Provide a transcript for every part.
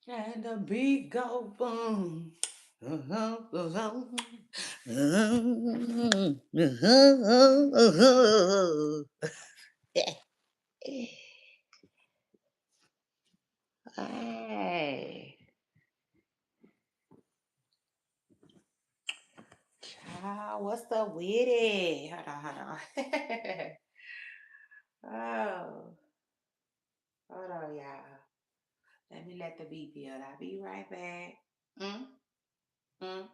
And the beat go boom. Hey, child, what's the witty? Hold on. Oh, hold on, y'all. Let me let the beat build. I'll be right back. Mm, mm.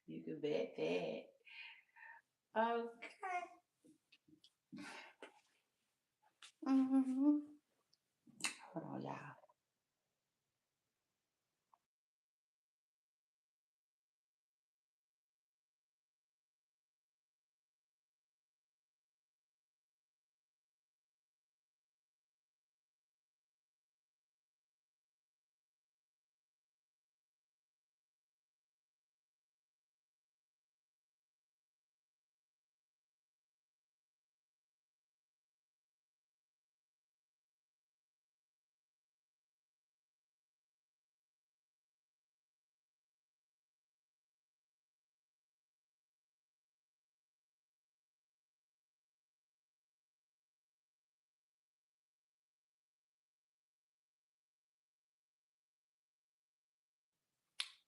You can bet that. Okay. Mm-hmm. Hold on, y'all.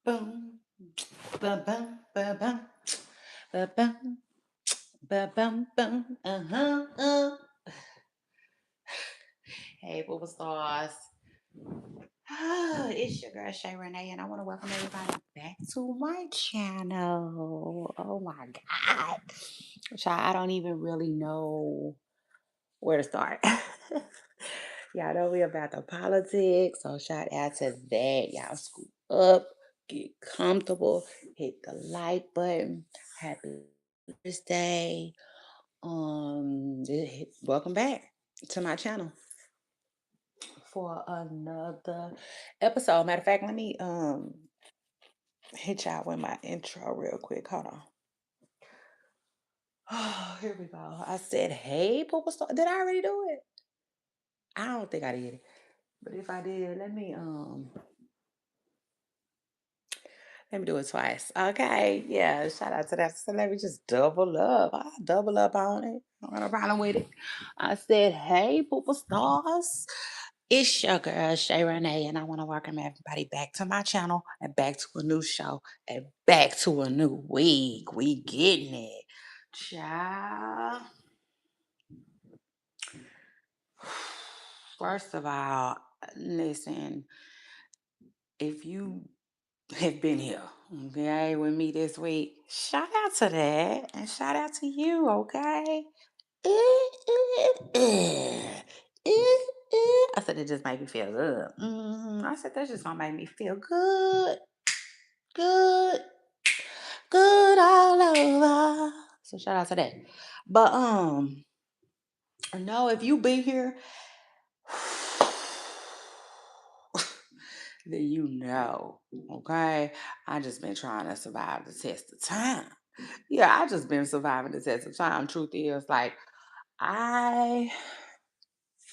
Boom, ba bum, ba bum, ba bum, ba bum, bum. Hey, Booba Stars. It's your girl Shay Renee, and I want to welcome everybody back to my channel. Oh my God. Child, I don't even really know where to start. Y'all know we about the politics, so shout out to that. Y'all scoop up, get comfortable, hit the like button. Happy Thursday. Welcome back to my channel for another episode. Matter of fact, let me hit y'all with my intro real quick. Hold on. Oh, here we go. I said, hey, Poopa Star. Did I already do it? I don't think I did. But if I did, let me do it twice. Okay. Yeah. Shout out to that. So let me just double up. I double up on it. I don't have a problem with it. I said, hey, Poopa Stars. It's your girl, Shay Renee, and I want to welcome everybody back to my channel and back to a new show and back to a new week. We getting it. Child. First of all, listen, if you have been here, okay, with me this week, shout out to that and shout out to you, okay? I said it just made me feel good. I said that's just gonna make me feel good, good, good all over. So shout out to that. But no, if you been here, then you know, okay? I just been trying to survive the test of time. Yeah, I just been surviving the test of time. Truth is, like, I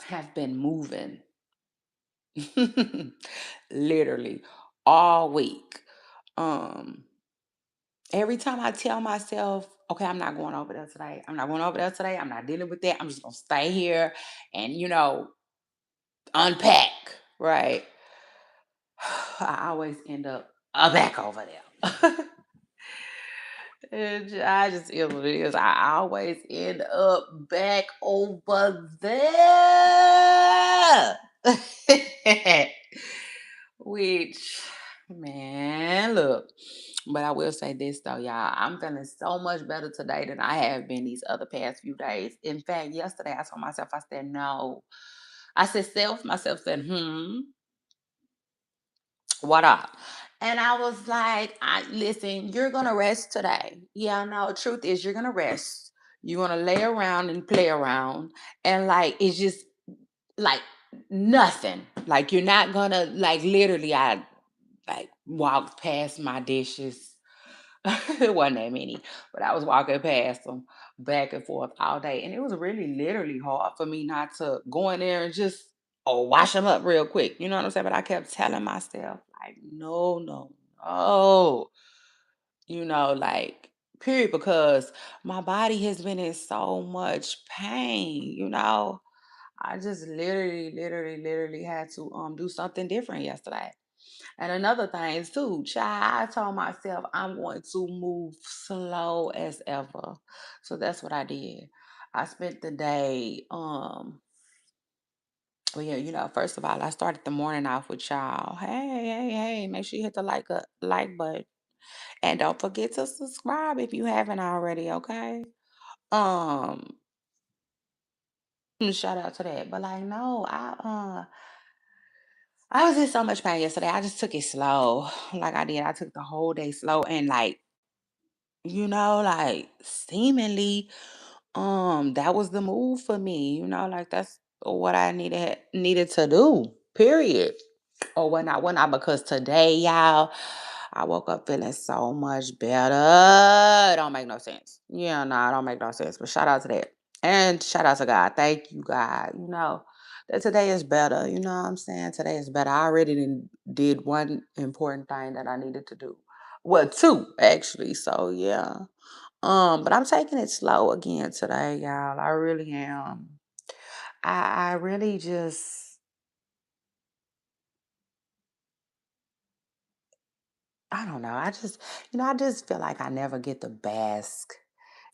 have been moving literally all week. Um, every time I tell myself, okay, I'm not going over there today. I'm not going over there today. I'm not dealing with that. I'm just gonna stay here and unpack, right? I always end up back over there. I just is what it is. I always end up back over there. Which, man, look. But I will say this though, y'all. I'm feeling so much better today than I have been these other past few days. In fact, yesterday I told myself, I said, no. I said, myself said, what up? And I was like, listen, you're gonna rest today. Yeah, no, truth is you're gonna rest. You're gonna lay around and play around. And like it's just like nothing. Like you're not gonna like literally I like walked past my dishes. It wasn't that many, but I was walking past them. back and forth all day. And it was really literally hard for me not to go in there and just wash them up real quick. You know what I'm saying? But I kept telling myself, like, no, no, no. Like, period, because my body has been in so much pain. I just literally had to do something different yesterday. And another thing is too, child, I told myself I'm going to move slow as ever. So that's what I did. I spent the day, well, yeah, first of all, I started the morning off with y'all. Hey, make sure you hit the like button. And don't forget to subscribe if you haven't already, okay? Um, shout out to that. But like, no, I was in so much pain yesterday. I just took it slow. Like I did. I took the whole day slow and like, like seemingly, that was the move for me, like that's what I needed to do. Period. Or whatnot, because today, y'all, I woke up feeling so much better. It don't make no sense. Yeah, no, it don't make no sense. But shout out to that. And shout out to God. Thank you, God. That today is better. You know what I'm saying? Today is better. I already did one important thing that I needed to do. Well, two, actually. So yeah. But I'm taking it slow again today, y'all. I really am. I really just, I don't know. I just feel like I never get to bask,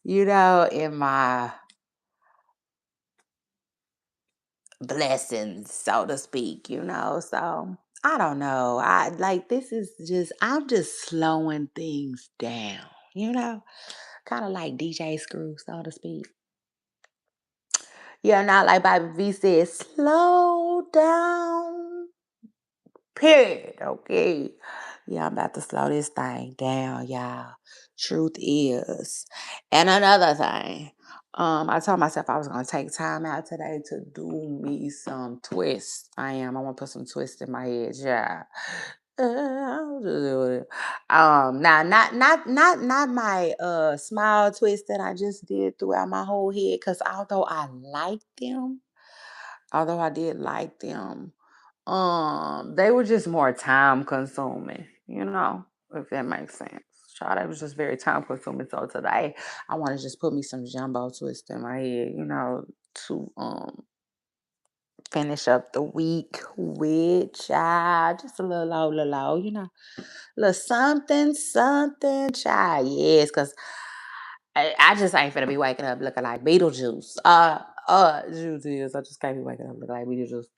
in my blessings, so to speak. So I don't know. I'm just slowing things down, you know, kind of like DJ Screw, so to speak. Yeah, not like Bobby V said, slow down. Period. Okay. Yeah, I'm about to slow this thing down, y'all. Truth is. And another thing, I told myself I was gonna take time out today to do me some twists. I am. I want to put some twists in my head, yeah. I'll just do it. Now, not my smile twist that I just did throughout my whole head, because although I did like them, they were just more time consuming, if that makes sense. Child, it was just very time consuming. So today I want to just put me some jumbo twist in my head, to finish up the week with, child. Just a little low, little something, child. Yes, because I just ain't finna be waking up looking like Beetlejuice. Juice is. I just can't be waking up looking like Beetlejuice.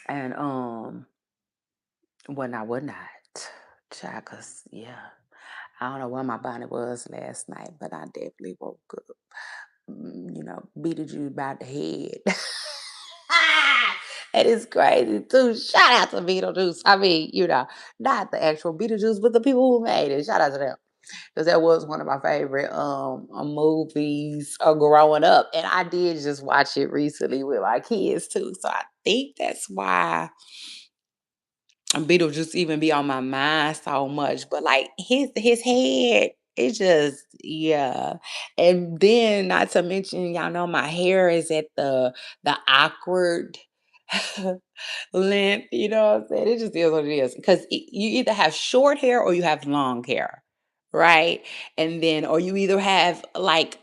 And would not, child, cause yeah, I don't know where my body was last night, but I definitely woke up, Beetlejuice about the head. And it's crazy too. Shout out to Beetlejuice. I mean, not the actual Beetlejuice, but the people who made it. Shout out to them, because that was one of my favorite movies growing up, and I did just watch it recently with my kids too. So I think that's why Beetlejuice even be on my mind so much. But like his head, it just, yeah. And then not to mention, y'all know my hair is at the awkward length. You know what I'm saying? It just is what it is. Because you either have short hair or you have long hair, right? And then, or you either have like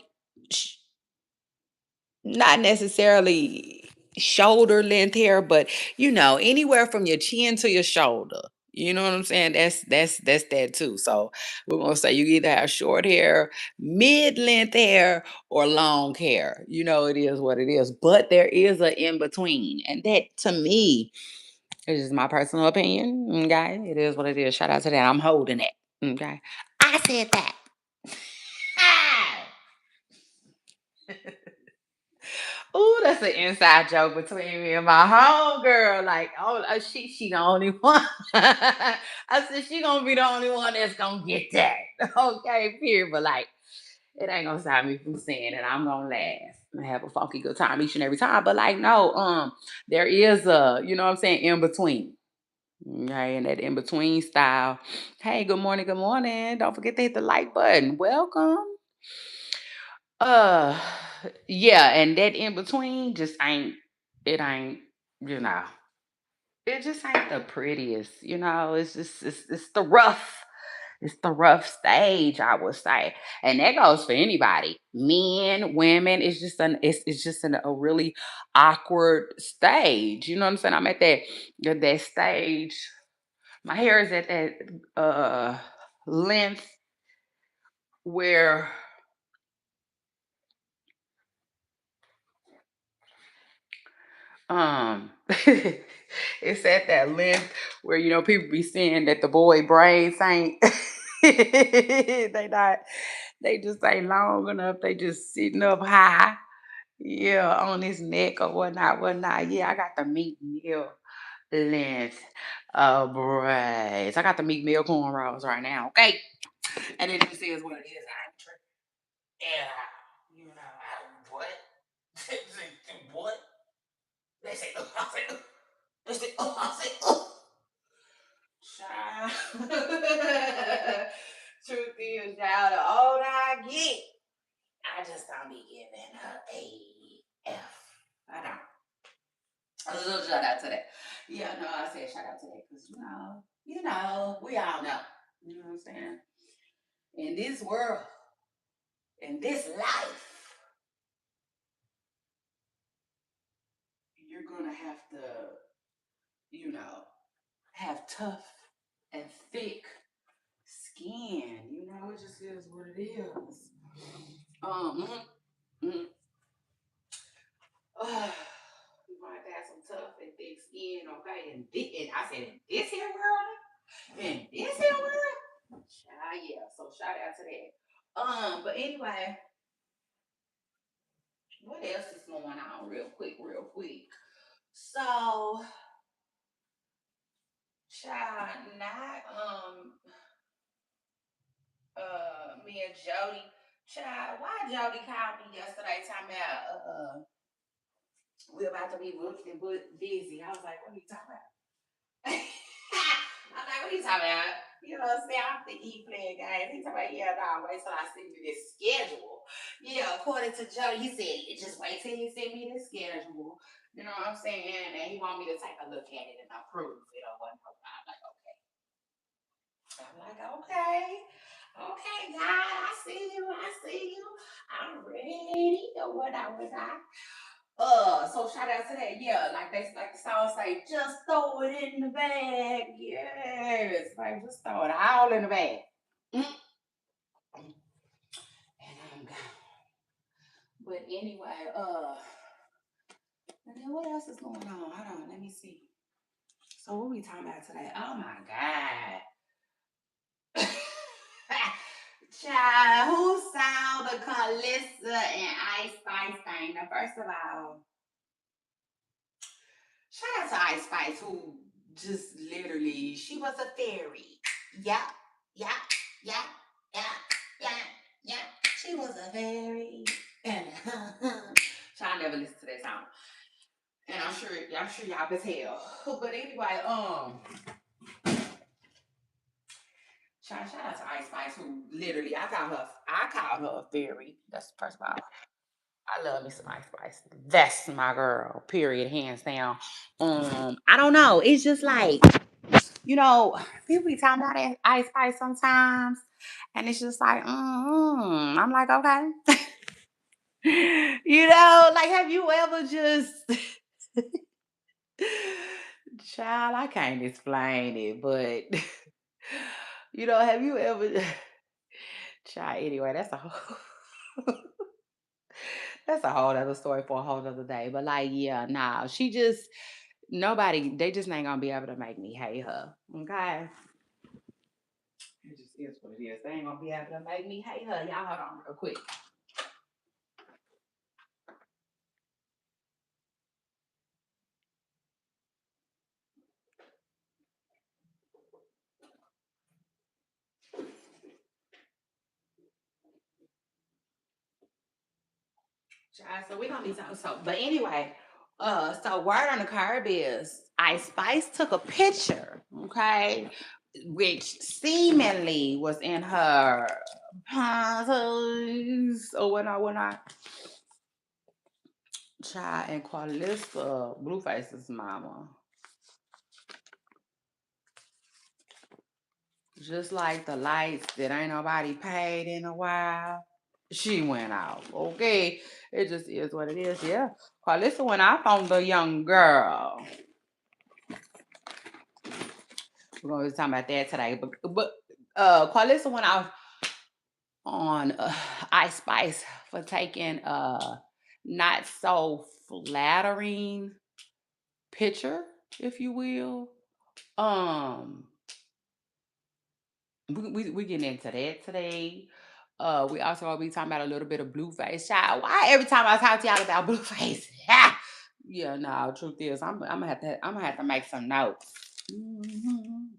not necessarily shoulder length hair, but anywhere from your chin to your shoulder. You know what I'm saying? That's that too. So we're gonna say you either have short hair, mid length hair, or long hair. It is what it is. But there is a in between, and that to me is just my personal opinion. Okay, it is what it is. Shout out to that. I'm holding it. Okay, I said that. Ooh, that's an inside joke between me and my homegirl. Like, oh, she the only one. I said she gonna be the only one that's gonna get that. Okay, period. But like, it ain't gonna stop me from saying it. I'm gonna laugh and have a funky good time each and every time. But like, no, there is a, what I'm saying, in between. Okay, and that in between style. Hey, good morning, good morning. Don't forget to hit the like button. Welcome. Uh, yeah, and that in between just ain't. It ain't. You know. It just ain't the prettiest. It's just it's the rough. It's the rough stage, I would say, and that goes for anybody, men, women. It's just a really awkward stage. You know what I'm saying? I'm at that stage. My hair is at that length where it's at that length where people be saying that the boy braids ain't they not they just ain't long enough. They just sitting up high. Yeah, on his neck or whatnot, whatnot. Yeah, I got the meat meal length braids. I got the meat meal cornrows right now. Okay, and it just is what it is. I ain't tripping. Yeah, what? What? They say, I say, they say, I say, child. Truth is, child, the older I get, I just don't be giving a F. I don't. A little shout out to that. Yeah, no, I said shout out to that because we all know. You know what I'm saying? In this world, in this life, you're gonna have to, you know, have tough and thick skin. It just is what it is. Mm, mm, you might have some tough and thick skin, okay? And I said, in this here world, yeah. So shout out to that. But anyway, what else is going on? Real quick, real quick. So, child, not me and Jody. Child, why Jody called me yesterday talking about we're about to be booked and busy. I was like, what are you talking about? I'm like, what are you talking about? You know what I'm saying? I'm thinking he playing games. He's talking about, yeah, no, wait till I send you this schedule. Yeah, according to Jody, he said, just wait till he send me this schedule. You know what I'm saying? And he want me to take a look at it and approve it or whatnot. I'm like, okay. Okay, God, I see you. I'm ready or whatnot. So shout out to that. Yeah, like the song say, just throw it in the bag. Yes, like just throw it all in the bag. Mm. And I'm gone. But anyway, and then what else is going on? Hold on, let me see. So what we talking about today? Oh my God. Child, who sound the Karlissa and Ice Spice thing? Now, first of all, shout out to Ice Spice, who just literally, she was a fairy. Yeah, yeah, yeah, yeah, yeah, yeah. She was a fairy. And I never listened to that song. And I'm sure y'all can tell. But anyway, shout out to Ice Spice, who literally I called her a fairy. That's first of all. I love me some Ice Spice. That's my girl. Period. Hands down. I don't know. It's just like people be talking about that Ice Spice sometimes, and it's just like, I'm like, okay. Like, have you ever just, child? I can't explain it, but have you ever, child? Anyway, that's a whole. That's a whole other story for a whole other day. But like, yeah, nah, she just nobody. They just ain't gonna be able to make me hate her. Okay, it just is what it is. They ain't gonna be able to make me hate her. Y'all hold on real quick. Child, so we gonna be so. But anyway, so word on the curb is Ice Spice took a picture, okay, which seemingly was in her So when I child and Karlissa, Blueface's mama, just like the lights that ain't nobody paid in a while, she went off. Okay, it just is what it is. Yeah, Karlissa went off on the young girl. We're gonna be talking about that today, but Karlissa went off on Ice Spice for taking a not so flattering picture, if you will. Um, we getting into that today. We also gonna be talking about a little bit of Blueface. Child, why every time I talk to y'all about Blueface? Yeah, no. Truth is, I'm gonna have to make some notes. Mhm.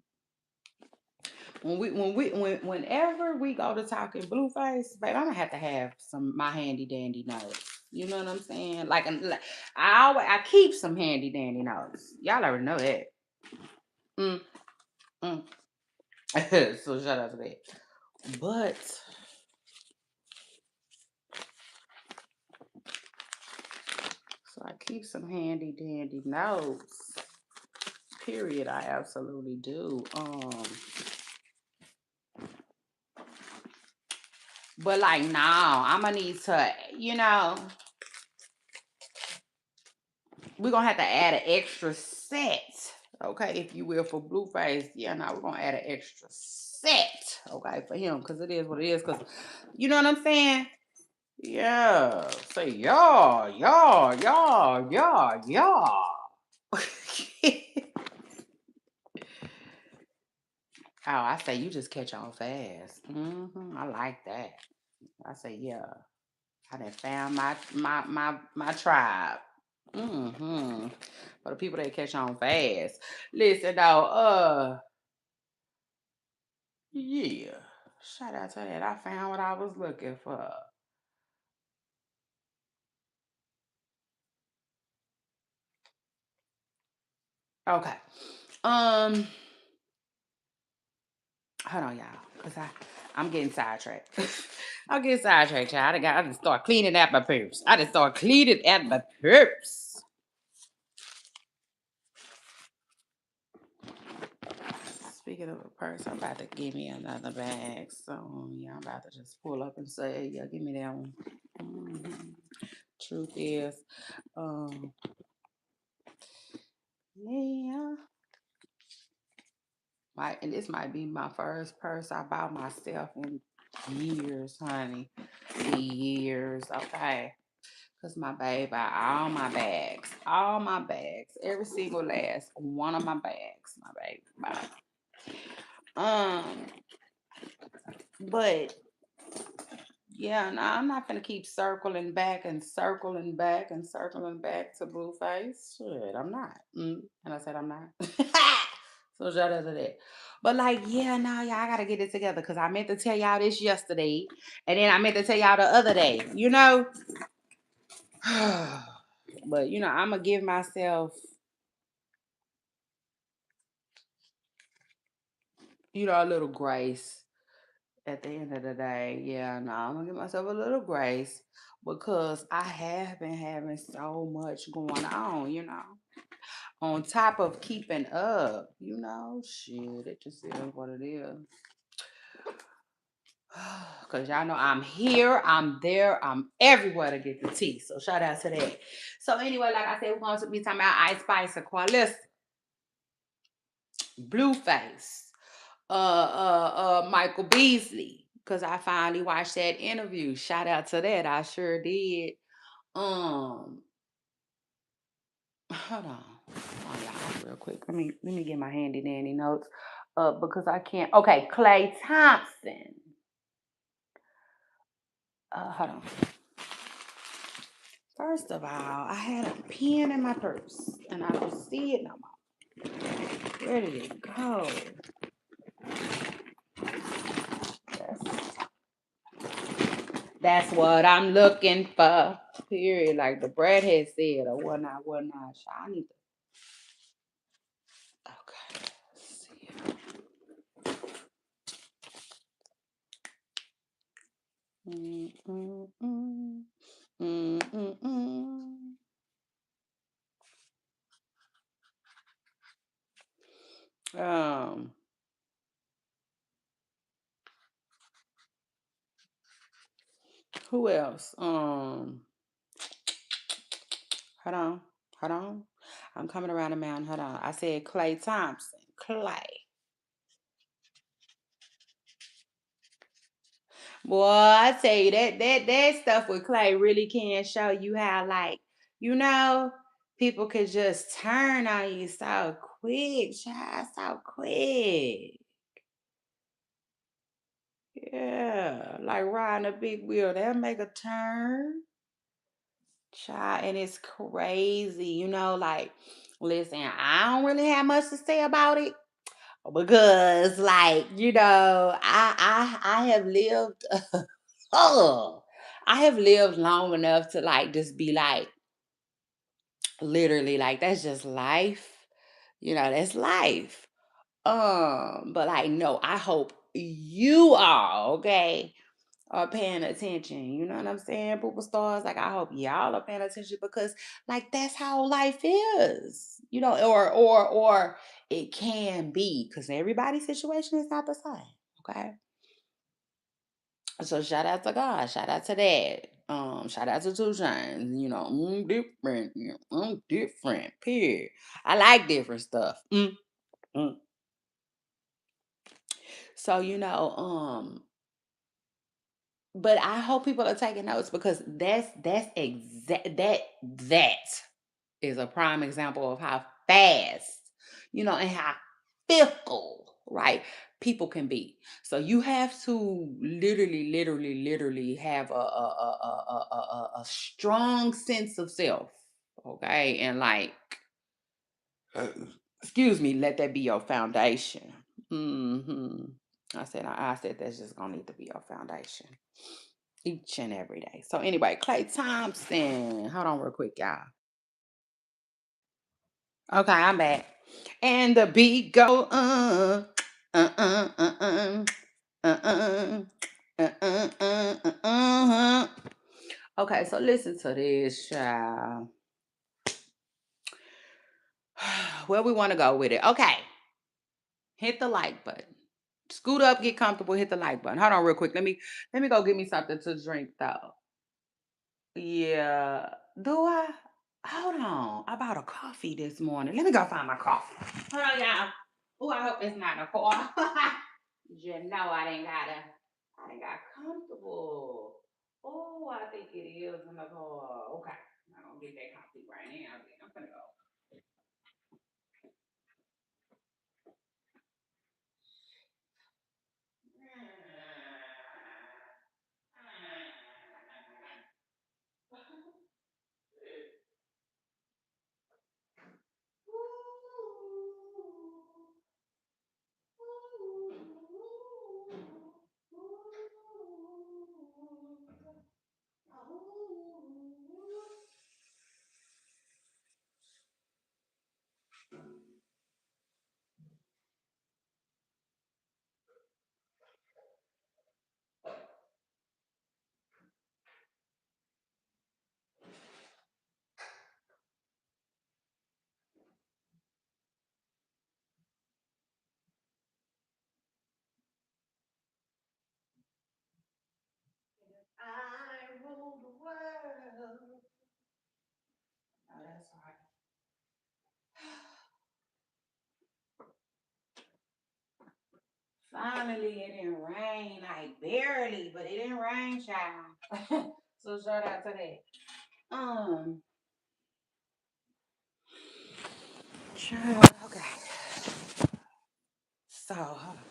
Whenever we go to talking Blueface, babe, I'm gonna have to have some my handy dandy notes. You know what I'm saying? I keep some handy dandy notes. Y'all already know that. Mm, mm. So shout out to that. But so I keep some handy dandy notes. Period. I absolutely do. But like now, I'm gonna need to, we're gonna have to add an extra set, okay, if you will, for Blueface. Yeah, now we're gonna add an extra set, okay, for him, because it is what it is. Because you know what I'm saying? Yeah. Say yeah. Oh, I say you just catch on fast. I like that. I say yeah. I done found my tribe. For the people that catch on fast. Listen though, yeah. Shout out to that. I found what I was looking for. Okay. Um, hold on, y'all. Cause I'm getting sidetracked. I'm getting sidetracked, y'all. I just start cleaning at my purse. I just start cleaning at my purse. Speaking of a purse, I'm about to give me another bag. So yeah, I'm about to just pull up and say, yeah, give me that one. Mhm. Truth is, um, yeah, and this might be my first purse I bought myself in years, honey. Years, okay. Cause my baby, all my bags, every single last one of my bags, my baby bought. Um, but yeah, no, I'm not gonna keep circling back and circling back and circling back to Blueface. Shit, I'm not. And I said I'm not. So shout out to that. But like, yeah, no, y'all, I gotta get it together because I meant to tell y'all this yesterday, and then I meant to tell y'all the other day. But I'm gonna give myself, a little grace at the end of the day. Yeah, no, I'm gonna give myself a little grace because I have been having so much going on. On top of keeping up, shit, it just is what it is. Because y'all know I'm here, I'm there, I'm everywhere to get the tea. So shout out to that. So anyway, like I said, we're going to be talking about Ice Spice and Karlissa, Blueface, Michael Beasley. Because I finally watched that interview. Shout out to that. I sure did. Um, hold on. Oh, y'all, real quick. Let me get my handy dandy notes up because I can't. Okay, Clay Thompson. Hold on. First of all, I had a pen in my purse and I don't see it no more. Where did it go? That's, that's what I'm looking for. Period. Like the bread had said, or whatnot, whatnot. I need to. Okay. Let's see. Who else? Hold on. Hold on. I'm coming around the mountain. Hold on. I said Clay Thompson. Clay. Boy, I tell you that stuff with Clay really can show you how, like, you know, people could just turn on you so quick, child, so quick. Yeah, like riding a big wheel, they'll make a turn, child, and it's crazy, like, listen, I don't really have much to say about it because, like, I have lived, oh, I have lived long enough to like just be like, literally, like that's just life, that's life. But like, no, I hope you are okay, are paying attention. You know what I'm saying, Pooper Stars? Like, I hope y'all are paying attention because, like, that's how life is, or it can be because everybody's situation is not the same. Okay. So shout out to God, shout out to that. Shout out to Two Chainz. I'm different. I'm different. Period. I like different stuff. Mm. So but I hope people are taking notes because that's exact that is a prime example of how fast, and how fickle, right, people can be. So you have to literally, literally, literally have a strong sense of self, okay, and like, uh, excuse me, let that be your foundation. hmm I said that's just gonna need to be your foundation each and every day. So anyway, Clay Thompson. Hold on real quick, y'all. Okay, I'm back. And the beat go uh. Okay, so listen to this, child. Where we want to go with it? Okay, hit the like button. Scoot up, get comfortable, hit the like button. Hold on real quick. Let me go get me something to drink though. Yeah. Do I? Hold on. I bought a coffee this morning. Let me go find my coffee. Hold on, y'all. Oh, I hope it's not in the car. You know I didn't got comfortable. Oh, I think it is in the car. Okay. I'm gonna get that coffee right now. I'm gonna go. I rule the world. Oh, that's right. Finally, it didn't rain, like barely, but it didn't rain, child. So shout out to that. Um, child, okay. So, hold on.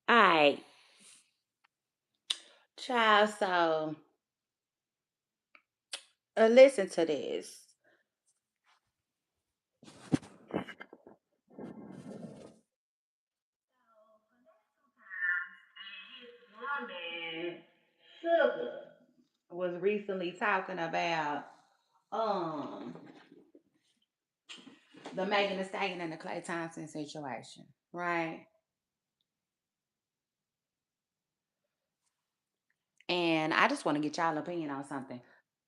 All right, child. So listen to this. Woman, Sugar, was recently talking about um the Megan Thee Stallion and the Clay Thompson situation, right? And I just want to get y'all opinion on something.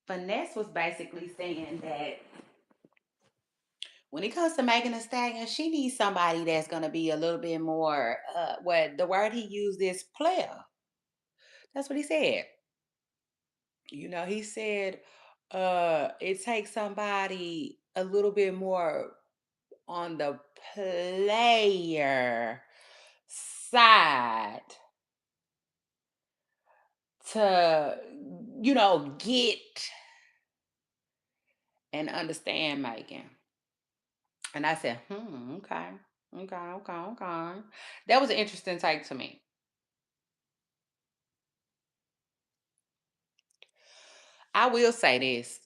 Finesse was basically saying that when it comes to Megan Thee Stallion, she needs somebody that's gonna be a little bit more what the word he used is player. That's what he said. He said it takes somebody a little bit more on the player side to, get and understand Megan. And I said, okay, okay, okay, okay. That was an interesting take to me. I will say this.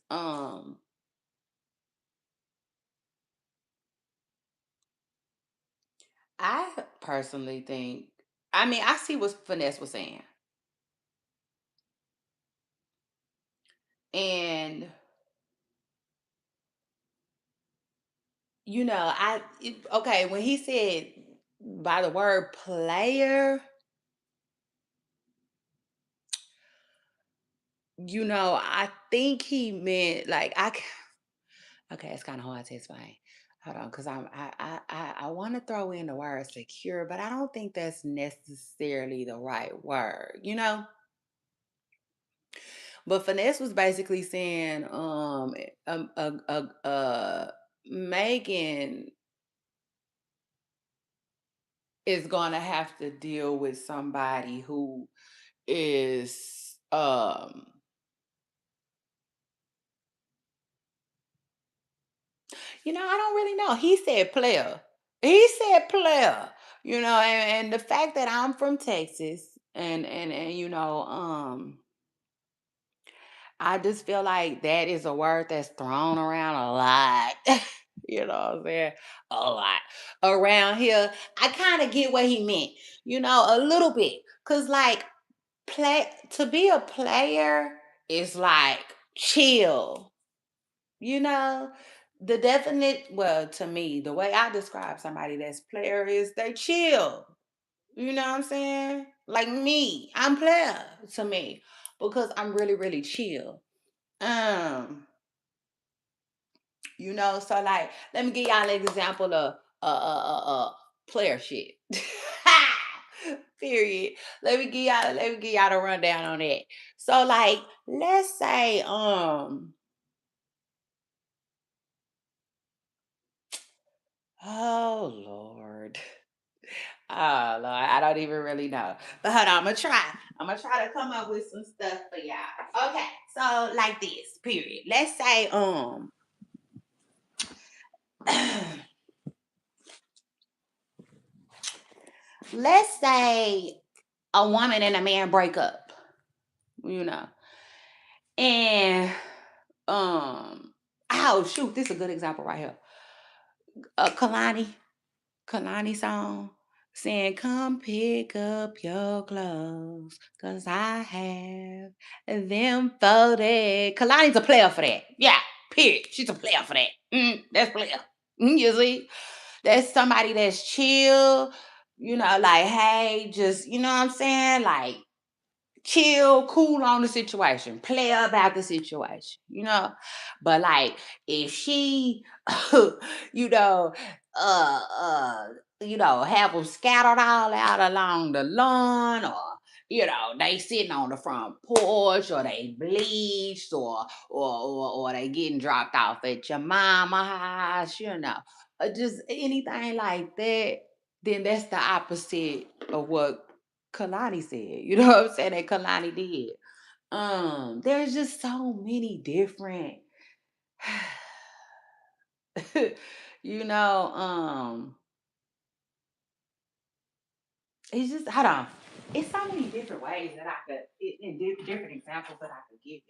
I personally think, I mean, I see what Finesse was saying. And, okay, when he said by the word player, I think he meant like, okay, it's kind of hard to explain. Hold on, because I want to throw in the word secure, but I don't think that's necessarily the right word. But Finesse was basically saying, Megan is gonna have to deal with somebody who is, I don't really know. He said player. He said player. And the fact that I'm from Texas, and I just feel like that is a word that's thrown around a lot. You know what I'm saying? A lot. Around here, I kind of get what he meant, a little bit. Cause like play to be a player is like chill, you know. The definite, well, to me, the way I describe somebody that's player is they chill. You know what I'm saying? Like me, I'm player to me because I'm really, really chill. Um, so like, let me give y'all an example of player shit. Period. Let me give y'all the rundown on that. So like, let's say oh Lord. Oh Lord, I don't even really know. But hold on, I'm gonna try. I'm gonna try to come up with some stuff for y'all. Okay, so like this, period. Let's say let's say a woman and a man break up, you know. And oh shoot, this is a good example right here. Kalani song saying, "Come pick up your clothes, 'cause I have them folded." Kalani's a player for that. Yeah, period. She's a player for that. That's player. You see? That's somebody that's chill, like, hey, just, you know what I'm saying? Like, chill, cool on the situation, play about the situation. But like if she, you know, uh, uh, have them scattered all out along the lawn, or they sitting on the front porch, or they bleached, or they getting dropped off at your mama house, just anything like that. Then that's the opposite of what Kalani said. You know what I'm saying? That Kalani did. There's just so many different you know, It's just hold on. It's so many different ways that I could, different examples that I could give you.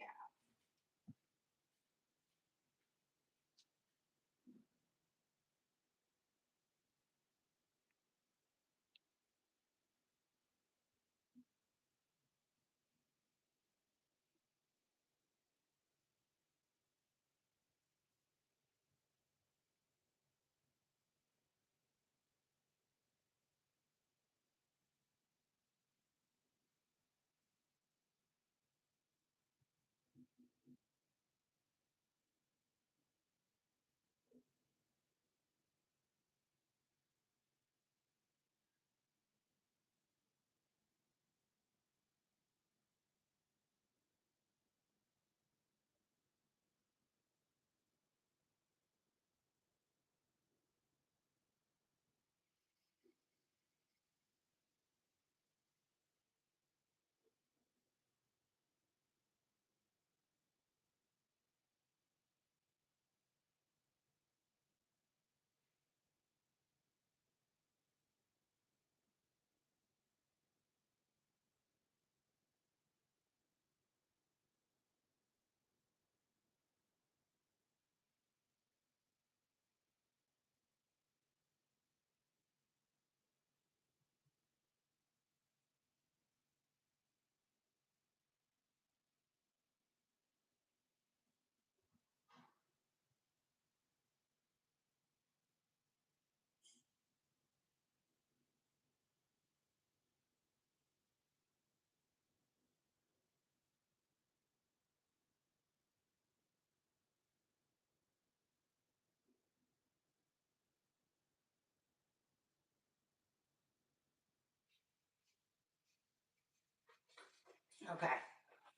Okay,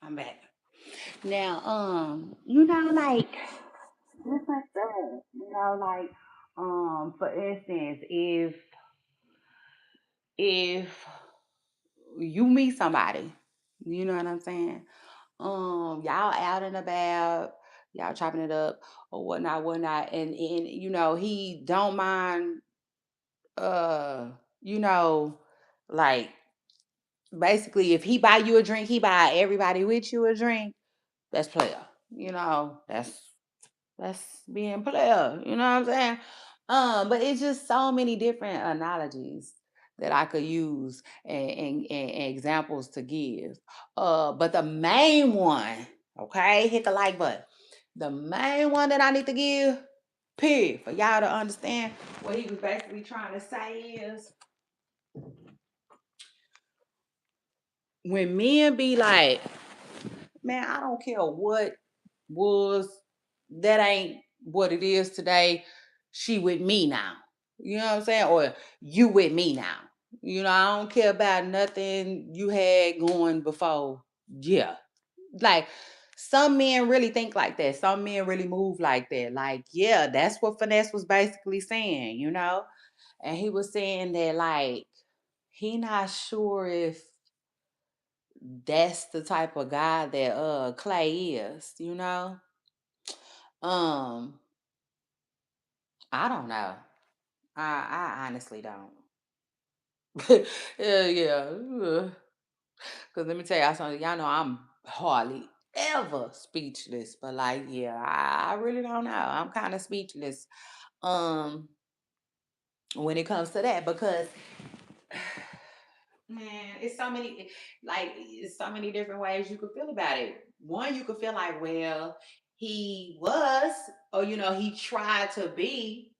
I'm back. Now, like different things, like for instance, if you meet somebody, you know what I'm saying? Y'all out and about, y'all chopping it up or whatnot, and he don't mind uh, you know, like basically if he buy you a drink, he buy everybody with you a drink, that's player. That's being player. You know what I'm saying? But it's just so many different analogies that I could use and examples to give. But the main one, okay, hit the like button. The main one that I need to give, period, for y'all to understand what he was basically trying to say is when men be like, man, I don't care what was, that ain't what it is today. She with me now. You know what I'm saying? Or you with me now. I don't care about nothing you had going before. Yeah. Like some men really think like that. Some men really move like that. Like, yeah, that's what Finesse was basically saying. And he was saying that like he not sure if that's the type of guy that Clay is. Um, I don't know. I honestly don't. Yeah. Cause let me tell y'all something. Y'all know I'm hardly ever speechless, but like, yeah, I really don't know. I'm kind of speechless. Um, when it comes to that, because man, it's so many different ways you could feel about it. One, you could feel like, well, he was, or he tried to be,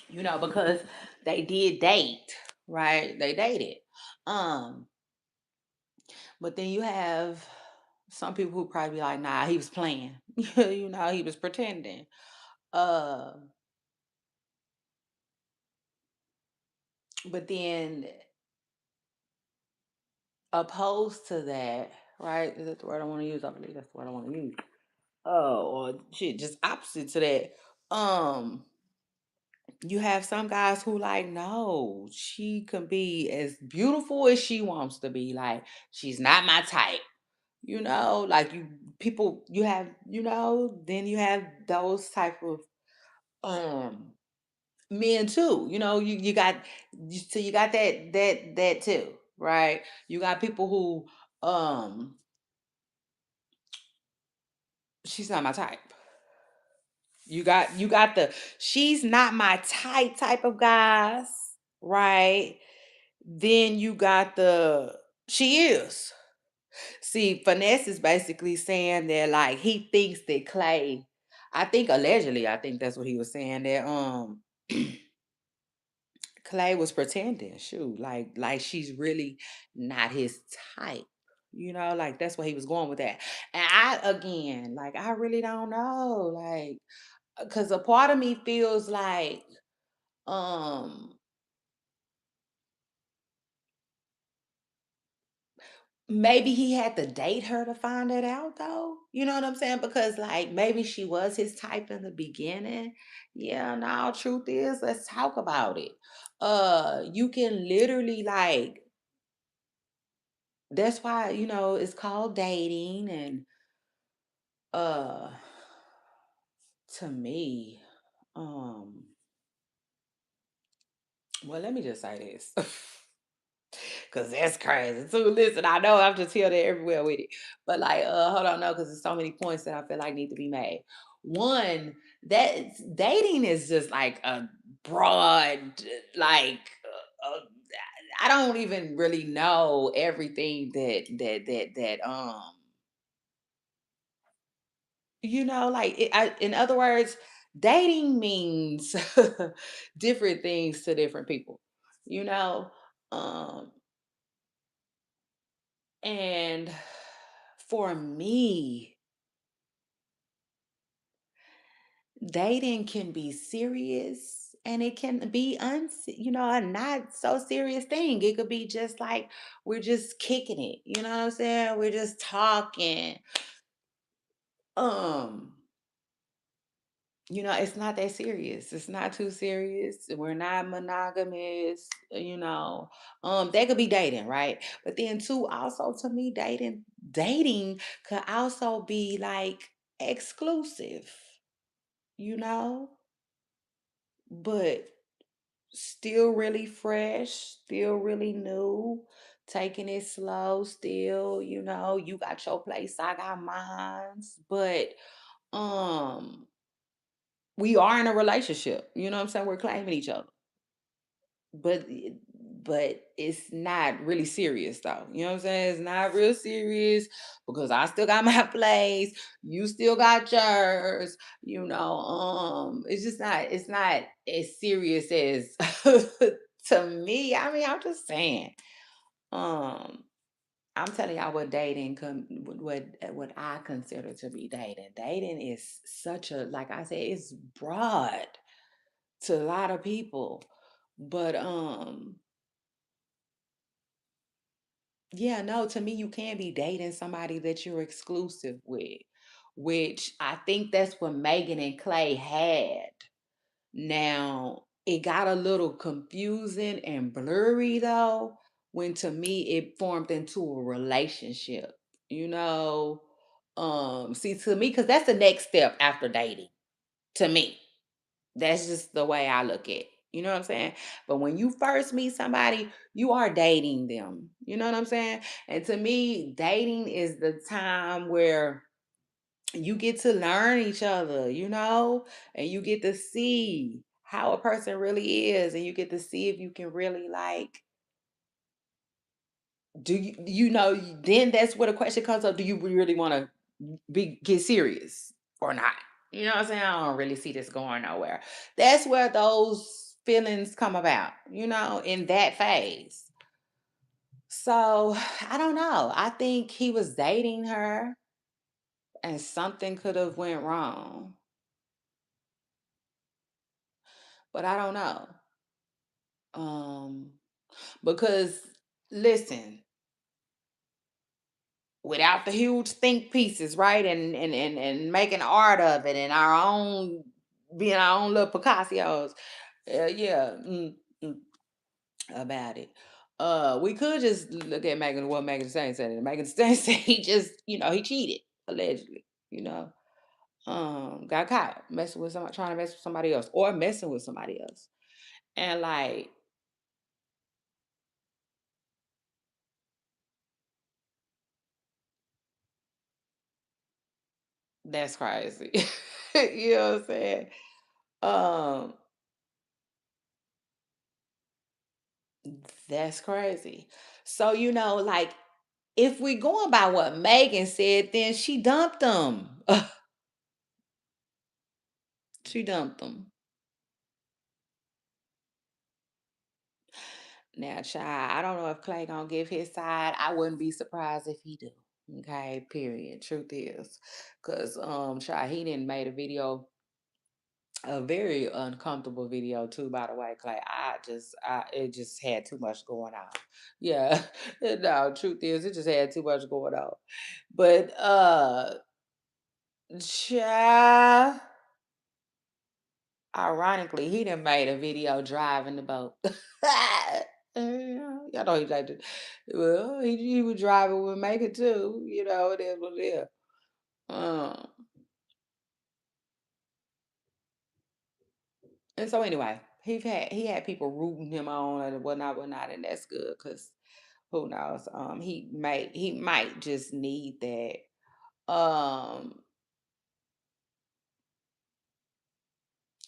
because they did date, right? They dated. Um, but then you have some people who probably be like, nah, he was playing. He was pretending. Uh, but then opposed to that, right? Is that the word I want to use? I believe that's the word I want to use. Or shit, just opposite to that. You have some guys who like, no, she can be as beautiful as she wants to be. Like, she's not my type. Like you people you have, then you have those type of um men too. You got so you got that too, right? You got people who she's not my type. You got the she's not my type of guys, right? Then you got the she is. See, finesse is basically saying that like he thinks that Clay, I think allegedly, I think that's what he was saying that Clay was pretending, shoot, like she's really not his type. Like that's where he was going with that. And I again, like I really don't know, like because a part of me feels like um maybe he had to date her to find it out though. You know what I'm saying? Because like maybe she was his type in the beginning. Yeah, now truth is, let's talk about it. You can literally like that's why, it's called dating and uh to me, um well, let me just say this. Cause that's crazy too. Listen, I know I'm just here there everywhere with it. But like, hold on, no, because there's so many points that I feel like need to be made. One, that dating is just like a broad, like I don't even really know everything like in other words, dating means different things to different people, you know. Um And for me, dating can be serious and it can be a not so serious thing. It could be just like we're just kicking it, you know what I'm saying? We're just talking. Um, it's not that serious. It's not too serious. We're not monogamous, That could be dating, right? But then too, also to me, dating could also be like exclusive, you know, but still really fresh, still really new, taking it slow, still, you got your place, I got mine. But um we are in a relationship. You know what I'm saying? We're claiming each other. But it's not really serious though. You know what I'm saying? It's not real serious because I still got my place. You still got yours. It's not as serious as to me. I mean, I'm just saying. Um, I'm telling y'all what what I consider to be dating. Dating is such a, like I said, it's broad to a lot of people. But yeah, no, to me you can be dating somebody that you're exclusive with, which I think that's what Megan and Clay had. Now, it got a little confusing and blurry though, when to me it formed into a relationship. You know, see to me, because that's the next step after dating. To me, that's just the way I look at it. You know what I'm saying? But when you first meet somebody, you are dating them. You know what I'm saying? And to me, dating is the time where you get to learn each other, and you get to see how a person really is, and you get to see if you can really like do then that's where the question comes up, do you really want to be get serious or not? You know what I'm saying? I don't really see this going nowhere. That's where those feelings come about, in that phase. So I don't know. I think he was dating her and something could have went wrong, but I don't know. Um, because listen, without the huge think pieces, right? And making art of it and our own being our own little Picasso's. Yeah, mm, about it. We could just look at Megan what Megan Thee Stallion said. And Megan Thee Stallion said he just, he cheated, allegedly, got caught messing with somebody, trying to mess with somebody else or messing with somebody else. And like, that's crazy. You know what I'm saying? Um, that's crazy. So, like, if we going by what Megan said, then she dumped him. She dumped him. Now, child, I don't know if Clay gonna give his side. I wouldn't be surprised if he do. Okay, period. Truth is, cause child, he didn't made a video, a very uncomfortable video too. By the way, Clay, it just had too much going on. Yeah, no, truth is, it just had too much going on. But child, ironically, he done made a video driving the boat. Y'all know he like to. Well, he was driving with Megan too. It is what it is. Um, and so anyway, he had people rooting him on and whatnot, and that's good because who knows? He might just need that.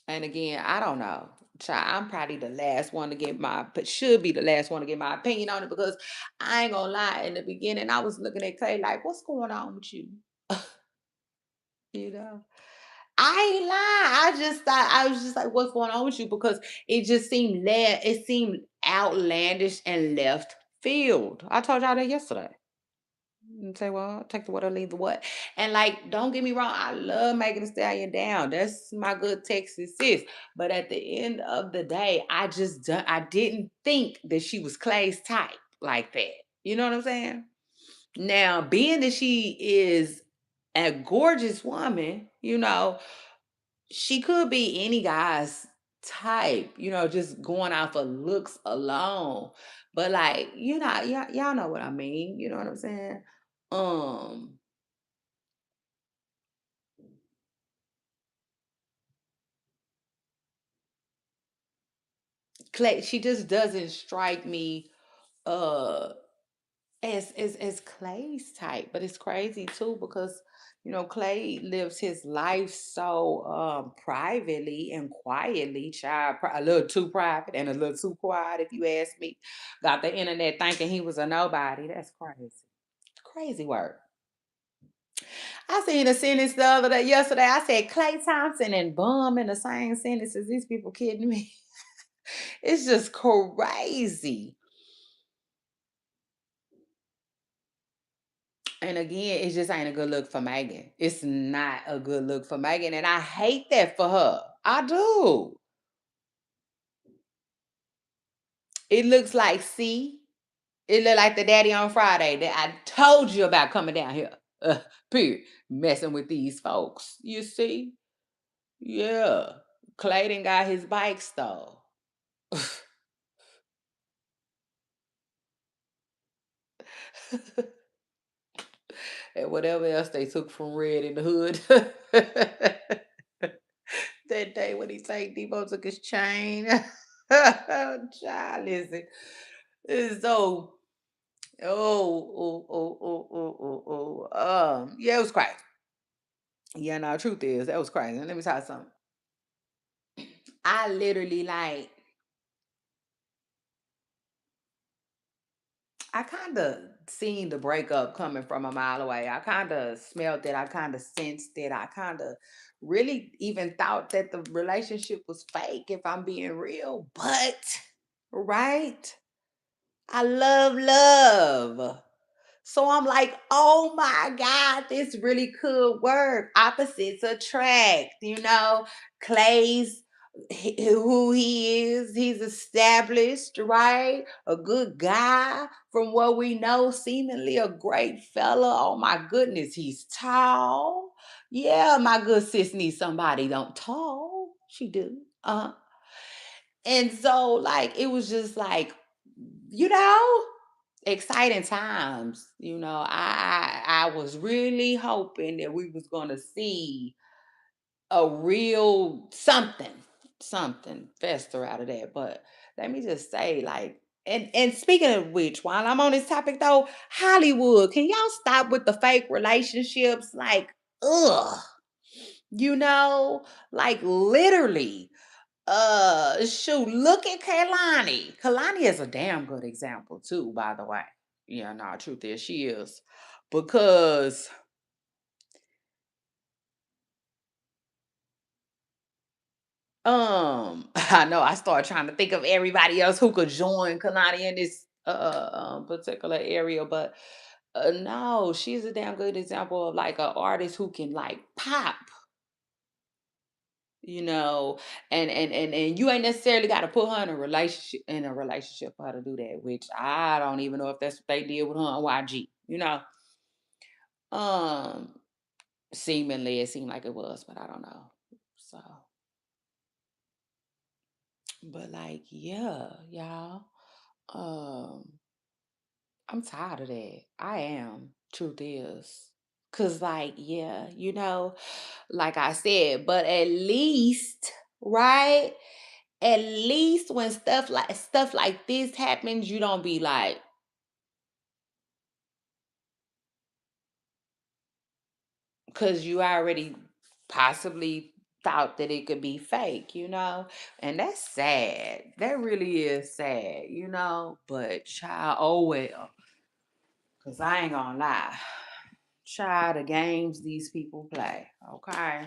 And again, I don't know. Child, I'm probably the last one to get but should be the last one to get my opinion on it because I ain't gonna lie. In the beginning, I was looking at Clay like, "What's going on with you?" you know, I ain't lie. I just thought I was just like, "What's going on with you?" Because it seemed outlandish and left field. I told y'all that yesterday. And say, well, take the what or leave the what. And like, don't get me wrong, I love making the stallion down. That's my good Texas sis. But at the end of the day, I didn't think that she was Clay's type like that. You know what I'm saying? Now, being that she is a gorgeous woman, she could be any guy's type, just going off of looks alone. But like, y'all know what I mean. You know what I'm saying? Um, Clay, she just doesn't strike me uh as Clay's type, but it's crazy too because Clay lives his life so privately and quietly, child, a little too private and a little too quiet, if you ask me. Got the internet thinking he was a nobody. That's crazy. Crazy work. I seen a sentence yesterday. I said Clay Thompson and bum in the same sentence. Is these people kidding me? It's just crazy. And again, it just ain't a good look for Megan. It's not a good look for Megan. And I hate that for her. I do. It looks like, see, it look like the daddy on Friday that I told you about coming down here. Period. Messing with these folks. You see? Yeah. Clayton got his bike stole. And whatever else they took from Red in the hood. That day when he say Debo took his chain. Child, listen. So, yeah, it was crazy. Yeah, no, truth is, that was crazy. And let me tell you something. I literally I kind of seen the breakup coming from a mile away. I kind of smelled it. I kind of sensed it. I kind of really even thought that the relationship was fake, if I'm being real. But, right? I love love. So I'm like, oh my God, this really could work. Opposites attract. Clay's who he is. He's established, right? A good guy from what we know, seemingly a great fella. Oh my goodness, he's tall. Yeah, my good sis needs somebody don't tall. She do. And so like it was just like you know, exciting times. I was really hoping that we was gonna see a real something fester out of that. But let me just say, like, and speaking of which, while I'm on this topic though, Hollywood, can y'all stop with the fake relationships? Like, ugh, you know, like literally. Shoot, look at Kaylani. Kaylani is a damn good example too, by the way. Yeah, no, truth is she is. Because I know I started trying to think of everybody else who could join Kalani in this particular area, but no, she's a damn good example of like an artist who can like pop, you know, and you ain't necessarily got to put her in a relationship for her to do that, which I don't even know if that's what they did with her on YG, Um, seemingly it seemed like it was, but I don't know. So, but like, yeah, y'all. Um, I'm tired of that. I am. Truth is. Cause like, yeah, like I said, but at least, right? At least when stuff like this happens, you don't be like, cause you already possibly thought that it could be fake. And that's sad. That really is sad. But child, oh well. Cause I ain't gonna lie. Child, the games these people play. Okay.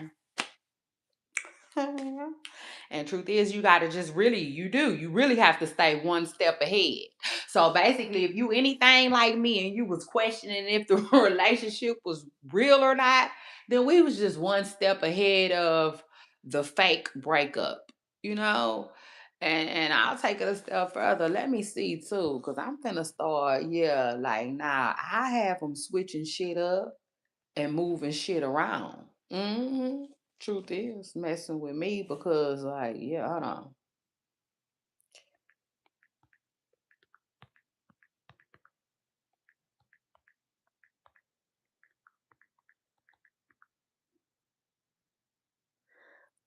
And truth is, you got to just really, you really have to stay one step ahead. So basically, if you anything like me and you was questioning if the relationship was real or not, then we was just one step ahead of the fake breakup, you know? And I'll take it a step further. Let me see too, because I'm finna start, yeah, like, nah, I have them switching shit up and moving shit around. Truth is messing with me because, like, yeah, hold on.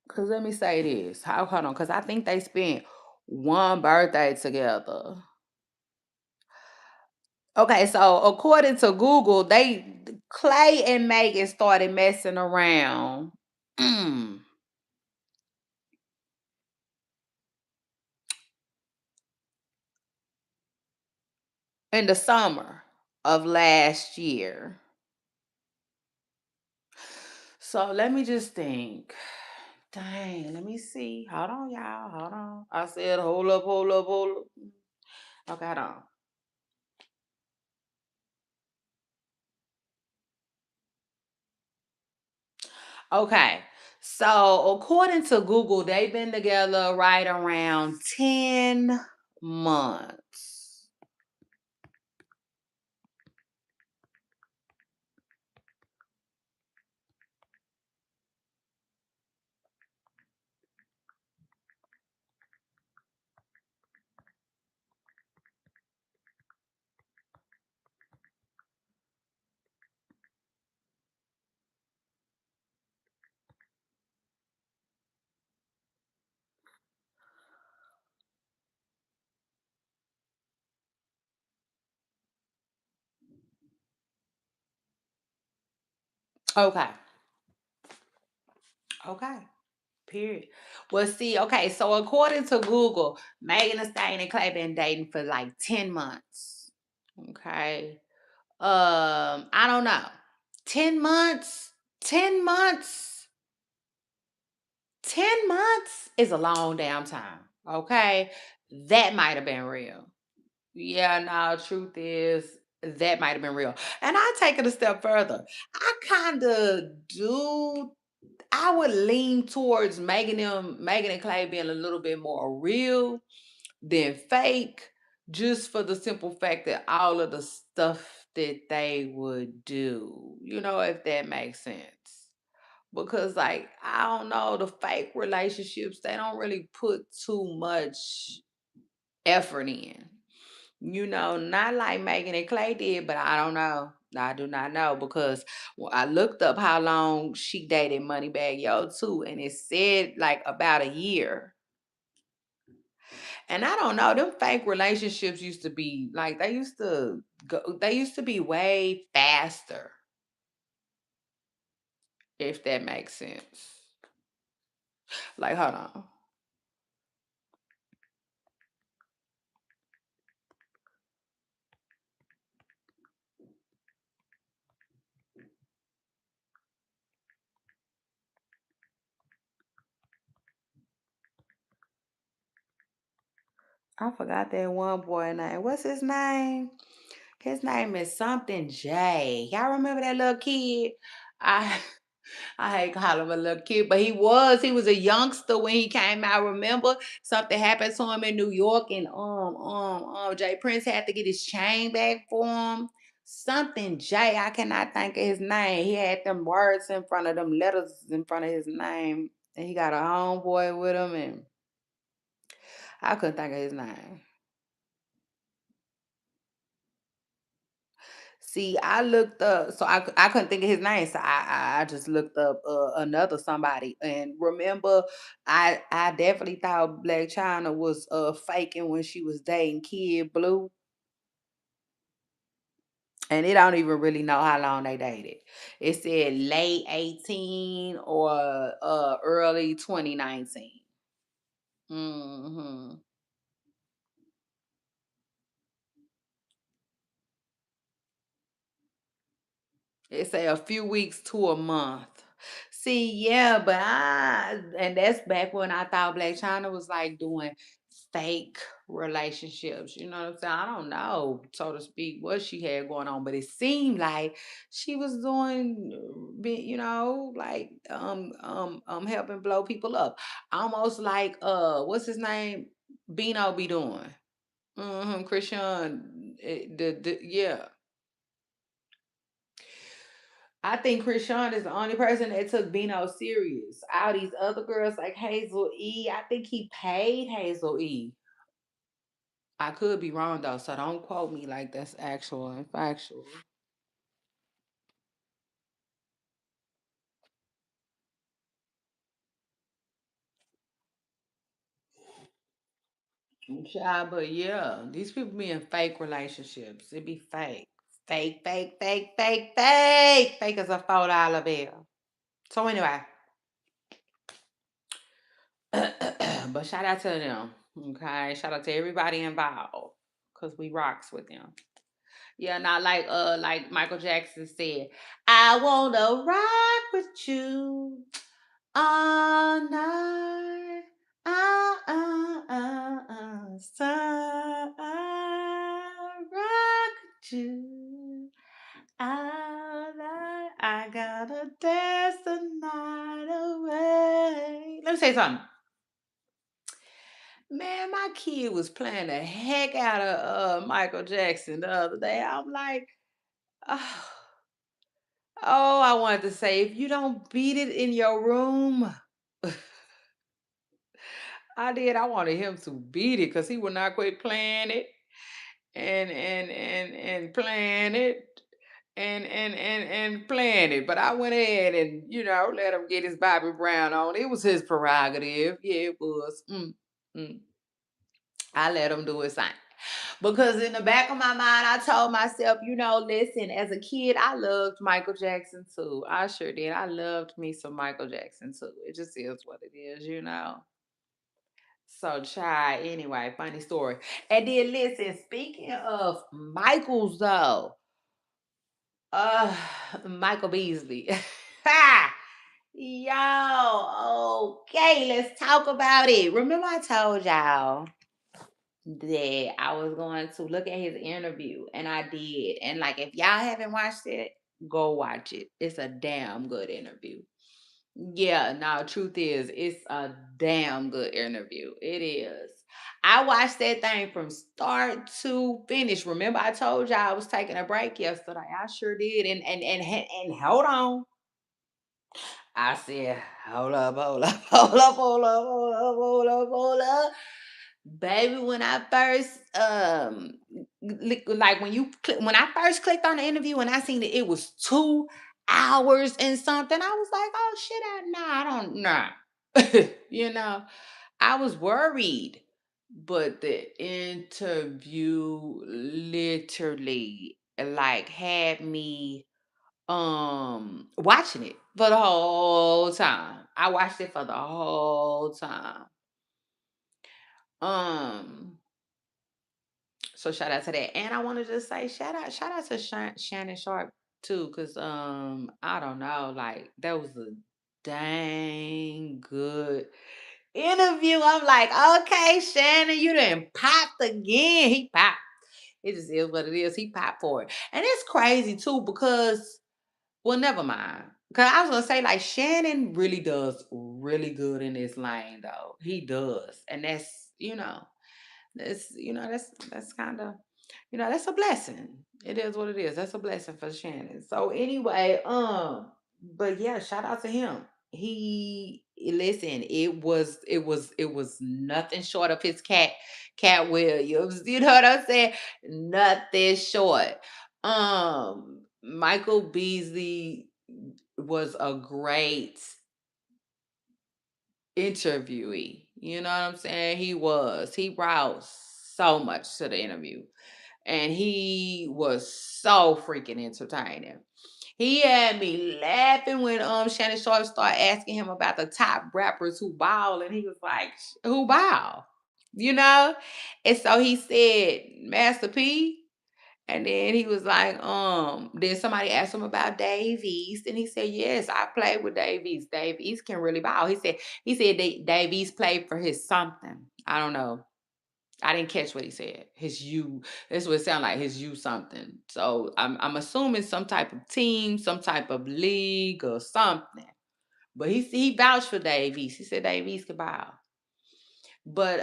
Cause let me say this. Hold on, cause I think they spent one birthday together. Okay, so according to Google, Clay and Megan started messing around in the summer of last year. So let me just think. Dang, let me see. Hold on, y'all. Hold on. I said, hold up, hold up, hold up. Okay, hold on. Okay. So according to Google, they've been together right around 10 months. Okay. Okay. Period. Well, see, okay, so according to Google, Megan Thee Stallion and Clay been dating for like 10 months. Okay. I don't know. 10 months? 10 months? 10 months is a long damn time. Okay. That might have been real. Yeah, no, truth is that might have been real. And I take it a step further. I kind of do. I would lean towards Megan and Clay being a little bit more real than fake, just for the simple fact that all of the stuff that they would do, if that makes sense. Because, like, I don't know, the fake relationships, they don't really put too much effort in. Not like Megan and Clay did, but I don't know. I do not know because I looked up how long she dated Moneybag Yo too, and it said like about a year. And I don't know, them fake relationships used to be like they used to be way faster, if that makes sense. Like, hold on. I forgot that one boy name. What's his name? His name is something J. Y'all remember that little kid? I I hate calling him a little kid, but he was a youngster when he came out. Remember, something happened to him in New York, and Jay Prince had to get his chain back for him. Something J. I cannot think of his name. He had them words in front of them letters in front of his name, and he got a homeboy with him, and I couldn't think of his name. See, I looked up, so I couldn't think of his name, so I just looked up another somebody. And remember, I definitely thought Black China was faking when she was dating Kid Blue, and it don't even really know how long they dated. It said late 18 or early 2019. Hmm. It say a few weeks to a month. See, yeah, but and that's back when I thought Black China was like doing fake relationships. You know what I'm saying? I don't know, so to speak, what she had going on, but it seemed like she was doing, like helping blow people up, almost like what's his name, Bino be doing. Christian, yeah. I think Krishan is the only person that took Bino serious. All these other girls like Hazel E, I think he paid Hazel E. I could be wrong though, so don't quote me like that's actual and factual. Child, but yeah, these people be in fake relationships. It be fake. Fake, fake, fake, fake, fake. Fake as a $4 bill. So anyway, but shout out to them. Okay. Shout out to everybody involved. Cause we rocks with them. Yeah, not like Michael Jackson said, I wanna rock with you all night. So I rock with you all night. I gotta dance the night away. Let me say something. Man, my kid was playing the heck out of Michael Jackson the other day. I'm like, oh, oh, I wanted to say, if you don't beat it in your room, I did. I wanted him to beat it because he would not quit playing it and playing it and playing it. But I went ahead and let him get his Bobby Brown on. It was his prerogative. Yeah, it was. Mm. I let him do his thing. Because in the back of my mind, I told myself, listen, as a kid, I loved Michael Jackson too. I sure did. I loved me some Michael Jackson too. It just is what it is. So, child, anyway, funny story. And then listen, speaking of Michaels though, uh Michael Beasley. Ha! Yo, okay, let's talk about it. Remember I told y'all that I was going to look at his interview, and I did. And like, if y'all haven't watched it, go watch it. It's a damn good interview. Yeah, no, truth is, it's a damn good interview. It is. I watched that thing from start to finish. Remember, I told y'all I was taking a break yesterday. I sure did. And hold on. I said, hold up, hold up, hold up, hold up, hold up, hold up, hold up. Baby, when I first like when I first clicked on the interview and I seen that it was 2 hours and something, I was like, oh shit, I don't you know, I was worried. But the interview literally like had me watching it for the whole time. I watched it for the whole time. Um So shout out to that. And I want to just say shout out to Shannon Sharp too, because I don't know, like that was a dang good interview. I'm like, okay, Shannon, you done popped again. He popped. It just is what it is. He popped for it. And it's crazy too, because well, never mind. Cause I was gonna say, like, Shannon really does really good in this lane though. He does. And that's kind of that's a blessing. It is what it is. That's a blessing for Shannon. So anyway, but yeah, shout out to him. He listen, it was nothing short of his Cat Williams. You know what I'm saying? Nothing short. Michael Beasley was a great interviewee. You know what I'm saying? He was. He brought so much to the interview. And he was so freaking entertaining. He had me laughing when Shannon Sharp started asking him about the top rappers who ball, and he was like, "Who ball?" You know? And so he said, Master P. And then he was like, then somebody asked him about Dave East, and he said, yes, I played with Dave East. Dave East can really ball. He said Dave East played for his something. I don't know. I didn't catch what he said. His U. That's what it sounded like. His U something. So I'm assuming some type of team, some type of league or something. But he vouched for Dave East. He said Dave East could ball. But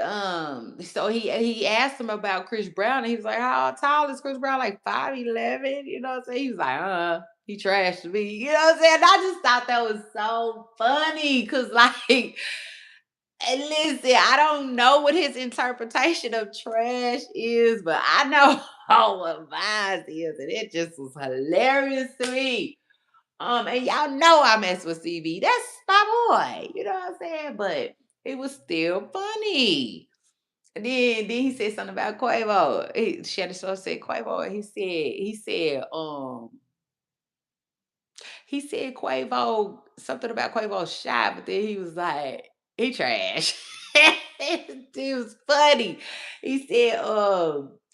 so he asked him about Chris Brown, and he was like, "How tall is Chris Brown? Like 5'11"?" You know what I'm saying? He was like, he trashed me. You know what I'm saying? And I just thought that was so funny, cause like, and listen, I don't know what his interpretation of trash is, but I know what mine is, and it just was hilarious to me. And y'all know I mess with CB. That's my boy. You know what I'm saying? But it was still funny. And then he said something about Quavo. Shannon Sharp said Quavo, and he said Quavo, something about Quavo shy, but then he was like, he trash. It was funny. He said,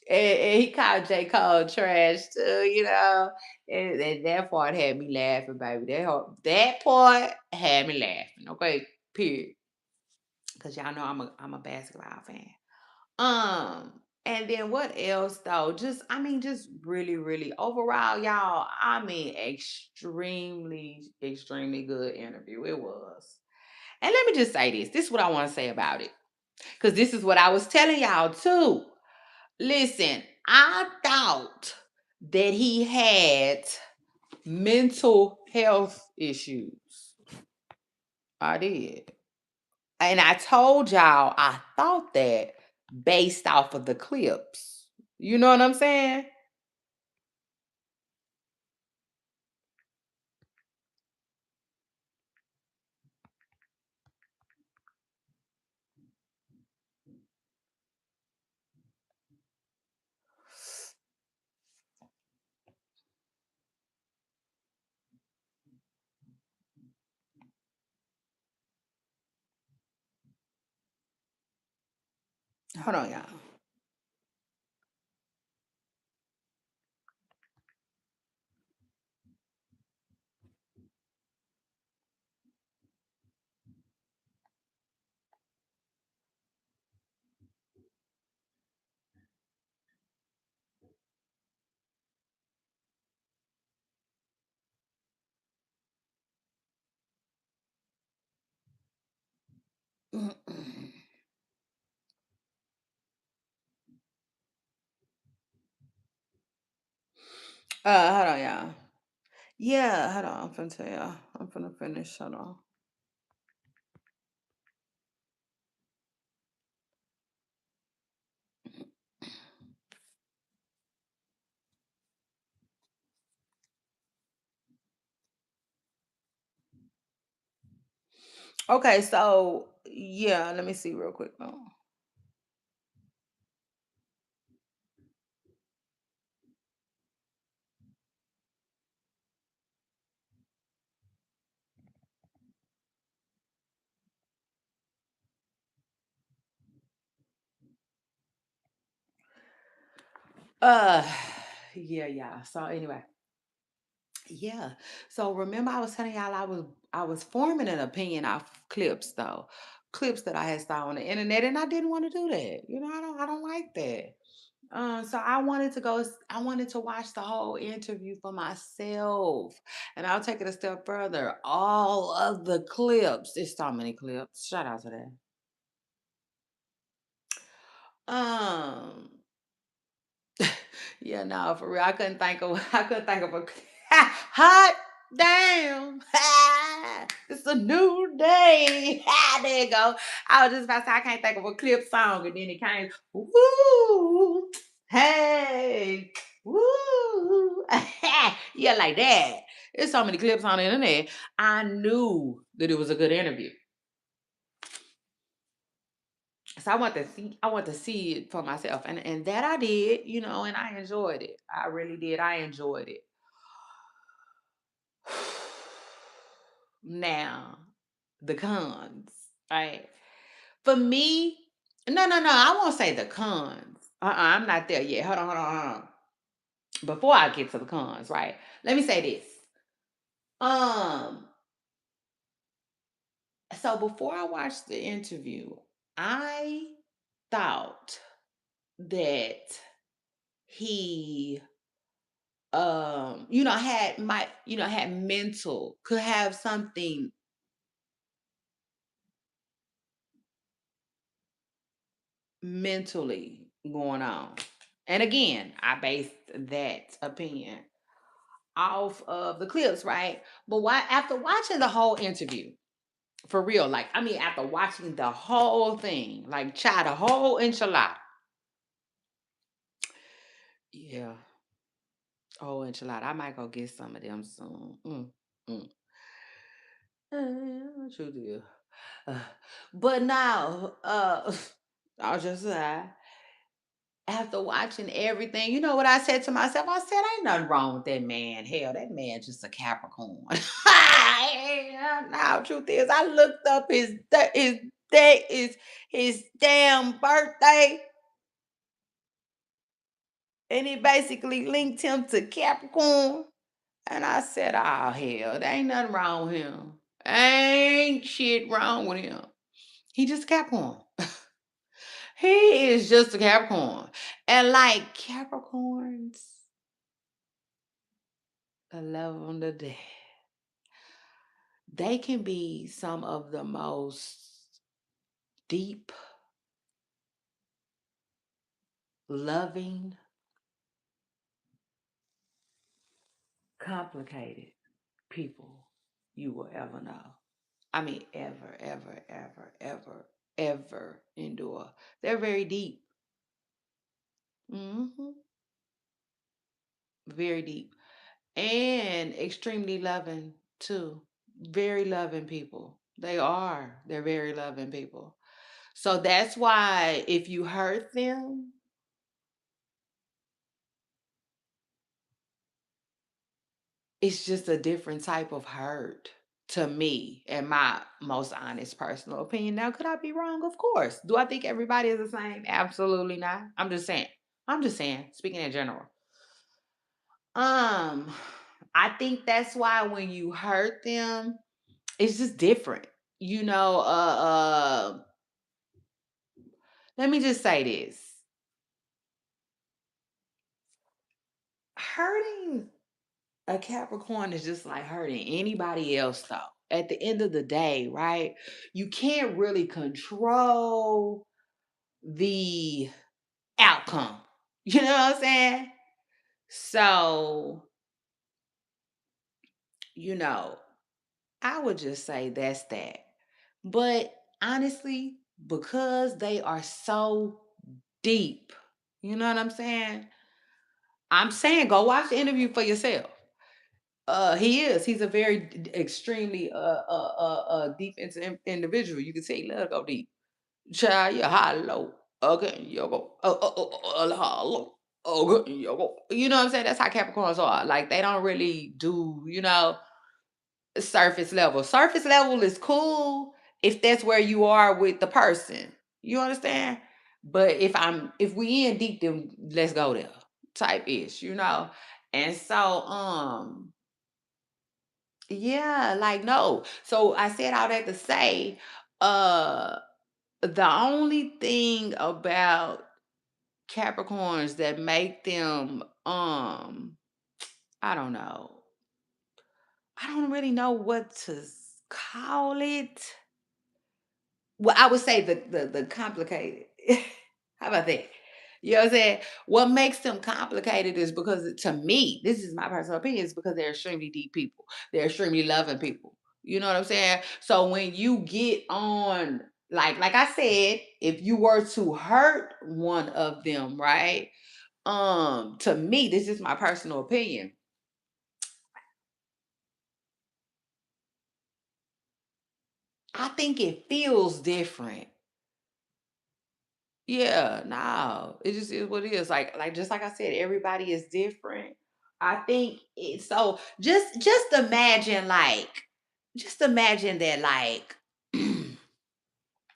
and he called J. Cole trash too, and that part had me laughing, baby. That part had me laughing. Okay, period. Because y'all know I'm a basketball fan. And then what else though? Just really, really overall, y'all. Extremely, extremely good interview. It was. And let me just say this. This is what I want to say about it. Because this is what I was telling y'all too. Listen, I thought that he had mental health issues. I did. And I told y'all I thought that based off of the clips. You know what I'm saying? Hold on, y'all. Hold on, y'all. Yeah, hold on. I'm finna tell y'all. I'm finna finish. Hold on. Okay, so yeah, let me see real quick. Oh. Uh, yeah, yeah. So anyway, yeah. So remember, I was telling y'all I was forming an opinion off clips though, clips that I had saw on the internet, and I didn't want to do that. I don't like that. So I wanted to watch the whole interview for myself. And I'll take it a step further. All of the clips, there's so many clips. Shout out to that. Yeah, no, for real. I couldn't think of a hot damn. It's a new day. There you go. I was just about to say I can't think of a clip song, and then it came, woo, hey, woo. Yeah, like that. There's so many clips on the internet. I knew that it was a good interview. So I want to see it for myself. And that I did, and I enjoyed it. I really did. I enjoyed it. Now, the cons, right? For me, no, no, no, I won't say the cons. I'm not there yet. Hold on, hold on, hold on. Before I get to the cons, right? Let me say this. Um, so before I watched the interview, I thought that he had mental, could have something mentally going on. And again, I based that opinion off of the clips, right? But why after watching the whole interview, for real, like I mean, after watching the whole thing, like the whole enchilada. Yeah, whole enchilada. I might go get some of them soon. Mm. Sure do. Uh, but now, I'll just say, after watching everything, you know what I said to myself? I said, ain't nothing wrong with that man. Hell, that man just a Capricorn. Now, truth is, I looked up his day is his damn birthday, and it basically linked him to Capricorn. And I said, oh hell, there ain't nothing wrong with him. Ain't shit wrong with him. He just a Capricorn. He is just a Capricorn. And like Capricorns, I love them to death. They can be some of the most deep, loving, complicated people you will ever know. I mean, ever, ever, ever, ever, ever endure. They're very deep. Very deep. And extremely loving too. Very loving people. They are. They're very loving people. So that's why if you hurt them, it's just a different type of hurt to me, and my most honest personal opinion. Now, could I be wrong? Of course. Do I think everybody is the same? Absolutely not. I'm just saying. Speaking in general. Um, I think that's why when you hurt them, it's just different. You know, let me just say this. Hurting a Capricorn is just like hurting anybody else, though. At the end of the day, right? You can't really control the outcome. You know what I'm saying? So, you know, I would just say that's that. But honestly, because they are so deep, you know what I'm saying? I'm saying go watch the interview for yourself. He is. He's a very extremely defensive individual. You can say, let go deep. Child, you high low. Okay, you go. Hollow. Okay, you go. You know what I'm saying? That's how Capricorns are. Like they don't really do, surface level. Surface level is cool if that's where you are with the person. You understand? But if we in deep, then let's go there. Type ish. And so yeah, like no. So I said all that to say, uh the only thing about Capricorns that make them I don't know. I don't really know what to call it. Well, I would say the complicated. How about that? You know what I'm saying? What makes them complicated is because to me, this is my personal opinion, is because they're extremely deep people. They're extremely loving people. You know what I'm saying? So when you get on, like I said, if you were to hurt one of them, right? To me, this is my personal opinion. I think it feels different. Yeah, no, it just is what it is. Like just like I said, everybody is different. I think it's so just imagine that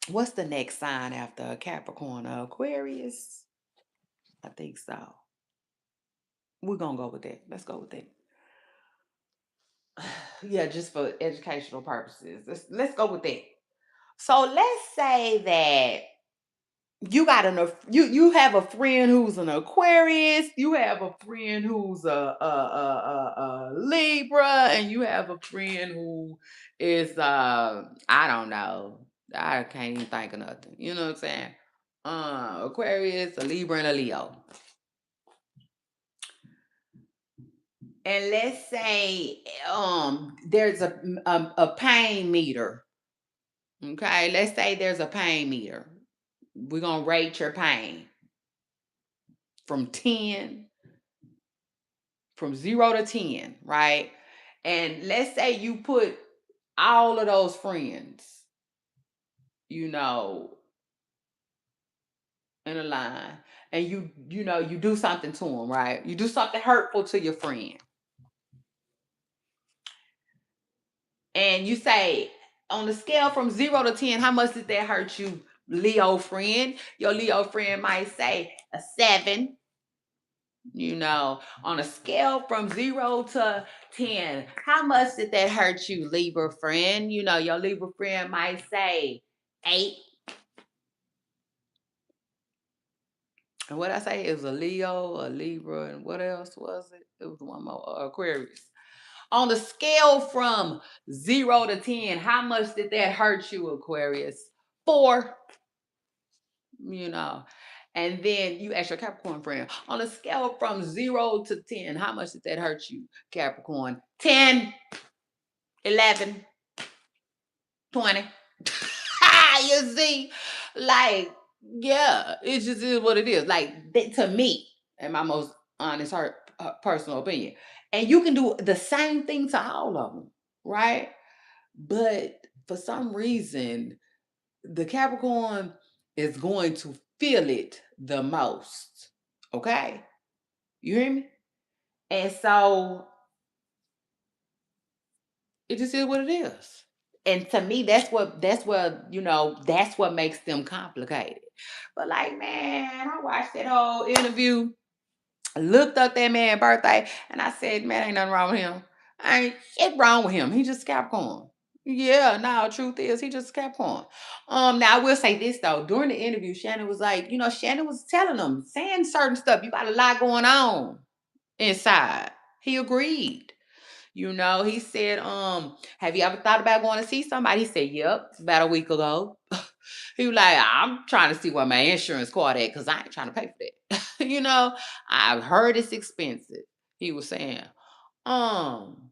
what's the next sign after a Capricorn? Aquarius? I think so. We're gonna go with that. Let's go with that. Yeah, just for educational purposes. Let's go with that. So let's say that you have a friend who's an Aquarius, you have a friend who's a Libra, and you have a friend who is I don't know, I can't even think of nothing. You know what I'm saying? Aquarius, a Libra, and a Leo. And let's say there's a pain meter. Okay, let's say there's a pain meter. We're gonna rate your pain from 10 from 0 to 10, right? And let's say you put all of those friends, you know, in a line, and you do something to them, right? You do something hurtful to your friend, and you say, on the scale from 0 to 10, how much did that hurt you, Leo friend? Your Leo friend might say a 7. On a scale from 0 to 10, how much did that hurt you, Libra friend? Your Libra friend might say 8. And what I say is a Leo, a Libra, and what else was it? It was one more, Aquarius. On the scale from 0 to 10, how much did that hurt you, Aquarius? 4. you know. And then you ask your Capricorn friend, on a scale from 0 to 10, how much did that hurt you, Capricorn? 10, 11, 20. You see, like, yeah, it just is what it is. Like, to me, in my most honest, personal opinion. And you can do the same thing to all of them, right? But for some reason, the Capricorn is going to feel it the most. Okay? You hear me? And so it just is what it is. And to me, that's what makes them complicated. But like, man, I watched that whole interview, looked up that man's birthday, and I said, man, ain't nothing wrong with him. Ain't shit wrong with him. He just Capricorn. Yeah, no, truth is he just Capricorn. Now I will say this though. During the interview, Shannon was like, Shannon was telling him, saying certain stuff. You got a lot going on inside. He agreed. He said, have you ever thought about going to see somebody? He said, yep, it's about a week ago. He was like, I'm trying to see where my insurance card at because I ain't trying to pay for that. I've heard it's expensive. He was saying, um,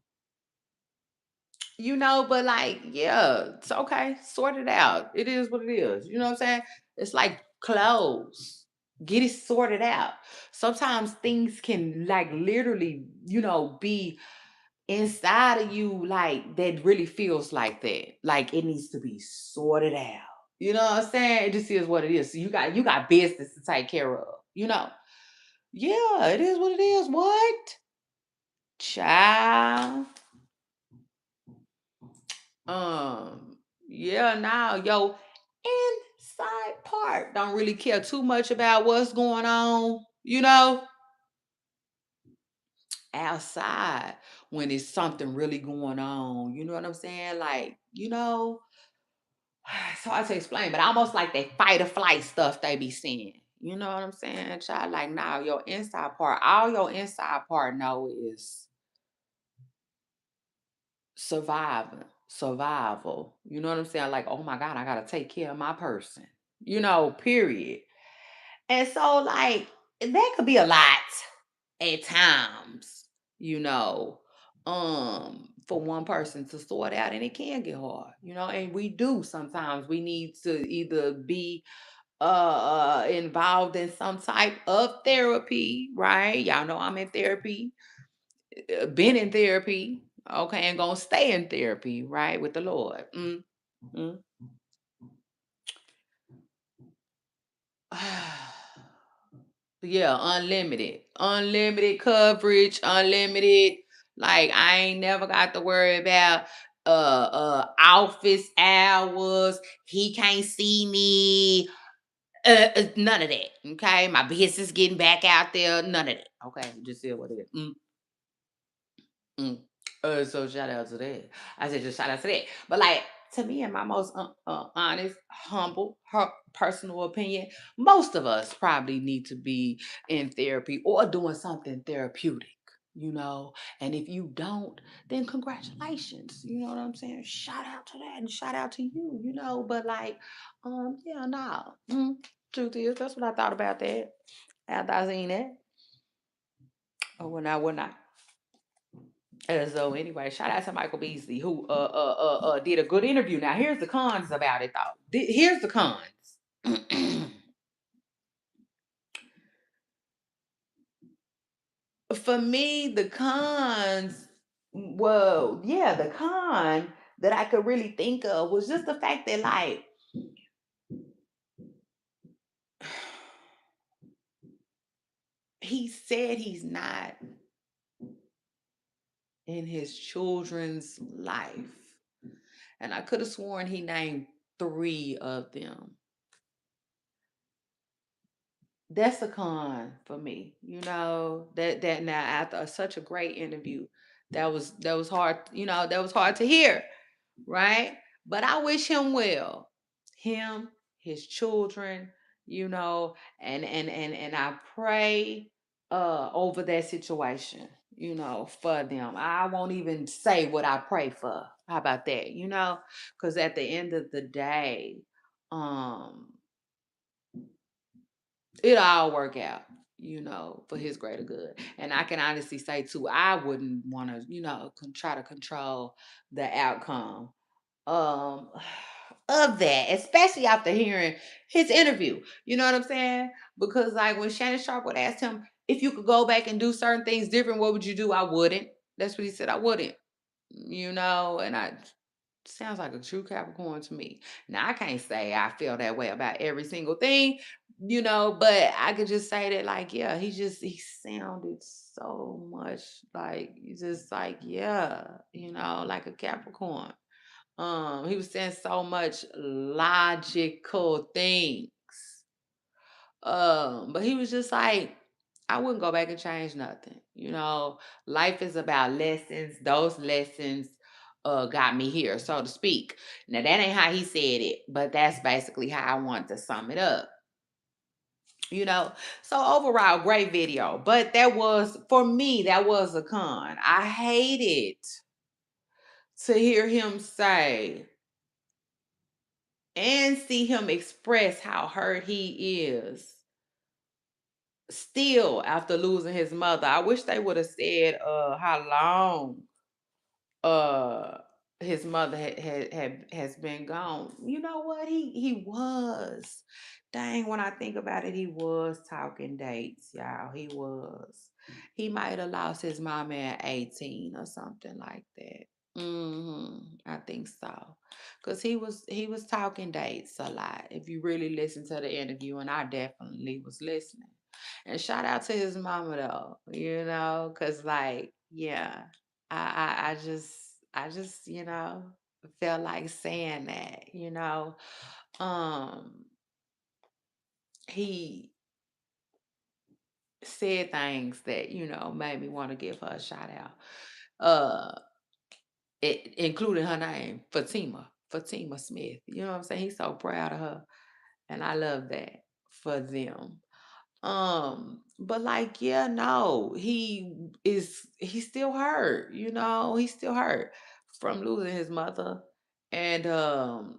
but like, yeah, it's okay. Sort it out. It is what it is. You know what I'm saying? It's like clothes. Get it sorted out. Sometimes things can like literally, be inside of you, like, that really feels like that. Like it needs to be sorted out. You know what I'm saying? It just is what it is. So you got business to take care of, you know. Yeah, it is what it is. What? Child. Um, yeah, now yo inside part don't really care too much about what's going on, you know, outside when it's something really going on. You know what I'm saying? Like, it's hard to explain, but almost like that fight or flight stuff they be seeing. You know what I'm saying? Child, like now your inside part, all your inside part know is survival. You know what I'm saying? Like, oh my God, I gotta take care of my person. Period. And so, like, that could be a lot at times, you know, for one person to sort out, and it can get hard, and we do sometimes we need to either be involved in some type of therapy, right? Y'all know I'm in therapy, been in therapy, okay, and gonna stay in therapy, right, with the Lord. Mm. Yeah, unlimited coverage, unlimited. Like I ain't never got to worry about office hours. He can't see me. None of that. Okay, my business getting back out there. None of that. Okay, just see what it is. Mm. So shout out to that. I said just shout out to that. But like to me, in my most honest, humble, personal opinion, most of us probably need to be in therapy or doing something therapeutic. You know, and if you don't, then congratulations. You know what I'm saying? Shout out to that and shout out to you. But like, yeah, no. Truth is, that's what I thought about that after I seen that. Or when I And so anyway, shout out to Michael Beasley who did a good interview. Now here's the cons about it though. Here's the cons. For me, the cons, well, yeah, the con that I could really think of was just the fact that like he said he's not in his children's life. And I could have sworn he named three of them. That's a con for me. That now after such a great interview, that was hard, that was hard to hear, right? But I wish him well. Him, his children, and I pray over that situation, for them. I won't even say what I pray for. How about that? Because at the end of the day, um it'll all work out, for his greater good. And I can honestly say too, I wouldn't want to, try to control the outcome um of that, especially after hearing his interview. You know what I'm saying? Because like when Shannon Sharp would ask him if you could go back and do certain things different, what would you do? I wouldn't. That's what he said. I wouldn't. And I sounds like a true Capricorn to me. Now I can't say I feel that way about every single thing, but I could just say that like, yeah, he sounded so much like he's just like, yeah, like a Capricorn. He was saying so much logical things. But he was just like, I wouldn't go back and change nothing. Life is about lessons. Those lessons got me here, so to speak. Now that ain't how he said it, but that's basically how I want to sum it up. You know, so overall, great video. But for me, that was a con. I hated to hear him say and see him express how hurt he is still after losing his mother. I wish they would have said how long uh his mother has been gone. You know what? He was. Dang, when I think about it, he was talking dates, y'all. He was. He might have lost his mama at 18 or something like that. I think so. Cause he was talking dates a lot. If you really listen to the interview, and I definitely was listening. And shout out to his mama though, cause like, yeah, I just, felt like saying that. Um, he said things that, made me want to give her a shout out. Uh, including her name, Fatima Smith. You know what I'm saying? He's so proud of her. And I love that for them. But like, yeah, no, he's still hurt, he's still hurt from losing his mother and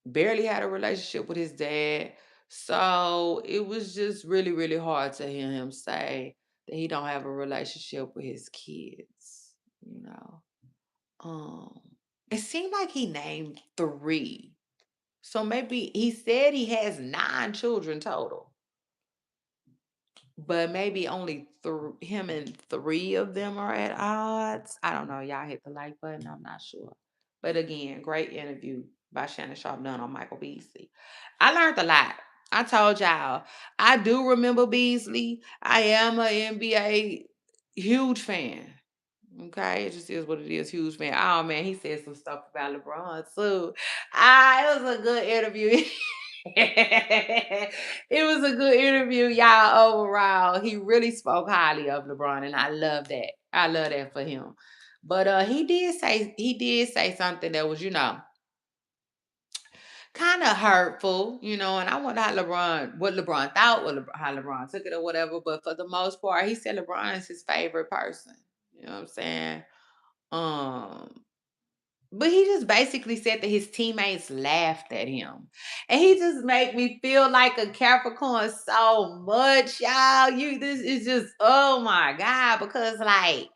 barely had a relationship with his dad. So it was just really, really hard to hear him say that he don't have a relationship with his kids, you know. Um, it seemed like he named three. So maybe he said he has nine children total, but maybe only him and three of them are at odds. I don't know. Y'all hit the like button. I'm not sure. But again, great interview by Shannon Sharp done on Michael Beasley. I learned a lot. I told y'all, I do remember Beasley. I am an NBA huge fan. Okay, it just is what it is. Huge fan. Oh man, he said some stuff about LeBron too. It was a good interview. It was a good interview, y'all. Overall, he really spoke highly of LeBron, and I love that. I love that for him. But he did say something that was, kind of hurtful, and I wonder what LeBron thought, how LeBron took it or whatever. But for the most part, he said LeBron is his favorite person. You know what I'm saying? Um, but he just basically said that his teammates laughed at him. And he just made me feel like a Capricorn so much, y'all. This is just, oh my God, because like,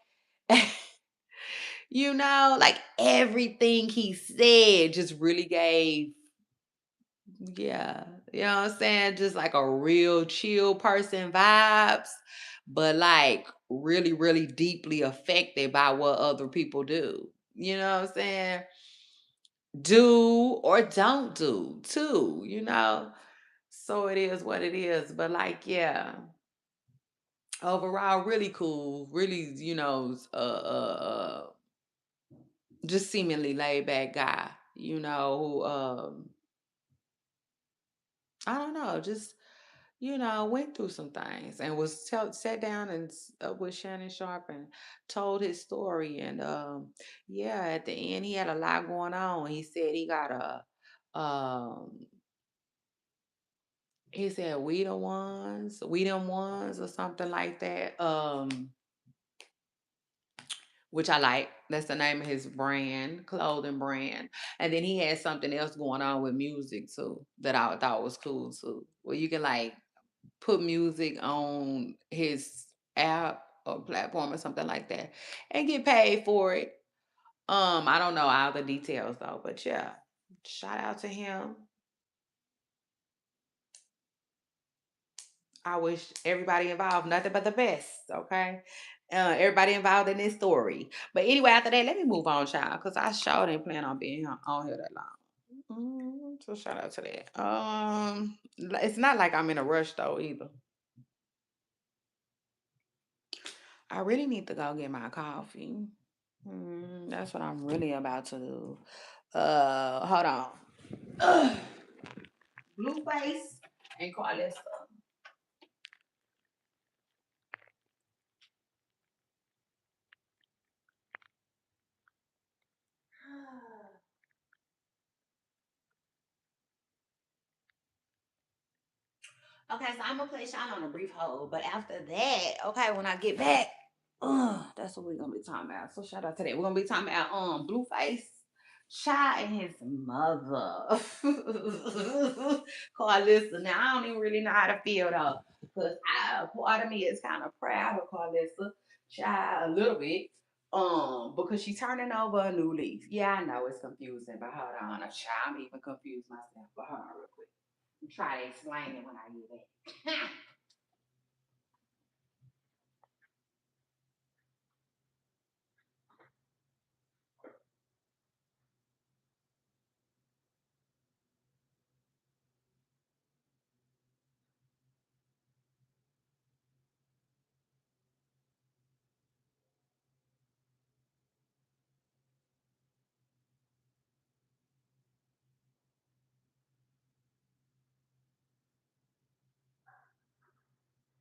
like everything he said just really gave, yeah, you know what I'm saying? Just like a real chill person vibes, but like really, really deeply affected by what other people do. You know what I'm saying? Do or don't do too. So it is what it is. But like, yeah, overall, really cool, really, just seemingly laid back guy, who I don't know, just went through some things and was sat down and with Shannon Sharp and told his story. And yeah, at the end, he had a lot going on. He said um, he said we them ones, or something like that. Which I like. That's the name of his brand, clothing brand. And then he had something else going on with music too that I thought was cool too. Where you can like put music on his app or platform or something like that and get paid for it. I don't know all the details though, but yeah, shout out to him. I wish everybody involved nothing but the best. Okay. Everybody involved in this story. But anyway, after that, let me move on, child, because I sure didn't plan on being on here that long. So shout out to that. It's not like I'm in a rush though either. I really need to go get my coffee. That's what I'm really about to do. Hold on. Ugh. Blueface and Karlissa. Okay, so I'm gonna place y'all on a brief hold, but after that, okay, when I get back, that's what we're gonna be talking about. So shout out to that. We're gonna be talking about Blueface, Shy, and his mother. Karlissa. Now I don't even really know how to feel though, because part of me is kind of proud of Karlissa, Shy a little bit. Because she's turning over a new leaf. Yeah, I know it's confusing, but hold on, I'm even confused myself. But hold on, real quick. I'm try to explain it when I get back.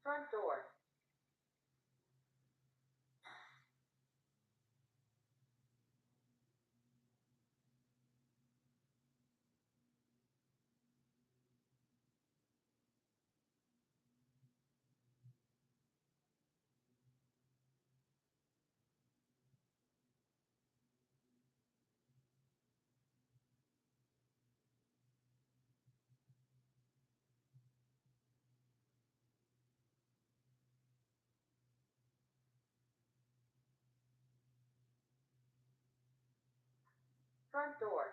Front door. Front door.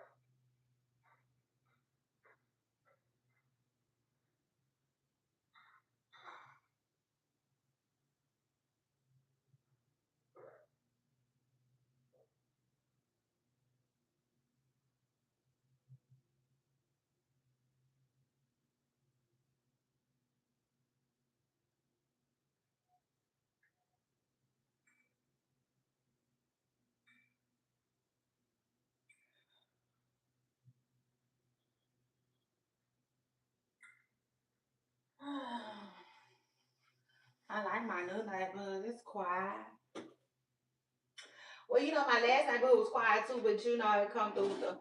I like my new neighborhood. It's quiet. Well, my last neighborhood was quiet too, but it come through with the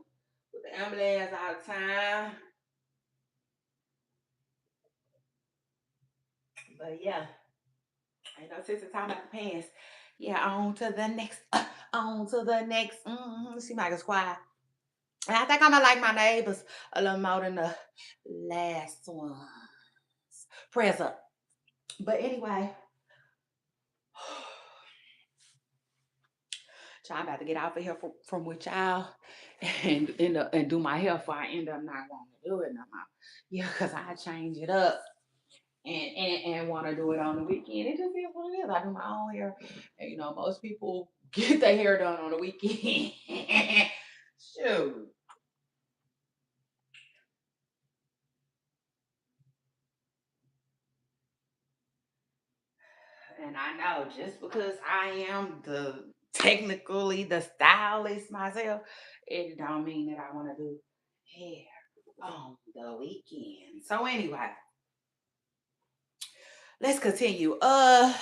ambulance all the time. But yeah, ain't no sense in talking about the past. Yeah, on to the next. On to the next. She might as quiet. And I think I'm gonna like my neighbors a little more than the last ones. Press up. But anyway, so I'm about to get out of here from with y'all and do my hair before I end up not wanting to do it no more. Yeah, because I change it up and want to do it on the weekend. It just is what it is. I do my own hair. And most people get their hair done on the weekend. Shoot. And I know just because I am technically the stylist myself, it don't mean that I want to do hair on the weekend. So anyway, let's continue. So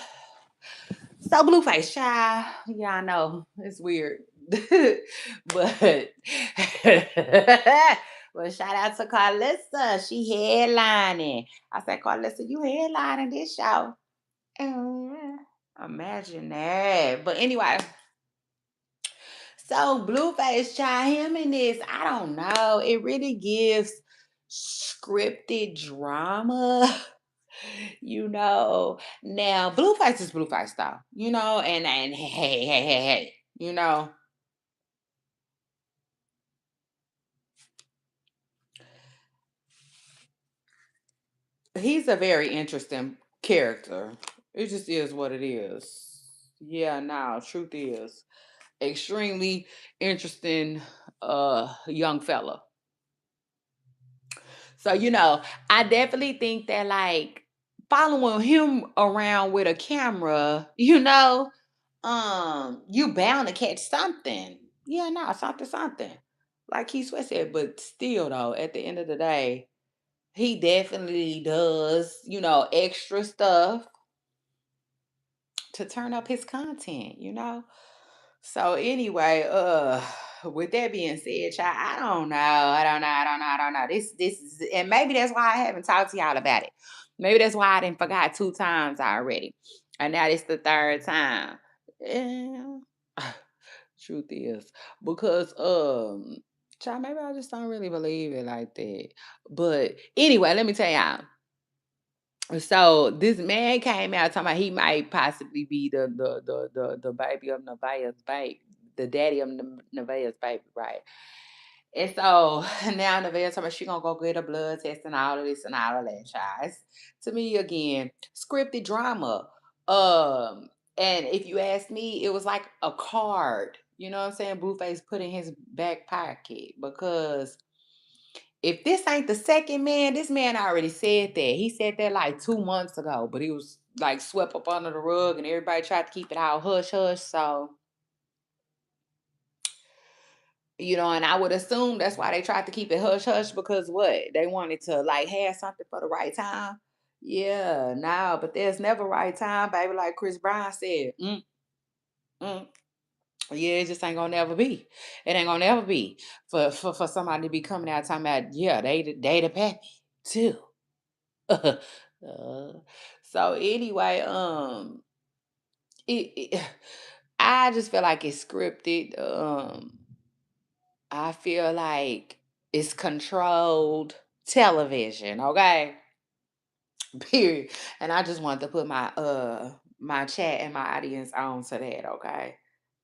Blueface child, yeah, I know it's weird, but but shout out to Karlissa. She headlining. I said, Karlissa, you headlining this show. Mm, imagine that. But anyway, so Blueface child, him in this, I don't know. It really gives scripted drama. Now Blueface is Blueface though, and hey, he's a very interesting character. It just is what it is. Yeah, now truth is extremely interesting young fella. So, I definitely think that like following him around with a camera, you bound to catch something. Yeah, no, something. Like Keith Sweat said, but still though, at the end of the day, he definitely does, extra stuff to turn up his content. So anyway, with that being said, child, I don't know. This is, and maybe that's why I haven't talked to y'all about it. Maybe that's why I didn't forgot 2 times already, and now it's the third time. Yeah. Truth is, because child, maybe I just don't really believe it like that. But anyway, let me tell y'all. So this man came out talking about he might possibly be the baby of Nevaeh's baby, the daddy of Nevaeh's baby, right? And so now Nevaeh talking about she gonna go get a blood test and all of this and all of that, child. To me, again, scripted drama. Um, and if you ask me, it was like a card. You know what I'm saying? Blueface put in his back pocket because if this ain't the second man, this man already said that. He said that like 2 months ago, but he was like swept up under the rug and everybody tried to keep it all hush hush. So, and I would assume that's why they tried to keep it hush hush because what? They wanted to like have something for the right time. Yeah, no, but there's never right time, baby. Like Chris Brown said, mm. Yeah, it just ain't gonna never be. It ain't gonna never be for somebody to be coming out talking about, yeah, they the pappy too. Uh, so anyway, it I just feel like it's scripted. I feel like it's controlled television, okay? Period. And I just wanted to put my chat and my audience on to that, okay?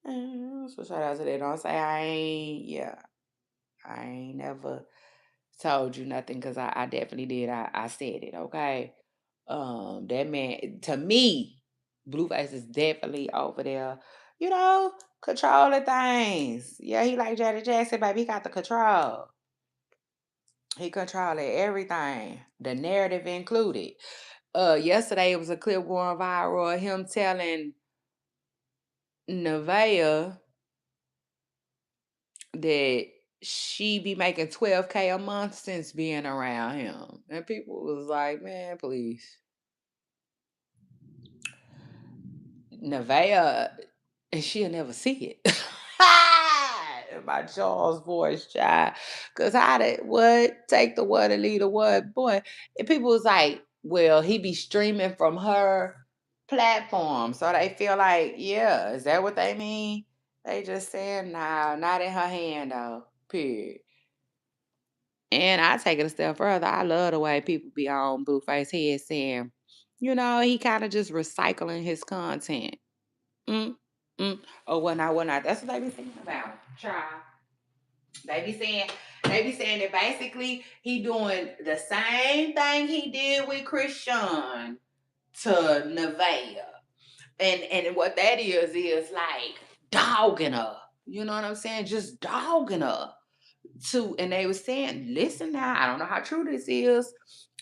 So shout out to that. Don't say I ain't never told you nothing because I definitely did. I said it, okay? That man, to me, Blueface is definitely over there, controlling things. Yeah, he like Janet Jackson, baby. He got the control. He controlling everything, the narrative included. Yesterday it was a clip going viral of him telling Nevaeh that she be making 12K a month since being around him. And people was like, man, please. Nevaeh, and she'll never see it. In my Charles voice, child. Cause how did what? Take the what and leave the what? Boy. And people was like, well, he be streaming from her platform. So they feel like, yeah, is that what they mean? They just saying, nah, not in her hand though. Period. And I take it a step further. I love the way people be on Blueface head saying, he kind of just recycling his content. Mm, mm. Oh, well, not. That's what they be saying about child. They be saying, that basically he doing the same thing he did with Christian to Nevaeh. And what that is like dogging her. You know what I'm saying? Just dogging her. And they was saying, listen now, I don't know how true this is.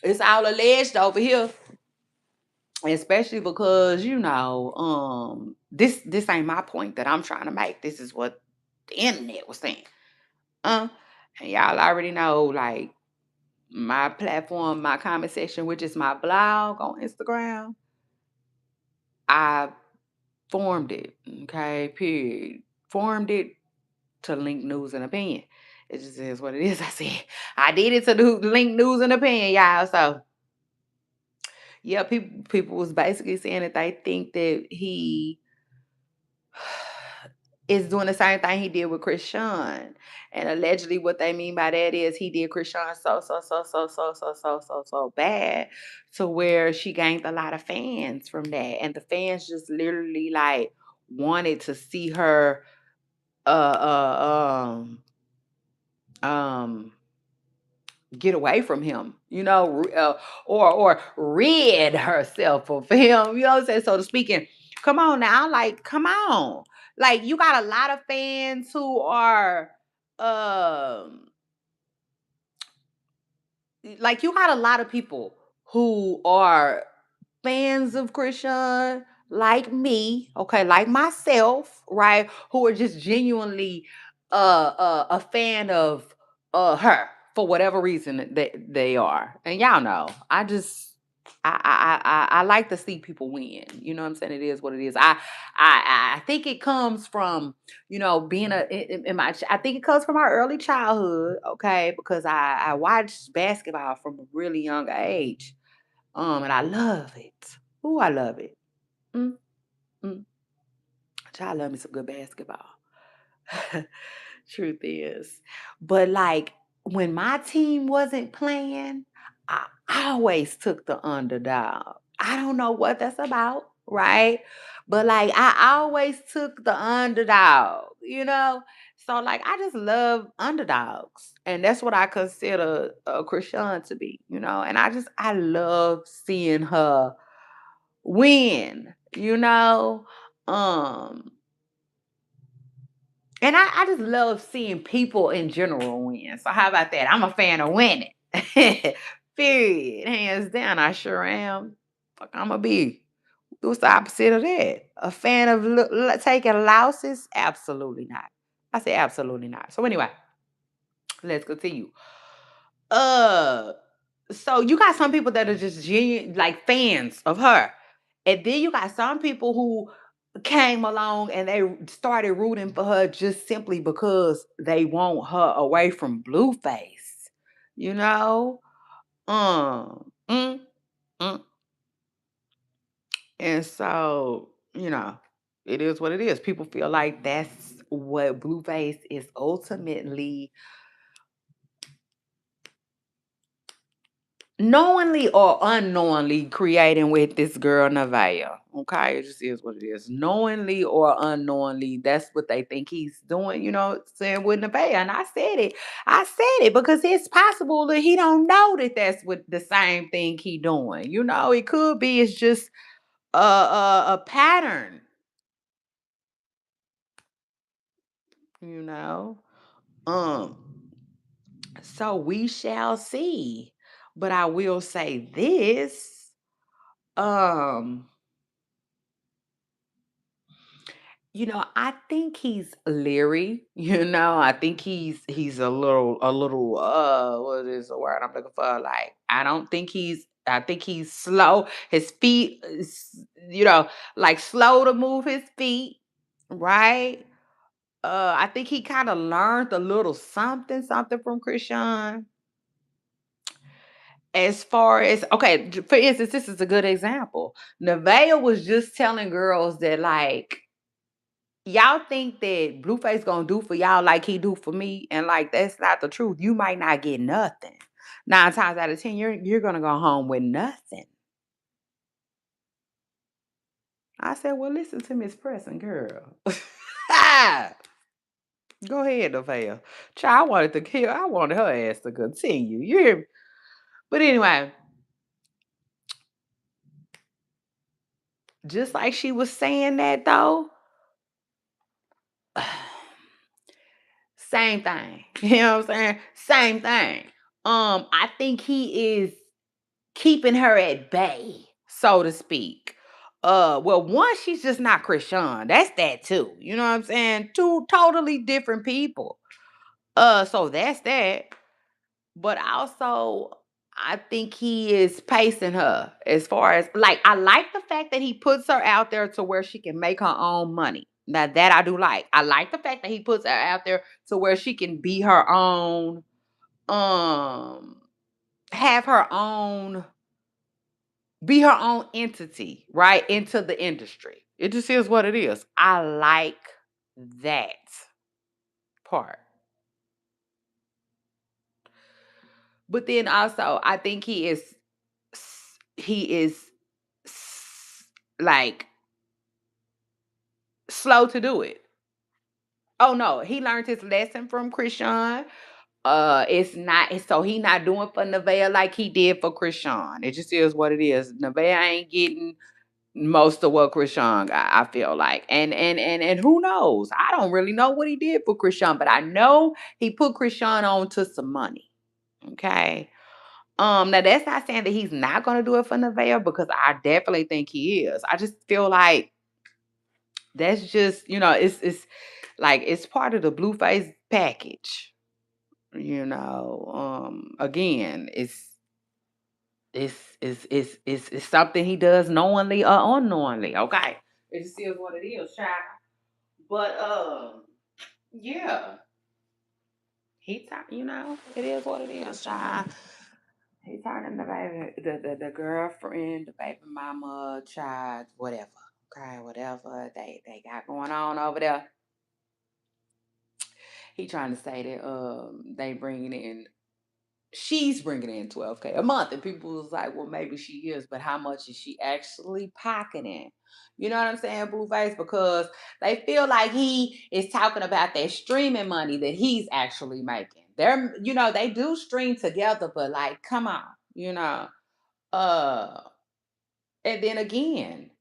It's all alleged over here. Especially because, this ain't my point that I'm trying to make. This is what the internet was saying. Uh, and y'all already know, like, my platform, my comment section, which is my blog on Instagram, I formed it. Okay, period. Formed it to link news and opinion. It just is what it is. I said I did it to link news and opinion, y'all. So yeah, people was basically saying that they think that he is doing the same thing he did with Krishan. And allegedly what they mean by that is he did Krishan so bad to where she gained a lot of fans from that. And the fans just literally like wanted to see her um get away from him, or rid herself of him, you know what I'm saying, so to speak. And come on now, like, come on. Like, you got a lot of fans who are, um, like, you got a lot of people who are fans of Christian, like me, okay, like myself, right? Who are just genuinely a fan of her for whatever reason that they are. And y'all know, I like to see people win. You know what I'm saying? It is what it is. I think it comes from, being I think it comes from our early childhood, okay? Because I watched basketball from a really young age. And I love it. Ooh, I love it. Mm, mm. Child, love me some good basketball. Truth is. But like when my team wasn't playing, I always took the underdog. I don't know what that's about, right? But like I always took the underdog. So like I just love underdogs. And that's what I consider Krishan to be. And I love seeing her win. Um and I just love seeing people in general win. So how about that? I'm a fan of winning. Period. Hands down, I sure am. Fuck, I'm a be. What's the opposite of that? A fan of taking losses? Absolutely not. I say absolutely not. So anyway, let's continue. Uh, so you got some people that are just genuine, like fans of her, and then you got some people who came along and they started rooting for her just simply because they want her away from Blueface. You know, um, mm, mm. And so it is what it is. People feel like that's what Blueface is ultimately knowingly or unknowingly creating with this girl Nevaeh. Okay, it just is what it is. Knowingly or unknowingly, that's what they think he's doing. Saying with Nevaeh, and I said it. I said it because it's possible that he don't know that that's what the same thing he doing. It could be. It's just a pattern. You know. Um. So we shall see. But I will say this. Um I think he's leery. I think he's a little what is the word I'm looking for? Like I think he's slow. His feet like slow to move his feet, right? I think he kind of learned a little something from Krishan. As far as okay, for instance, this is a good example. Nevaeh was just telling girls that like y'all think that Blueface gonna do for y'all like he do for me, and like that's not the truth. You might not get nothing. 9 times out of 10, you're gonna go home with nothing. I said, well, listen to Miss Preston, girl. Go ahead, Nevaeh. Child, I wanted to kill. I wanted her ass to continue. You hear me? But anyway, just like she was saying that though, same thing. You know what I'm saying? Same thing. I think he is keeping her at bay, so to speak. Well, one, she's just not Krishan. That's that too. You know what I'm saying? Two totally different people. So that's that. But also, I think he is pacing her as far as like I like the fact that he puts her out there to where she can make her own money. Now that I do like. I like the fact that he puts her out there to where she can be her own, um, have her own be her own entity, right? Into the industry. It just is what it is. I like that part. But then also, I think like slow to do it. Oh no, he learned his lesson from Krishan. It's not so he not doing for Nevaeh like he did for Krishan. It just is what it is. Nevaeh ain't getting most of what Krishan got, I feel like. And who knows? I don't really know what he did for Krishan, but I know he put Krishan on to some money. Okay. Now that's not saying that he's not gonna do it for Nevaeh because I definitely think he is. I just feel like that's just, it's like it's part of the Blueface package. Again, it's something he does knowingly or unknowingly. Okay, it just is what it is, child. But yeah, it is what it is, child. He turning the baby, the girlfriend, the baby mama, child, whatever. Okay, whatever they got going on over there. He trying to say that they bringing in. she's bringing in 12K a month. And people was like, well, maybe she is, but how much is she actually pocketing? You know what I'm saying, Blueface? Because they feel like he is talking about that streaming money that he's actually making. They're, they do stream together, but like, come on, you know. Uh, and then again,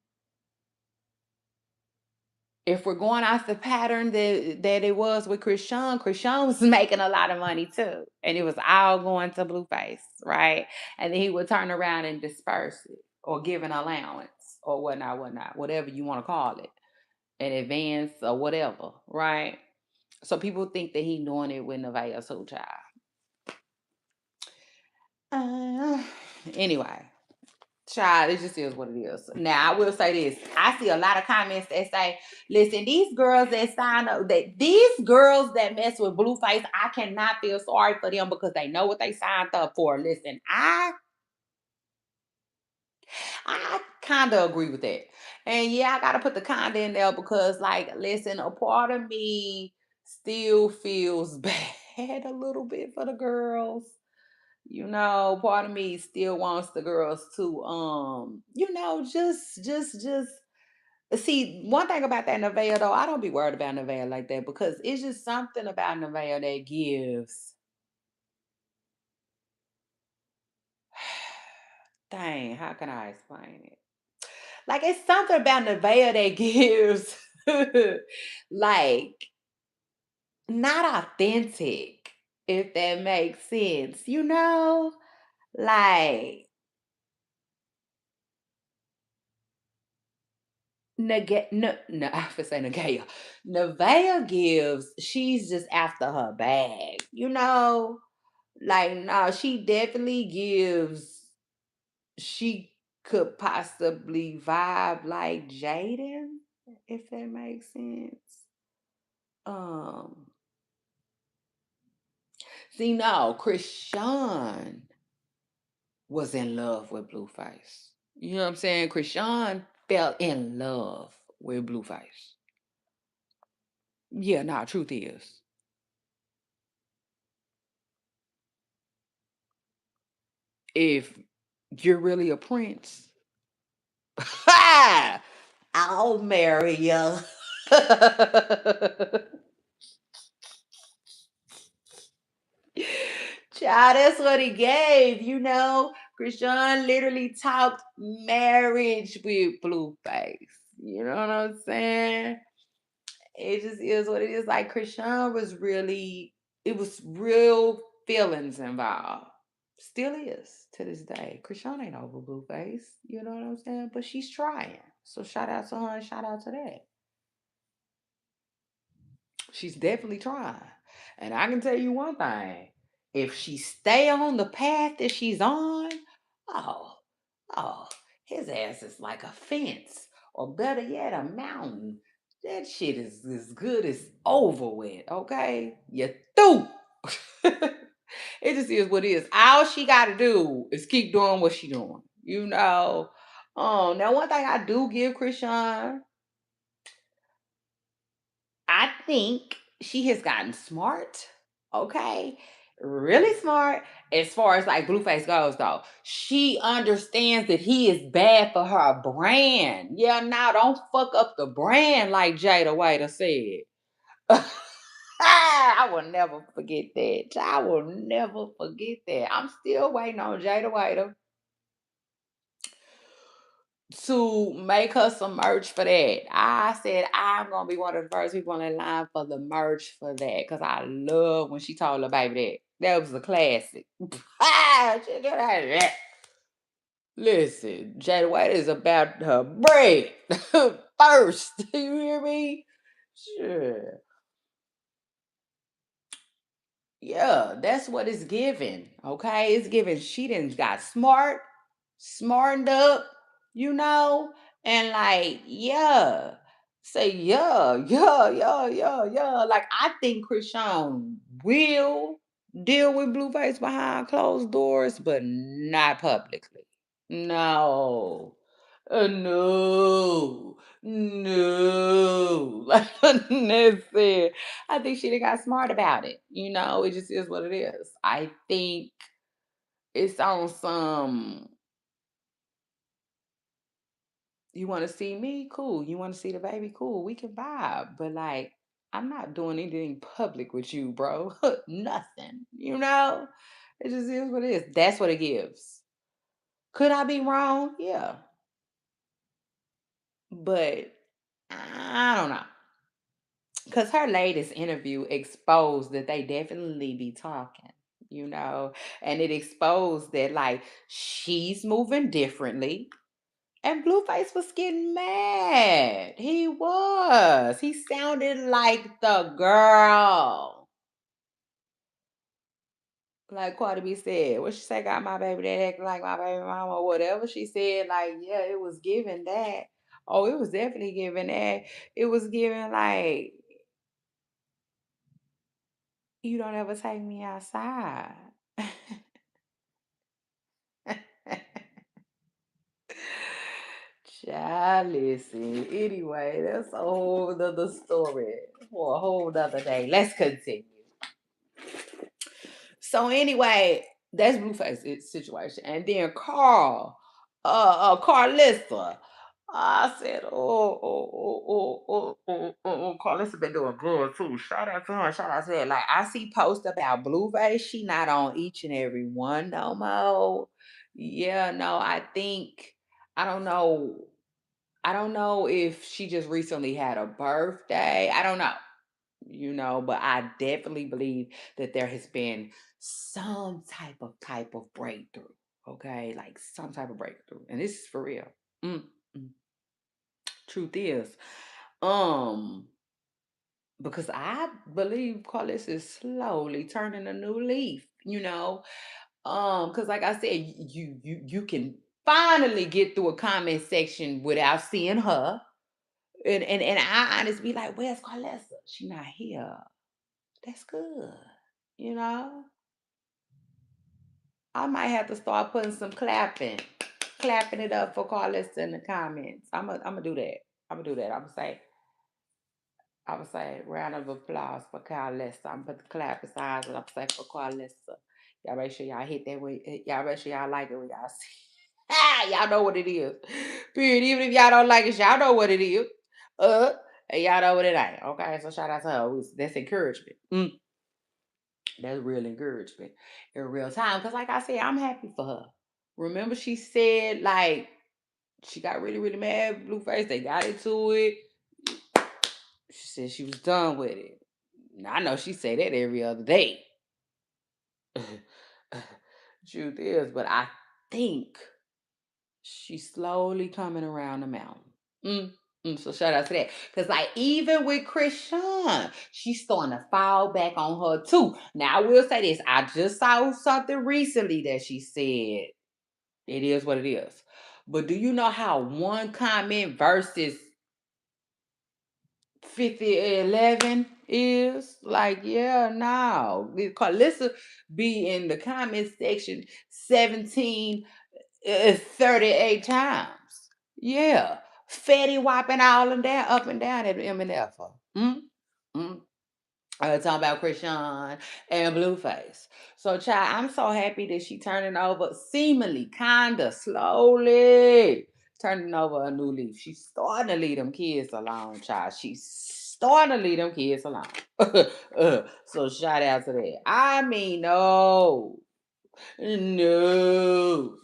if we're going off the pattern that it was with Krishan was making a lot of money too. And it was all going to Blueface, right? And then he would turn around and disperse it or give an allowance or whatnot, whatever you want to call it, an advance or whatever, right? So people think that he doing it with Nevaeh too, child. Uh, anyway, child, it just is what it is. Now, I will say this. I see a lot of comments that say, listen, these girls that sign up, that these girls that mess with Blueface, I cannot feel sorry for them because they know what they signed up for. Listen, I kind of agree with that. And yeah, I gotta put the kind in there because, like, listen, a part of me still feels bad a little bit for the girls. Part of me still wants the girls to just see one thing about that Nevaeh though, I don't be worried about Nevaeh like that because it's just something about Nevaeh that gives dang, how can I explain it? Like it's something about Nevaeh that gives like not authentic, if that makes sense, Like no, I would say Negea. Nevaeh gives, she's just after her bag, Like, no, she definitely gives, she could possibly vibe like Jaden, if that makes sense. Um, See, no, Krishan was in love with Blueface. You know what I'm saying? Krishan fell in love with Blueface. Yeah, nah, truth is. If you're really a prince, I'll marry you. Child, that's what he gave, Krishan literally talked marriage with Blueface. You know what I'm saying? It just is what it is. Like Krishan was really, it was real feelings involved. Still is to this day. Krishan ain't over Blueface. You know what I'm saying? But she's trying. So shout out to her and shout out to that. She's definitely trying. And I can tell you one thing. If she stay on the path that she's on, oh, oh, his ass is like a fence. Or better yet, a mountain. That shit is as good as over with, okay? You through. It just is what it is. All she gotta do is keep doing what she doing. Now one thing I do give Krishan, I think she has gotten smart, okay? Really smart as far as like Blueface goes, though. She understands that he is bad for her brand. Yeah, now don't fuck up the brand like Jada Waiter said. I will never forget that. I will never forget that. I'm still waiting on Jada Waiter to make her some merch for that. I said I'm gonna be one of the first people in line for the merch for that because I love when she told her baby that. That was a classic. She did that. Listen, Jada White is about her bread first. You hear me? Sure. Yeah, that's what it's giving. Okay, it's giving. She done got smart, smartened up, and like, yeah, say yeah. Like, I think Krishan will deal with Blueface behind closed doors, but not publicly. No. No. Like Ned said, I think she done got smart about it. It just is what it is. I think It's on some, you want to see me? Cool. You want to see the baby? Cool. We can vibe. But like, I'm not doing anything public with you, bro. Nothing. You know? It just is what it is. That's what it gives. Could I be wrong? Yeah. But I don't know. Because her latest interview exposed that they definitely be talking, you know, and it exposed that like she's moving differently. And Blueface was getting mad. He was. He sounded like the girl. Like Cardi B said. What she say, got my baby that act like my baby mama or whatever she said. Like, yeah, it was giving that. Oh, it was definitely giving that. It was giving like, you don't ever take me outside. Child, listen. Anyway, that's a whole nother story for a whole nother day. Let's continue. So anyway, that's Blueface's situation. And then Karlissa. I said, Karlissa been doing good too. Shout out to her. Shout out to her. Like I see posts about Blueface. She not on each and every one no more. Yeah, no, I think I don't know. I don't know if she just recently had a birthday. I don't know, but I definitely believe that there has been some type of breakthrough. Okay, like some type of breakthrough, and this is for real. Mm, mm. Truth is, um, because I believe Carlos is slowly turning a new leaf. Because like I said, you can finally get through a comment section without seeing her. And I honestly be like, where's Carlessa? She not here. That's good. You know, I might have to start putting some clapping it up for Carlissa in the comments. I'm gonna do that. I'm gonna do that. I'm gonna say round of applause for Carlissa. I'm gonna put the clap beside it. I'm gonna say for Carlissa. Y'all make sure y'all hit that way. Y'all make sure y'all like it when y'all see. Y'all know what it is. Period. Even if y'all don't like it, y'all know what it is. Uh, and y'all know what it ain't. Okay, so shout out to her. That's encouragement. That's real encouragement in real time. Because, like I said, I'm happy for her. Remember, she said, like, she got really, really mad, Blueface. They got into it. She said she was done with it. Now, I know she say that every other day. Truth is, but I think she's slowly coming around the mountain. Mm, so shout out to that. Because like even with Krishan, she's starting to fall back on her too. Now I will say this. I just saw something recently that she said it is what it is. But do you know how one comment versus 50-11 is? Like, yeah, no. Carlissa be in the comment section 38 times. Yeah. Fatty wiping all and down, up and down at MNF. Mm, mm. Talking about Krishan and Blueface. So, child, I'm so happy that she turning over, seemingly, kinda, slowly turning over a new leaf. She's starting to leave them kids alone, child. She's starting to leave them kids alone. So, shout out to that. I mean, no. No.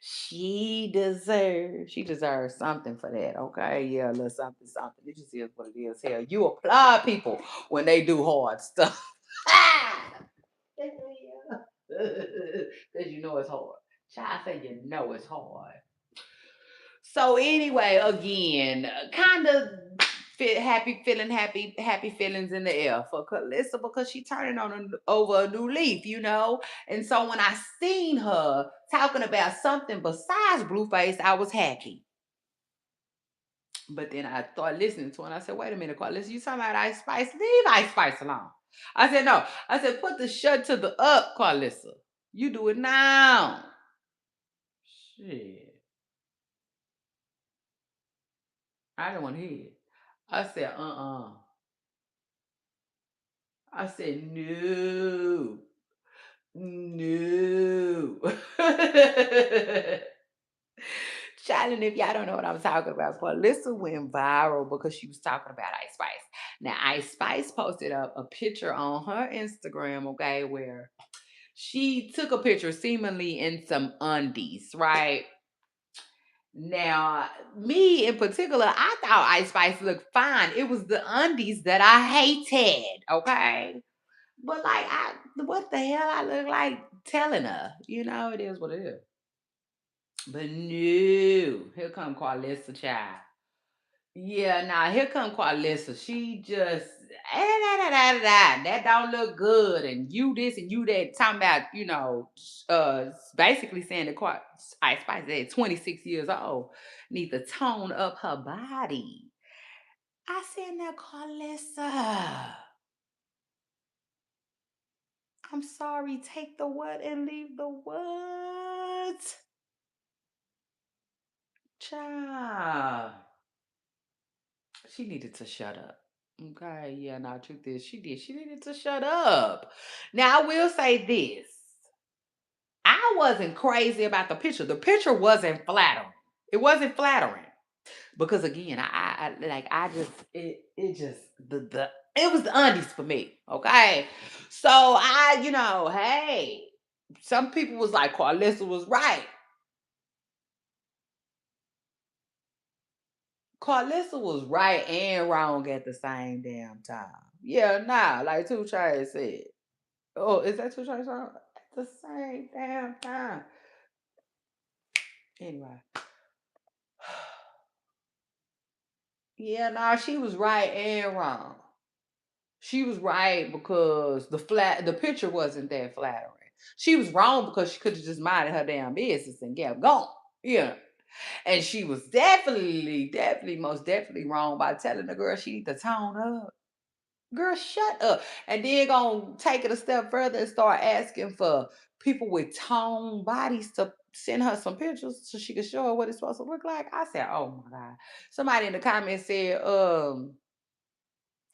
She deserves something for that. Okay. Yeah, a little something, something. It just is what it is. Hell, you applaud people when they do hard stuff. Because you know it's hard. Child say you know it's hard. So anyway, again, kind of happy feelings in the air for Karlissa because she turning over a new leaf. And so when I seen her talking about something besides Blueface, I was happy. But then I started listening to her and I said, wait a minute, Karlissa, you talking about Ice Spice? Leave Ice Spice alone. I said, no. I said, put the shut to the up, Karlissa. You do it now. Shit. I didn't want to hear it. I said, I said, no. No. Child, and if y'all don't know what I'm talking about, Karlissa went viral because she was talking about Ice Spice. Now, Ice Spice posted a picture on her Instagram, okay, where she took a picture seemingly in some undies, right? Now, me in particular, I thought Ice Spice looked fine. It was the undies that I hated, okay? But like, what the hell I look like telling her? You know, it is what it is. But no, here come Karlissa, child. Yeah, now here come Karlissa. She just that don't look good, and you this and you that talking about basically saying that Ice Spice at 26 years old need to tone up her body. I said, now Karlissa, I'm sorry, take the what and leave the what, child. She needed to shut up. Okay, yeah, now truth is she did. She needed to shut up. Now I will say this. I wasn't crazy about the picture. The picture wasn't flattering. It wasn't flattering. Because again, I like I just it just the it was the undies for me. Okay. So hey, some people was like Carlissa was right. Carlissa was right and wrong at the same damn time. Yeah, nah, like Two Chainz said. Oh, is that Two Chainz song? At the same damn time. Anyway. Yeah, nah, she was right and wrong. She was right because the picture wasn't that flattering. She was wrong because she could have just minded her damn business and kept going. Yeah. And she was definitely, most definitely wrong by telling the girl she need to tone up. Girl, shut up. And then gonna take it a step further and start asking for people with toned bodies to send her some pictures so she can show her what it's supposed to look like. I said, oh my God. Somebody in the comments said,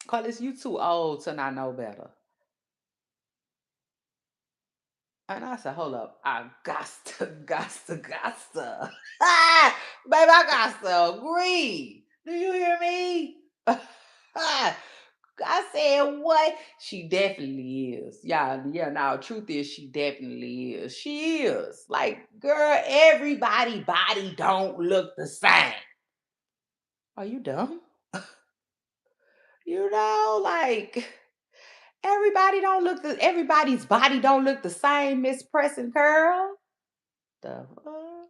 Carlos, you too old to not know better. And I said, hold up. I got to. Ah, baby, I got to agree. Do you hear me? I said, what? She definitely is. Yeah, now, truth is, she definitely is. She is. Like, girl, everybody body don't look the same. Are you dumb? Like, everybody's body don't look the same, Miss Pressing Curl. The fuck?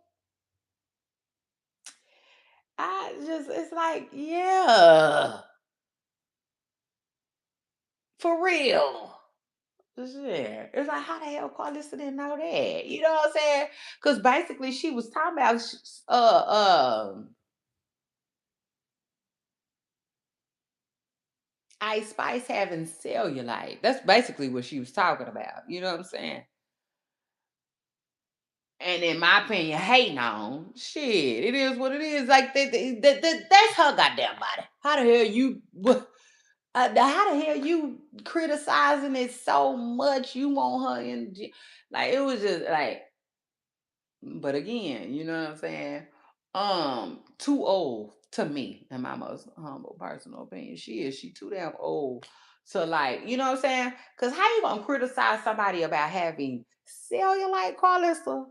It's like, yeah, for real. Shit. It's like, how the hell Carlissa didn't know that? You know what I'm saying? Because basically, she was talking about Ice Spice having cellulite. That's basically what she was talking about. You know what I'm saying? And in my opinion, hating on shit. It is what it is. Like that's her goddamn body. How the hell you? How the hell you criticizing it so much? You want her in? Like it was just like. But again, you know what I'm saying? Too old to me, in my most humble personal opinion. She too damn old to like, you know what I'm saying? Cause how you gonna criticize somebody about having cellulite, Carlissa?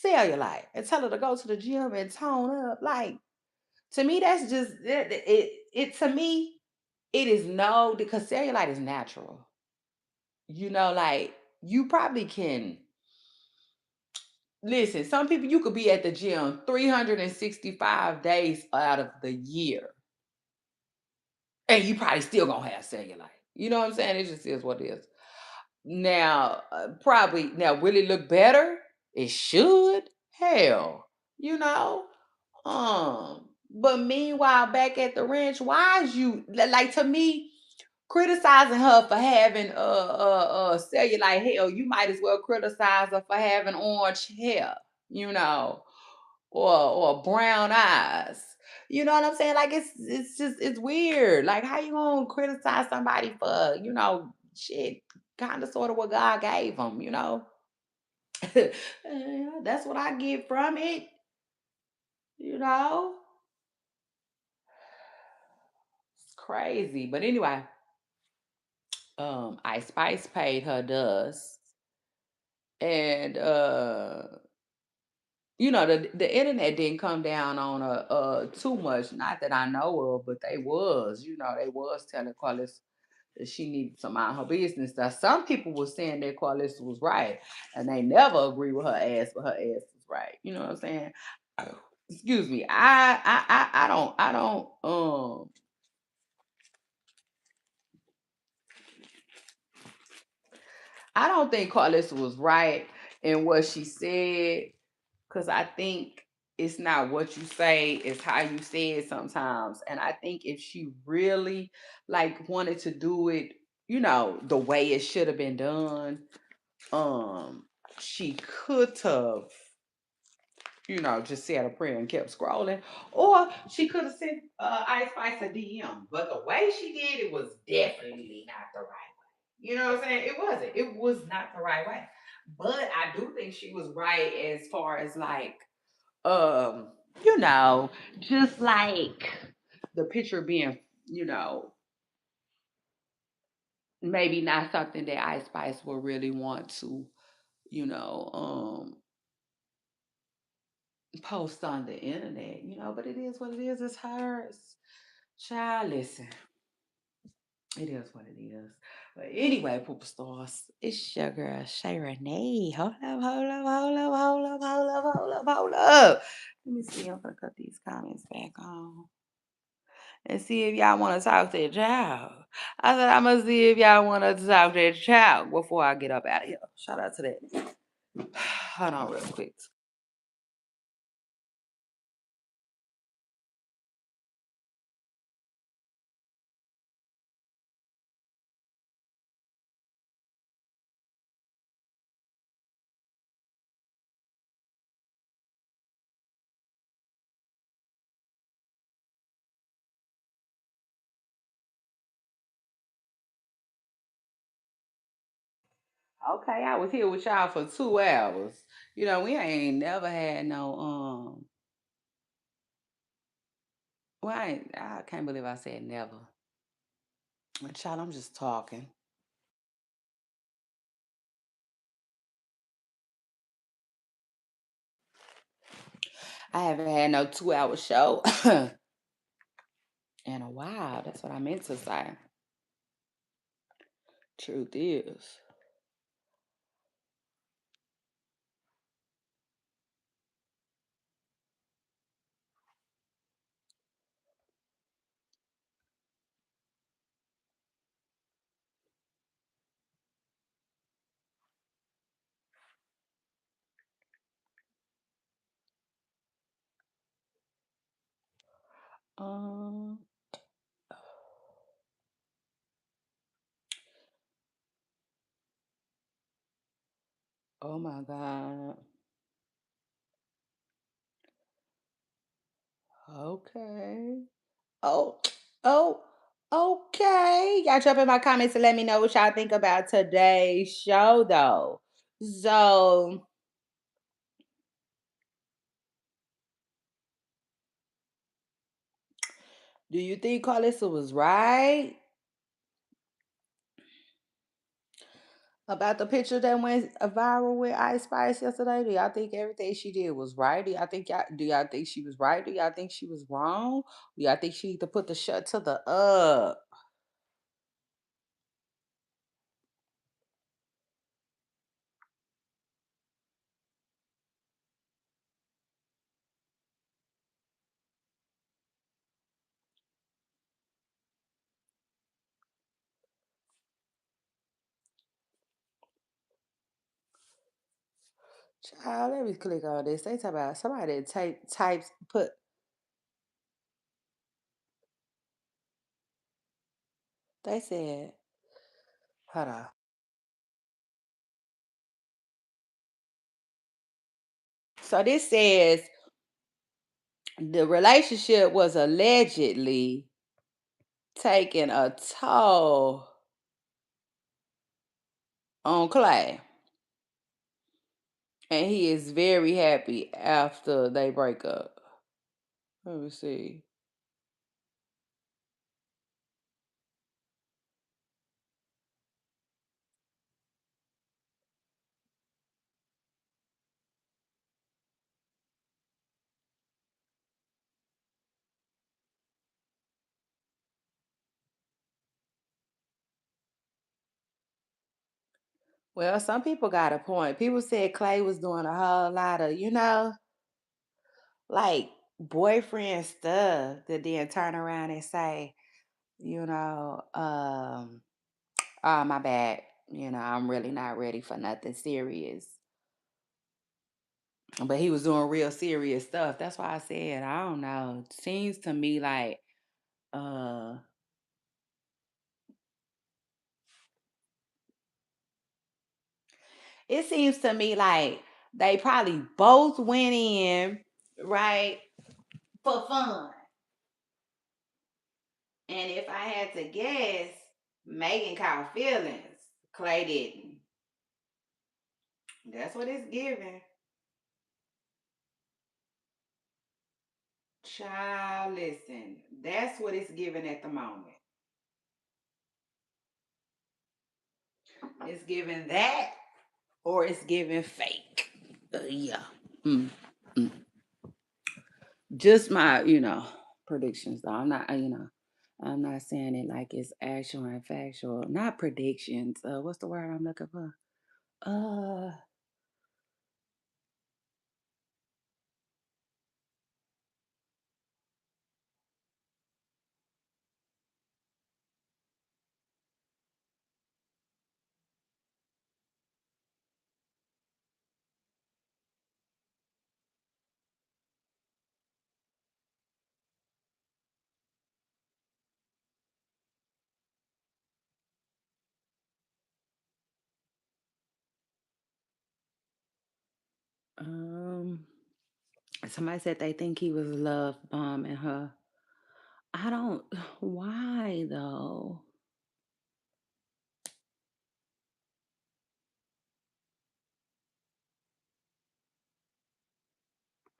Cellulite, and tell her to go to the gym and tone up. Like, to me, that's just it to me, it is no because cellulite is natural. Like you probably can. Listen, some people you could be at the gym 365 days out of the year, and you probably still gonna have cellulite. You know what I'm saying? It just is what it is. Now, probably now, will it look better? It should. Hell, you know. But meanwhile, back at the ranch, why is you like to me criticizing her for having cellulite? Hell, you might as well criticize her for having orange hair. You know, or brown eyes. You know what I'm saying? Like it's weird. Like how you gonna criticize somebody for shit, kind of sort of what God gave them? That's what I get from it, you know? It's crazy. But anyway, Ice Spice paid her dust. And the internet didn't come down on her too much. Not that I know of, but they was telling Carlos that she needed to mind her business. Now some people were saying that Carlissa was right, and they never agree with her ass, but her ass was right. You know what I'm saying? Excuse me. I don't think Carlissa was right in what she said, because I think it's not what you say, it's how you say it sometimes. And I think if she really like wanted to do it, the way it should have been done, um, she could have, just said a prayer and kept scrolling. Or she could have sent Ice Spice a DM. But the way she did it was definitely not the right way. You know what I'm saying? It wasn't. It was not the right way. But I do think she was right as far as like, um, you know, just like the picture being, you know, maybe not something that Ice Spice will really want to, you know, post on the internet, but it is what it is. It's hers. Child, listen. It is what it is. But anyway, Pooper Stars, it's your girl Shay Renee. Hold up, hold up, hold up, hold up, hold up, hold up, hold up. Let me see. I'm gonna cut these comments back on and see if y'all want to talk to the child. I said I'm gonna see if y'all want to talk to the child before I get up out of here. Shout out to that. Hold on, real quick. Okay, I was here with y'all for 2 hours. We ain't never had no well, I can't believe I said never. Child, I'm just talking. I haven't had no 2 hour show in a while. That's what I meant to say. Truth is. Um, oh my God. Okay. Oh, oh, okay. Y'all jump in my comments and let me know what y'all think about today's show, though. So, do you think Carlissa was right about the picture that went viral with Ice Spice yesterday? Do y'all think everything she did was right? Do y'all think she was right? Do y'all think she was wrong? Do y'all think she need to put the shut to the up? Child, let me click on this. They talk about somebody types put. They said, hold on. So this says the relationship was allegedly taking a toll on Clay. And he is very happy after they break up. Let me see. Well, some people got a point. People said Clay was doing a whole lot of, like boyfriend stuff that then turn around and say, you know, oh my bad. I'm really not ready for nothing serious. But he was doing real serious stuff. That's why I said, I don't know. Seems to me like uh it seems to me like they probably both went in, right, for fun. And if I had to guess, Megan caught feelings. Clay didn't. That's what it's giving. Child, listen. That's what it's giving at the moment. It's giving that or it's giving fake. Yeah. Mm, mm. Just my, predictions though. I'm not saying it like it's actual and factual. Not predictions. What's the word I'm looking for? Uh, um, somebody said they think he was love bombing her. I don't. Why though?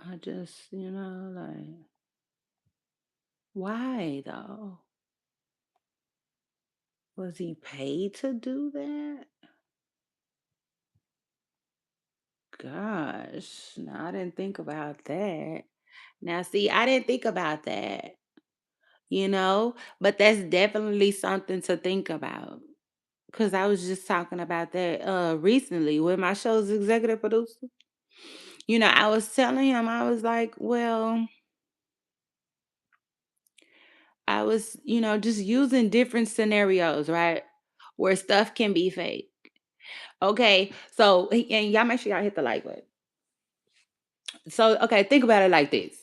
I just, like, why though? Was he paid to do that? Gosh, no, I didn't think about that. Now, see, I didn't think about that, but that's definitely something to think about. Because I was just talking about that recently with my show's executive producer. I was telling him, I was like, well, I was, just using different scenarios, right? Where stuff can be fake. Okay. So, and y'all make sure y'all hit the like button. So, okay, think about it like this.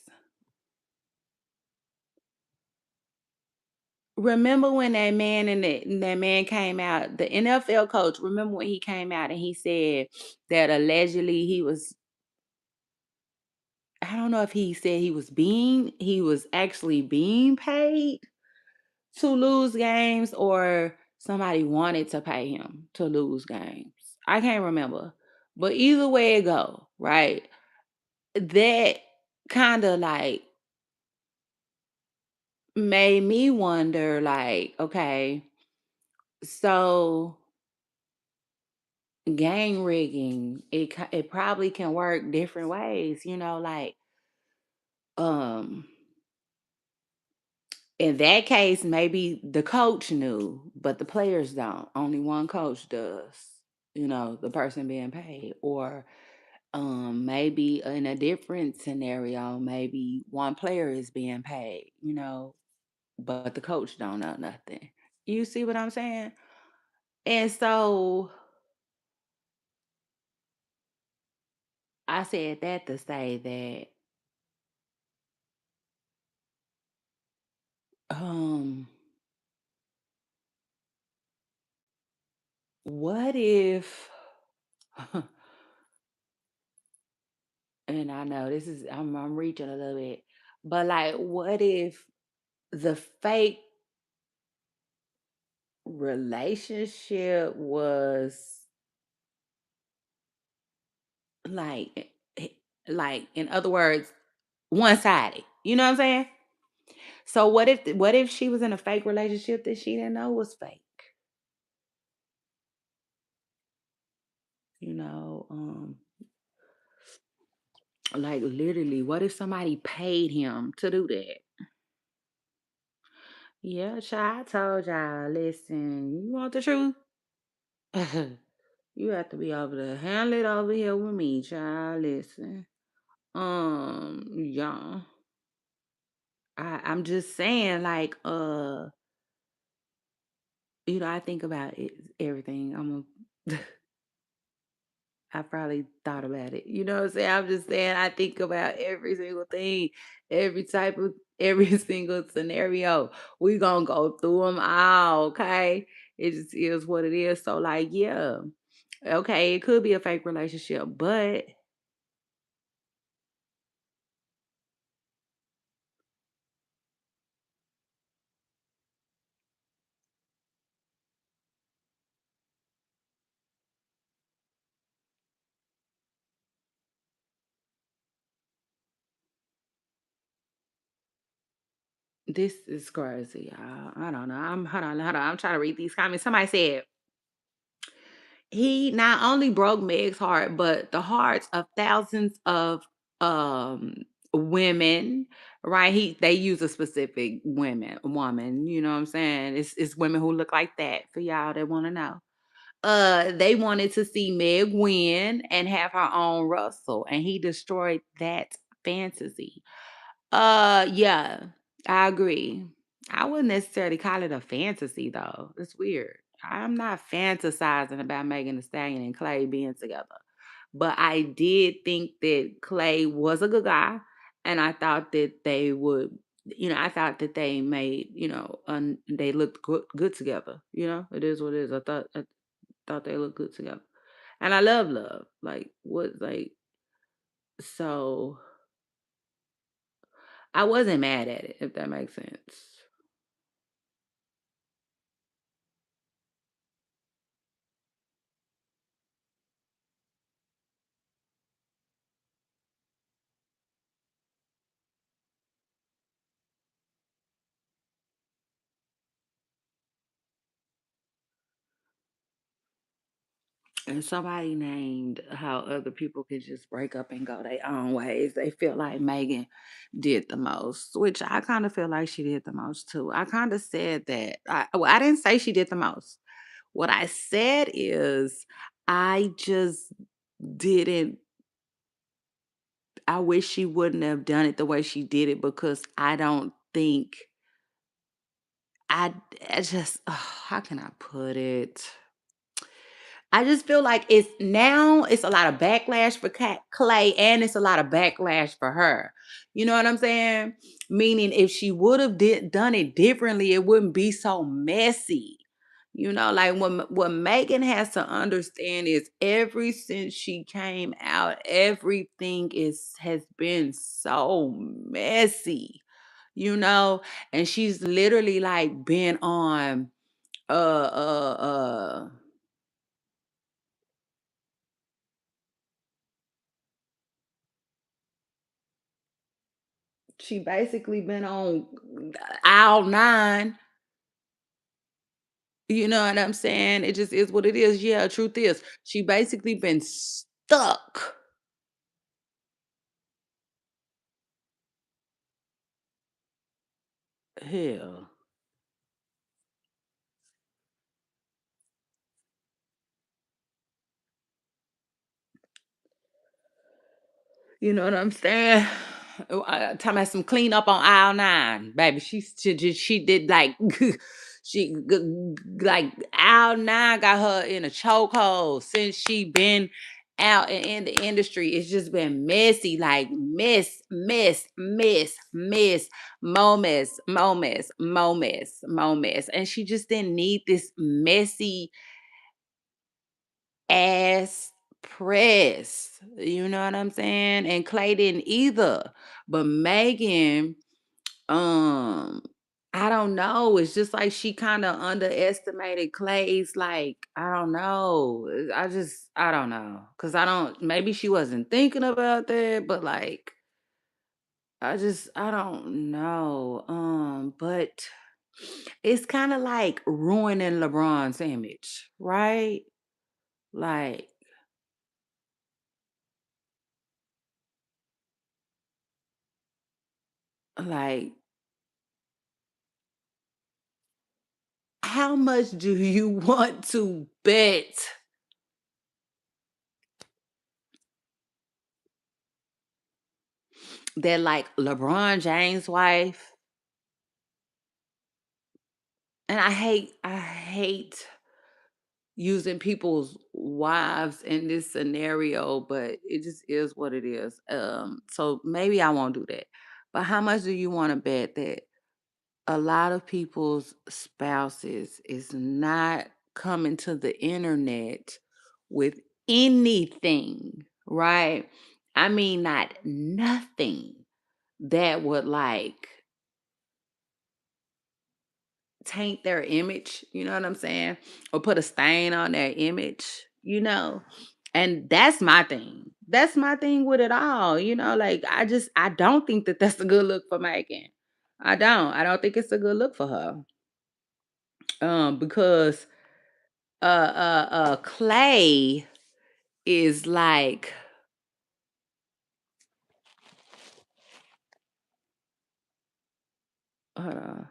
Remember when that man came out, the NFL coach, remember when he came out and he said that allegedly I don't know if he said he was actually being paid to lose games or somebody wanted to pay him to lose games. I can't remember. But either way it go, right? That kind of like made me wonder like, okay, so gang rigging, it probably can work different ways, like um in that case, maybe the coach knew, but the players don't. Only one coach does, the person being paid. Or maybe in a different scenario, maybe one player is being paid, but the coach don't know nothing. You see what I'm saying? And so I said that to say that what if and I know this is I'm reaching a little bit, but like what if the fake relationship was like, like in other words, one sided. You know what I'm saying? So what if she was in a fake relationship that she didn't know was fake? You know, like literally, what if somebody paid him to do that? Yeah, child, I told y'all, listen, you want the truth? You have to be able to handle it over here with me, child. Listen. Yeah. I'm just saying, like, I think about it, everything. I probably thought about it. You know what I'm saying? I'm just saying I think about every single thing, every single scenario. We gonna go through them all, okay? It just is what it is. So like, yeah. Okay, it could be a fake relationship, but this is crazy, y'all. I don't know. Hold on. I'm trying to read these comments. Somebody said he not only broke Meg's heart, but the hearts of thousands of um women, right? They use a specific woman, you know what I'm saying? It's women who look like that for y'all that want to know. They wanted to see Meg win and have her own Russell, and he destroyed that fantasy. Yeah, I agree. I wouldn't necessarily call it a fantasy though. It's weird. I'm not fantasizing about Megan Thee Stallion and Clay being together. But I did think that Clay was a good guy, and I thought that they would, I thought that they made, they looked good together. It is what it is. I thought they looked good together, and I love love. Like what, like so. I wasn't mad at it, if that makes sense. And somebody named how other people could just break up and go their own ways. They feel like Megan did the most, which I kind of feel like she did the most too. I kind of said that. I didn't say she did the most. What I said is, I just didn't. I wish she wouldn't have done it the way she did it because I don't think I. I just. How can I put it? I just feel like it's a lot of backlash for Clay and it's a lot of backlash for her. You know what I'm saying? Meaning if she would have done it differently, it wouldn't be so messy. Like what Megan has to understand is ever since she came out, everything has been so messy, and she's literally like been on uh uh uh she basically been on aisle 9, you know what I'm saying? It just is what it is. Yeah, truth is, she basically been stuck. Hell. You know what I'm saying? Talking about some clean up on aisle 9, baby. She did like like aisle 9 got her in a chokehold since she been out and in the industry. It's just been messy, like miss, moments. And she just didn't need this messy ass press. You know what I'm saying? And Clay didn't either. But Megan, um, I don't know. It's just like she kind of underestimated Clay's like, I don't know. I don't know. Cause I don't maybe she wasn't thinking about that, but like I don't know. But it's kind of like ruining LeBron's image, right? Like, like how much do you want to bet that like LeBron James' wife, and I hate using people's wives in this scenario, but it just is what it is. So maybe I won't do that. But how much do you want to bet that a lot of people's spouses is not coming to the internet with anything, right? I mean, not nothing that would like taint their image, you know what I'm saying? Or put a stain on their image, you know? And that's my thing. That's my thing with it all, like I don't think that that's a good look for Megan. I don't. I don't think it's a good look for her. Because Clay is like uh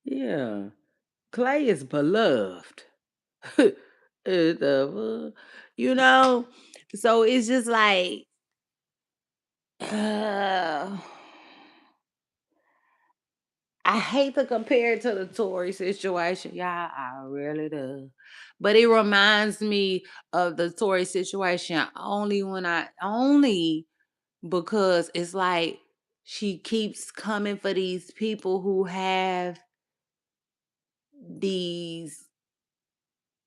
yeah. Clay is beloved. The you know? So it's just like uh, I hate to compare it to the Tory situation. Yeah, I really do. But it reminds me of the Tory situation only because it's like she keeps coming for these people who have these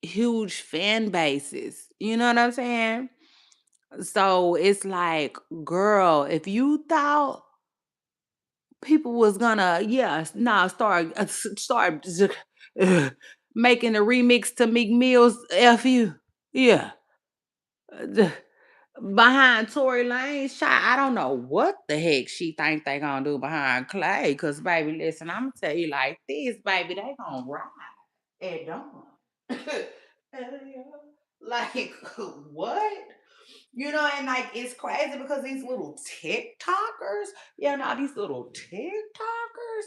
huge fan bases. You know what I'm saying? So it's like, girl, if you thought people was gonna, yeah, nah, start uh, making a remix to Meek Mill's "F You," yeah, the- behind Tory Lane's shot. I don't know what the heck she think they gonna do behind Clay, cause baby, listen, I'm gonna tell you like this, baby, they gonna ride at dawn. Hell yeah. Like what? And like it's crazy because these little TikTokers, these little TikTokers,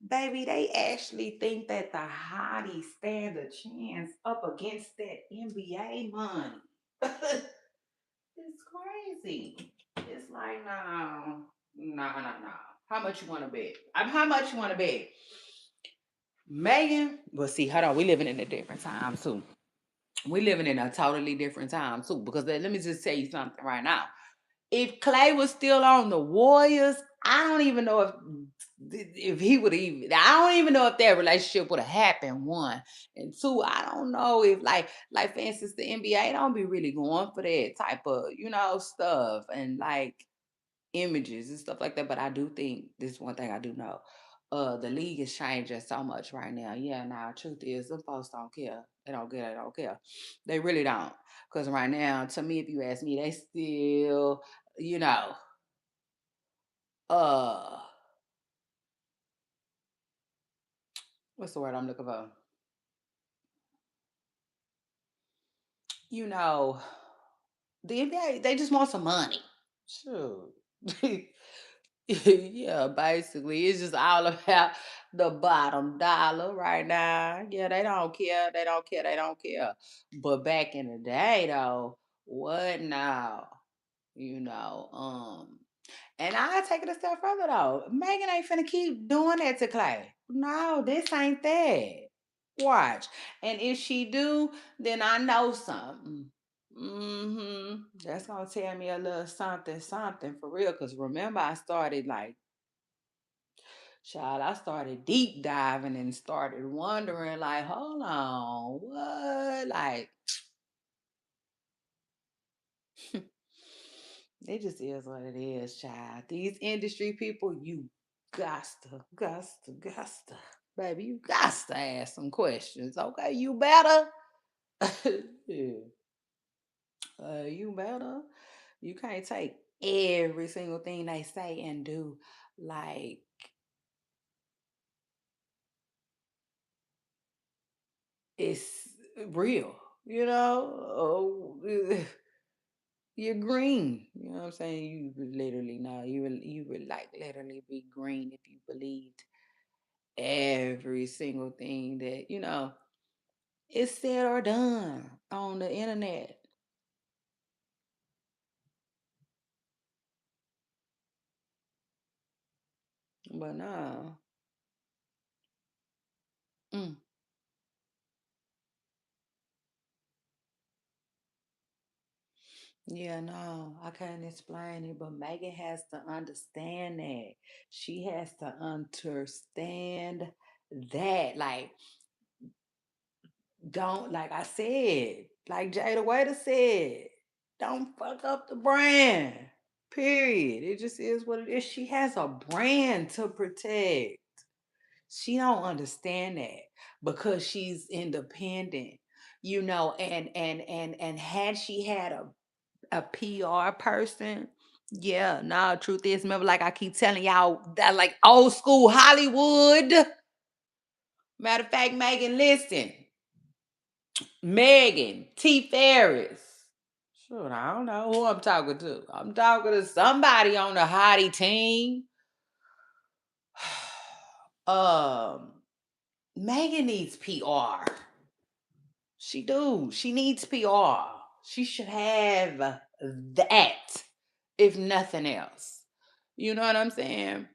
baby, they actually think that the hotties stand a chance up against that NBA money. It's crazy. It's like, no, no, no, no. How much you want to bet? How much you want to bet? Megan, well, see, hold on. We living in a different time too. We living in a totally different time too. Because let me just tell you something right now. If Clay was still on the Warriors, I don't even know if he would even. I don't even know if that relationship would have happened. One and two, I don't know if like for instance, the NBA don't be really going for that type of stuff and like images and stuff like that. But I do think this is one thing I do know. The league is changing so much right now. Yeah, now truth is the folks don't care. They don't care, they don't care. They really don't. Because right now, to me, if you ask me, they still, you know, uh what's the word I'm looking for? You know, the NBA, they just want some money. Sure. Yeah, basically, it's just all about the bottom dollar right now. Yeah, they don't care. They don't care. They don't care. But back in the day, though, what now? You know, and I take it a step further though. Megan ain't finna keep doing that to Clay. No, this ain't that. Watch. And if she do, then I know something. That's gonna tell me a little something, something for real. Cause remember, I started like, child, I started deep diving and started wondering, like, hold on, what? Like, it just is what it is, child. These industry people, you gotta, baby, you gotta ask some questions, okay? You better. Yeah. You better. You can't take every single thing they say and do like it's real. You know, oh, you're green. You know what I'm saying? You would literally no, you would like literally be green if you believed every single thing that is said or done on the internet. But no. Mm. Yeah, no, I can't explain it, but Megan has to understand that. She has to understand that. Like, don't, like I said, like Jada Waiter said, don't fuck up the brand. Period. It just is what it is. She has a brand to protect. She don't understand that because she's independent, and had she had a PR person. Yeah, no, truth is, remember, like I keep telling y'all, that like old school Hollywood. Matter of fact, Megan, listen. Megan T. Ferris. Sure, I don't know who I'm talking to. I'm talking to somebody on the hottie team. um, Megan needs PR. She do. She needs PR. She should have that, if nothing else. You know what I'm saying?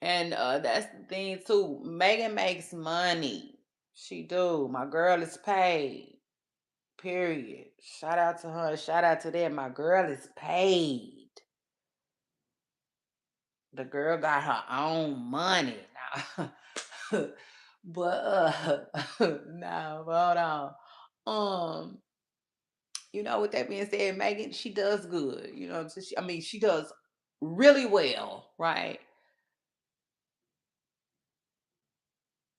And that's the thing too. Megan makes money. She do. My girl is paid. Period. Shout out to her. Shout out to them. My girl is paid. The girl got her own money now. but no, hold on. With that being said, Megan, she does good. You know what I'm saying? I mean, she does really well, right?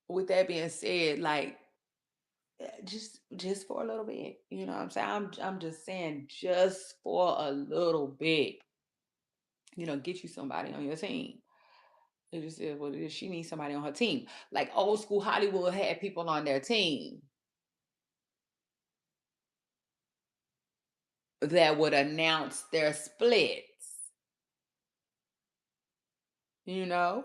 With that being said, like just for a little bit, you know what I'm saying? I'm just saying just for a little bit, get you somebody on your team. It just is what it is. She needs somebody on her team. Like old school Hollywood had people on their team that would announce their splits, you know?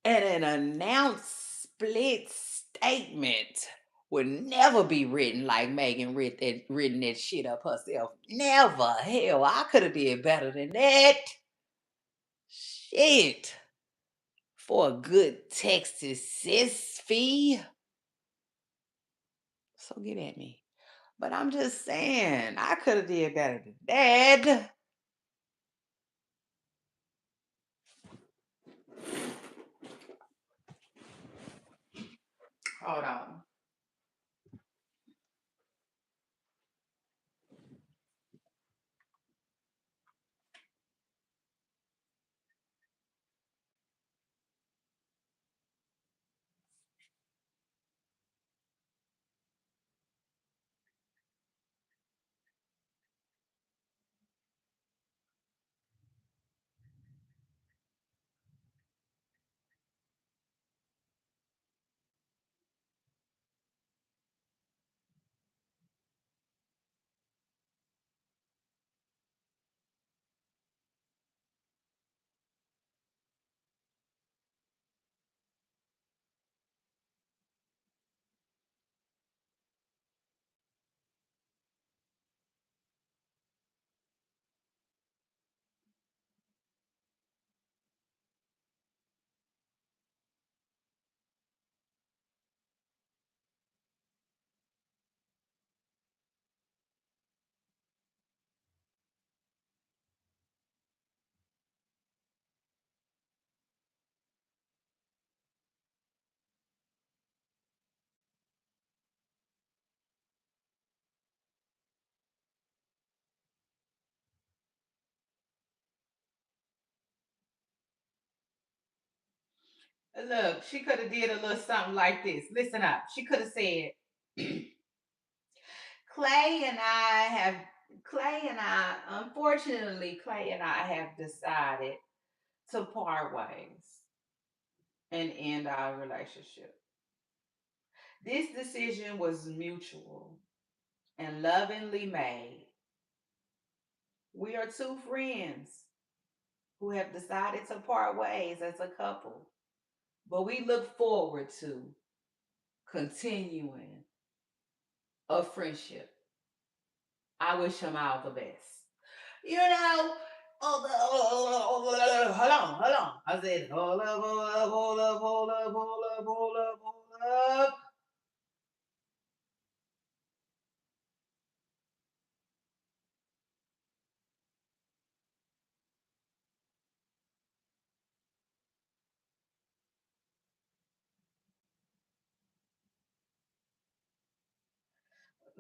And an announced split statement would never be written like Megan written that shit up herself. Never. Hell, I could have did better than that. Shit. For a good Texas sis fee. So get at me. But I'm just saying, I could have did better than that. Hold on. Look, she could have did a little something like this. Listen up. She could have said, Clay and I have Clay and I, unfortunately, Clay and I have decided to part ways and end our relationship. This decision was mutual and lovingly made. We are two friends who have decided to part ways as a couple, but we look forward to continuing a friendship. I wish him all the best. You know, hold on, hold on. I said, hold up, hold up, hold up, hold up, hold up, hold up, hold up.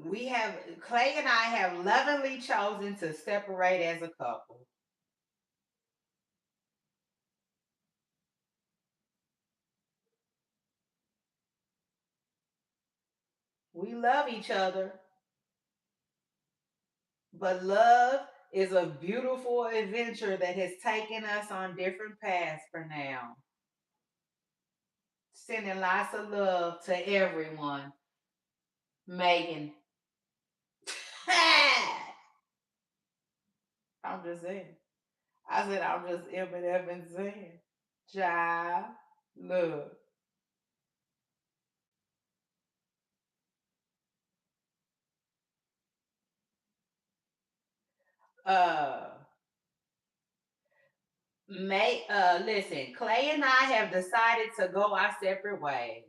We have Clay and I have lovingly chosen to separate as a couple. We love each other, but love is a beautiful adventure that has taken us on different paths for now. Sending lots of love to everyone. Megan. I'm just saying. I said I'm just Eminem and saying. Child, look. Uh listen, Clay and I have decided to go our separate ways.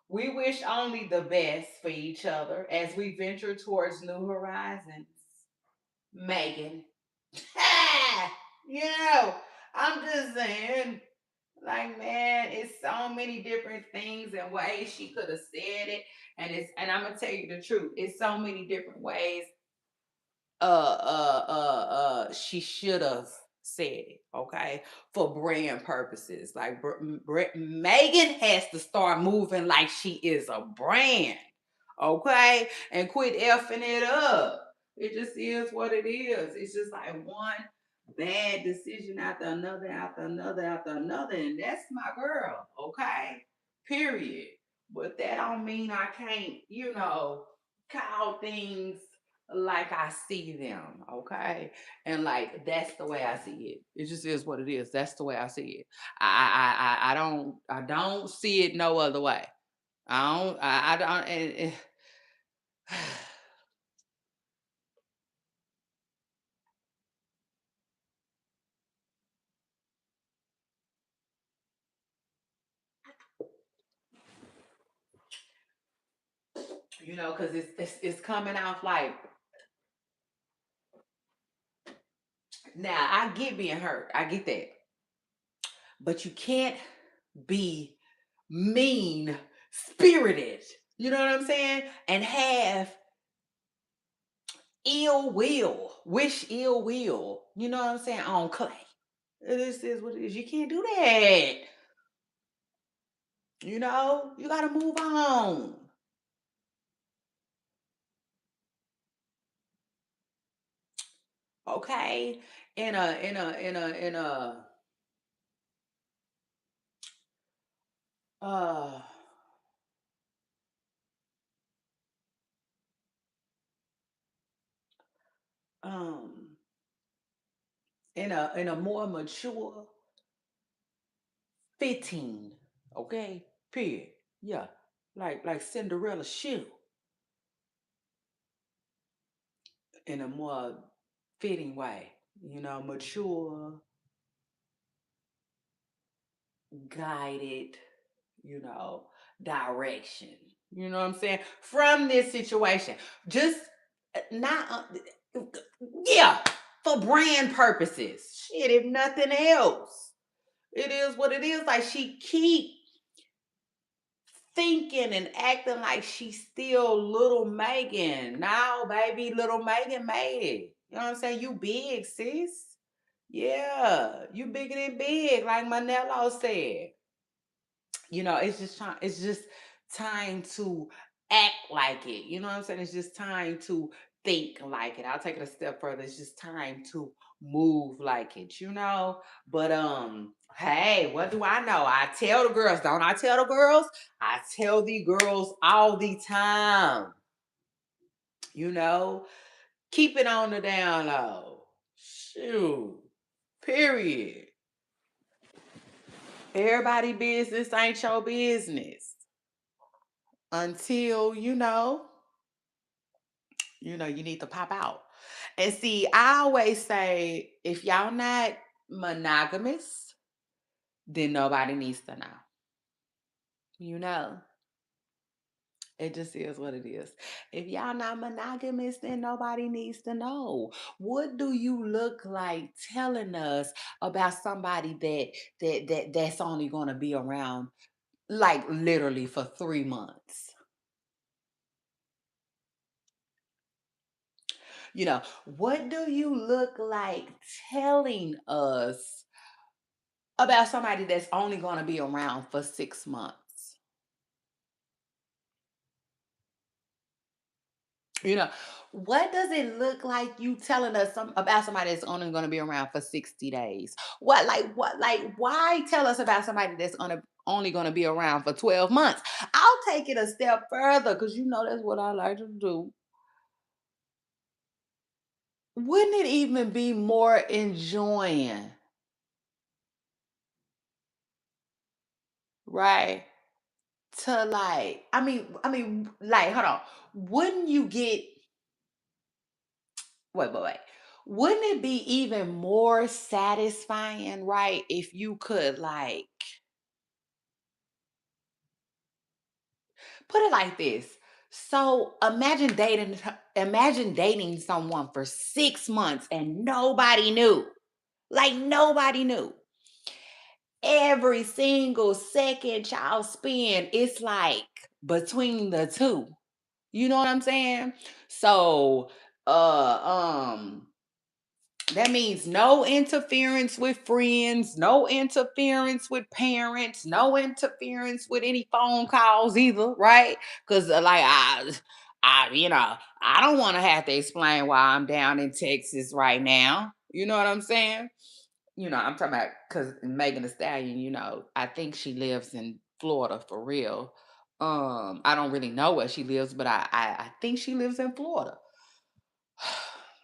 We wish only the best for each other as we venture towards new horizons. Megan. you know, I'm just saying, like, man, it's so many different things and ways she could have said it. And I'm gonna tell you the truth, it's so many different ways she should have said it, okay, for brand purposes. Like Megan has to start moving like she is a brand, okay, and quit effing it up. It just is what it is. It's just like one bad decision after another, after another, after another, and that's my girl, okay, period. But that don't mean I can't, call things like I see them, okay? And like that's the way I see it. It just is what it is. That's the way I see it. I don't see it no other way. I don't because it's coming off like now I get being hurt. I get that. But you can't be mean spirited. You know what I'm saying? And have ill will, wish ill will. You know what I'm saying? On Clay. This is what it is. You can't do that. You got to move on. Okay, uh um in a more mature 15. Okay, period. Yeah, like Cinderella shoe in a more fitting way. Mature, guided, you know, direction. You know what I'm saying? From this situation. Just not, yeah, for brand purposes. Shit, if nothing else. It is what it is. Like she keep thinking and acting like she's still little Megan. Now, baby, little Megan made it. You know what I'm saying? You big, sis. Yeah, you bigger than big, like Manello said. it's just time to act like it. You know what I'm saying? It's just time to think like it. I'll take it a step further. It's just time to move like it. But hey, what do I know? I tell the girls, don't I tell the girls? I tell the girls all the time, you know, keep it on the down low. Shoot. Period. Everybody business ain't your business until you need to pop out. And see, I always say if y'all not monogamous, then nobody needs to know. You know, it just is what it is. If y'all not monogamous, then nobody needs to know. What do you look like telling us about somebody that's only going to be around like literally for 3 months? What do you look like telling us about somebody that's only going to be around for 6 months? You know, what does it look like you telling us about somebody that's only going to be around for 60 days? Why tell us about somebody that's only going to be around for 12 months? I'll take it a step further because that's what I like to do. Wouldn't it even be more enjoying, right? To like, like, hold on. Wouldn't you get, wait. Wouldn't it be even more satisfying, right? If you could like put it like this. So imagine dating someone for 6 months and nobody knew. Like nobody knew. Every single second y'all spend, it's like between the two. You know what I'm saying? So, um, that means no interference with friends, no interference with parents, no interference with any phone calls either, right? Because I don't want to have to explain why I'm down in Texas right now. You know what I'm saying? I'm talking about because Megan Thee Stallion. I think she lives in Florida for real. I don't really know where she lives, but I think she lives in Florida.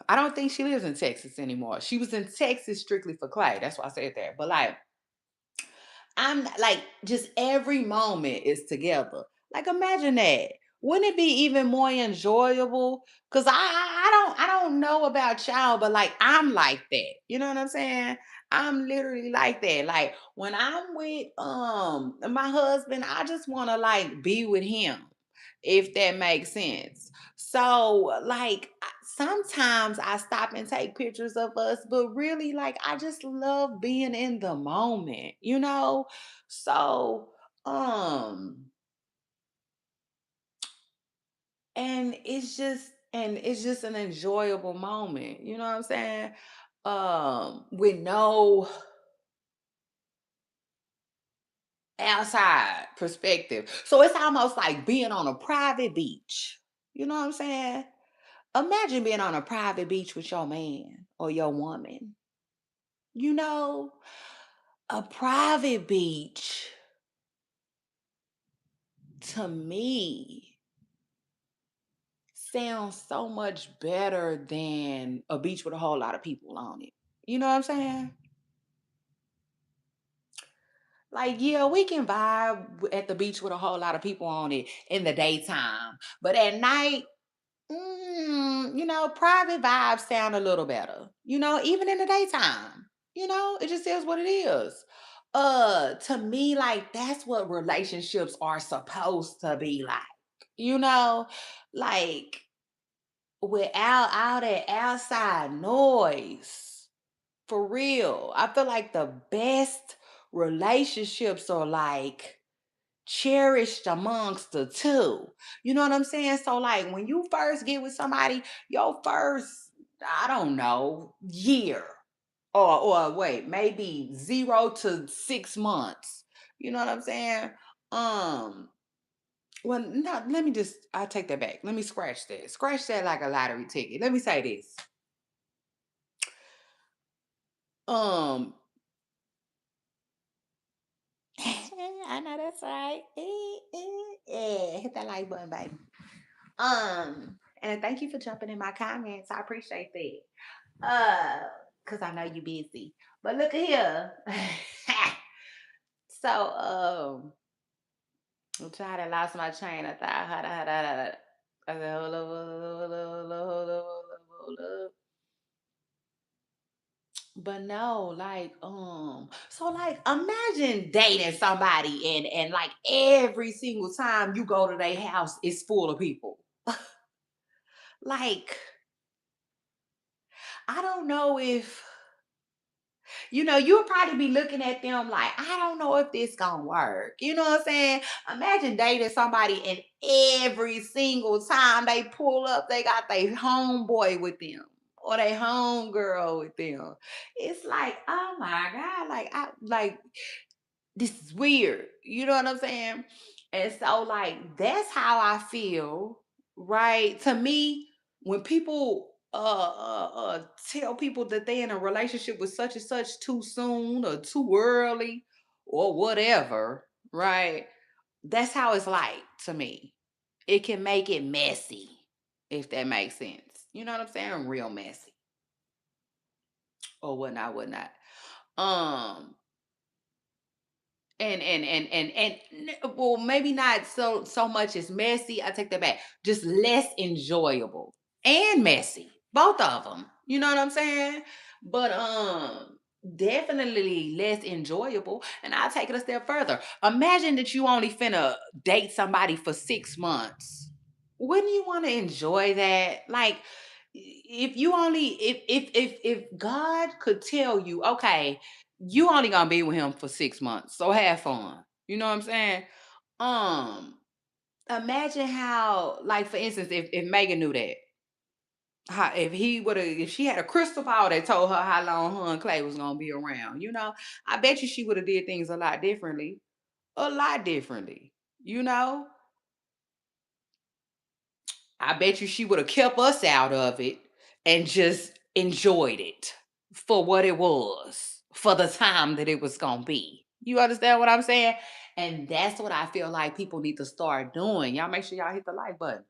I don't think she lives in Texas anymore. She was in Texas strictly for Clay. That's why I said that. But like, I'm like, just every moment is together. Like, imagine that. Wouldn't it be even more enjoyable? Cause I don't know about y'all, but like I'm like that. You know what I'm saying? I'm literally like that. Like when I'm with my husband, I just want to like be with him, if that makes sense. So like sometimes I stop and take pictures of us, but really like I just love being in the moment. So, um, and it's just an enjoyable moment. You know what I'm saying? With no outside perspective. So it's almost like being on a private beach. You know what I'm saying? Imagine being on a private beach with your man or your woman. You know, a private beach to me sounds so much better than a beach with a whole lot of people on it. You know what I'm saying? Like, yeah, we can vibe at the beach with a whole lot of people on it in the daytime. But at night, private vibes sound a little better. Even in the daytime. It just is what it is. To me, like that's what relationships are supposed to be like. You know, like without all that outside noise. For real. I feel like the best relationships are like cherished amongst the two. You know what I'm saying? So like when you first get with somebody, your first, I don't know, year or wait, maybe 0 to 6 months. You know what I'm saying? Um, well, no, let me just, I take that back. Let me scratch that. Scratch that like a lottery ticket. Let me say this. Um, I know that's right. Hit that like button, baby. And thank you for jumping in my comments. I appreciate that. Because I know you busy. But look at here. So, I'm trying to lost my train of thought. Hold on. I said, hold up, hold up, hold up, hold up, hold up, hold up. But no, like, so like imagine dating somebody and like every single time you go to their house, it's full of people. Like, I don't know if you'll probably be looking at them like, I don't know if this gonna work. You know what I'm saying? Imagine dating somebody and every single time they pull up, they got their homeboy with them or their homegirl with them. It's like, oh my God, this is weird. You know what I'm saying? And so, like, that's how I feel, right? To me, when people tell people that they in a relationship with such and such too soon or too early or whatever, right? That's how it's like to me. It can make it messy, if that makes sense. You know what I'm saying? Real messy or whatnot, whatnot. Um, well, maybe not so much as messy. I take that back. Just less enjoyable and messy, both of them. You know what I'm saying? But definitely less enjoyable. And I'll take it a step further. Imagine that you only finna date somebody for 6 months. Wouldn't you want to enjoy that? Like, if you only if God could tell you, okay, you only gonna be with him for 6 months, so have fun. You know what I'm saying? Um, Imagine how, like, for instance, if Megan knew that, how if she had a crystal ball that told her how long her and Clay was gonna be around, I bet you she would have did things a lot differently. You know, I bet you she would have kept us out of it and just enjoyed it for what it was, for the time that it was going to be. You understand what I'm saying? And that's what I feel like people need to start doing. Y'all make sure y'all hit the like button.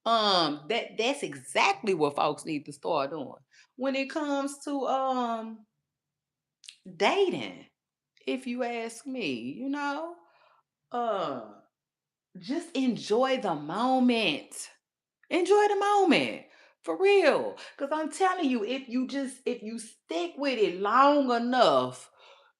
That's exactly what folks need to start doing when it comes to dating, if you ask me, uh just enjoy the moment. Enjoy the moment. For real. Because I'm telling you, if you stick with it long enough,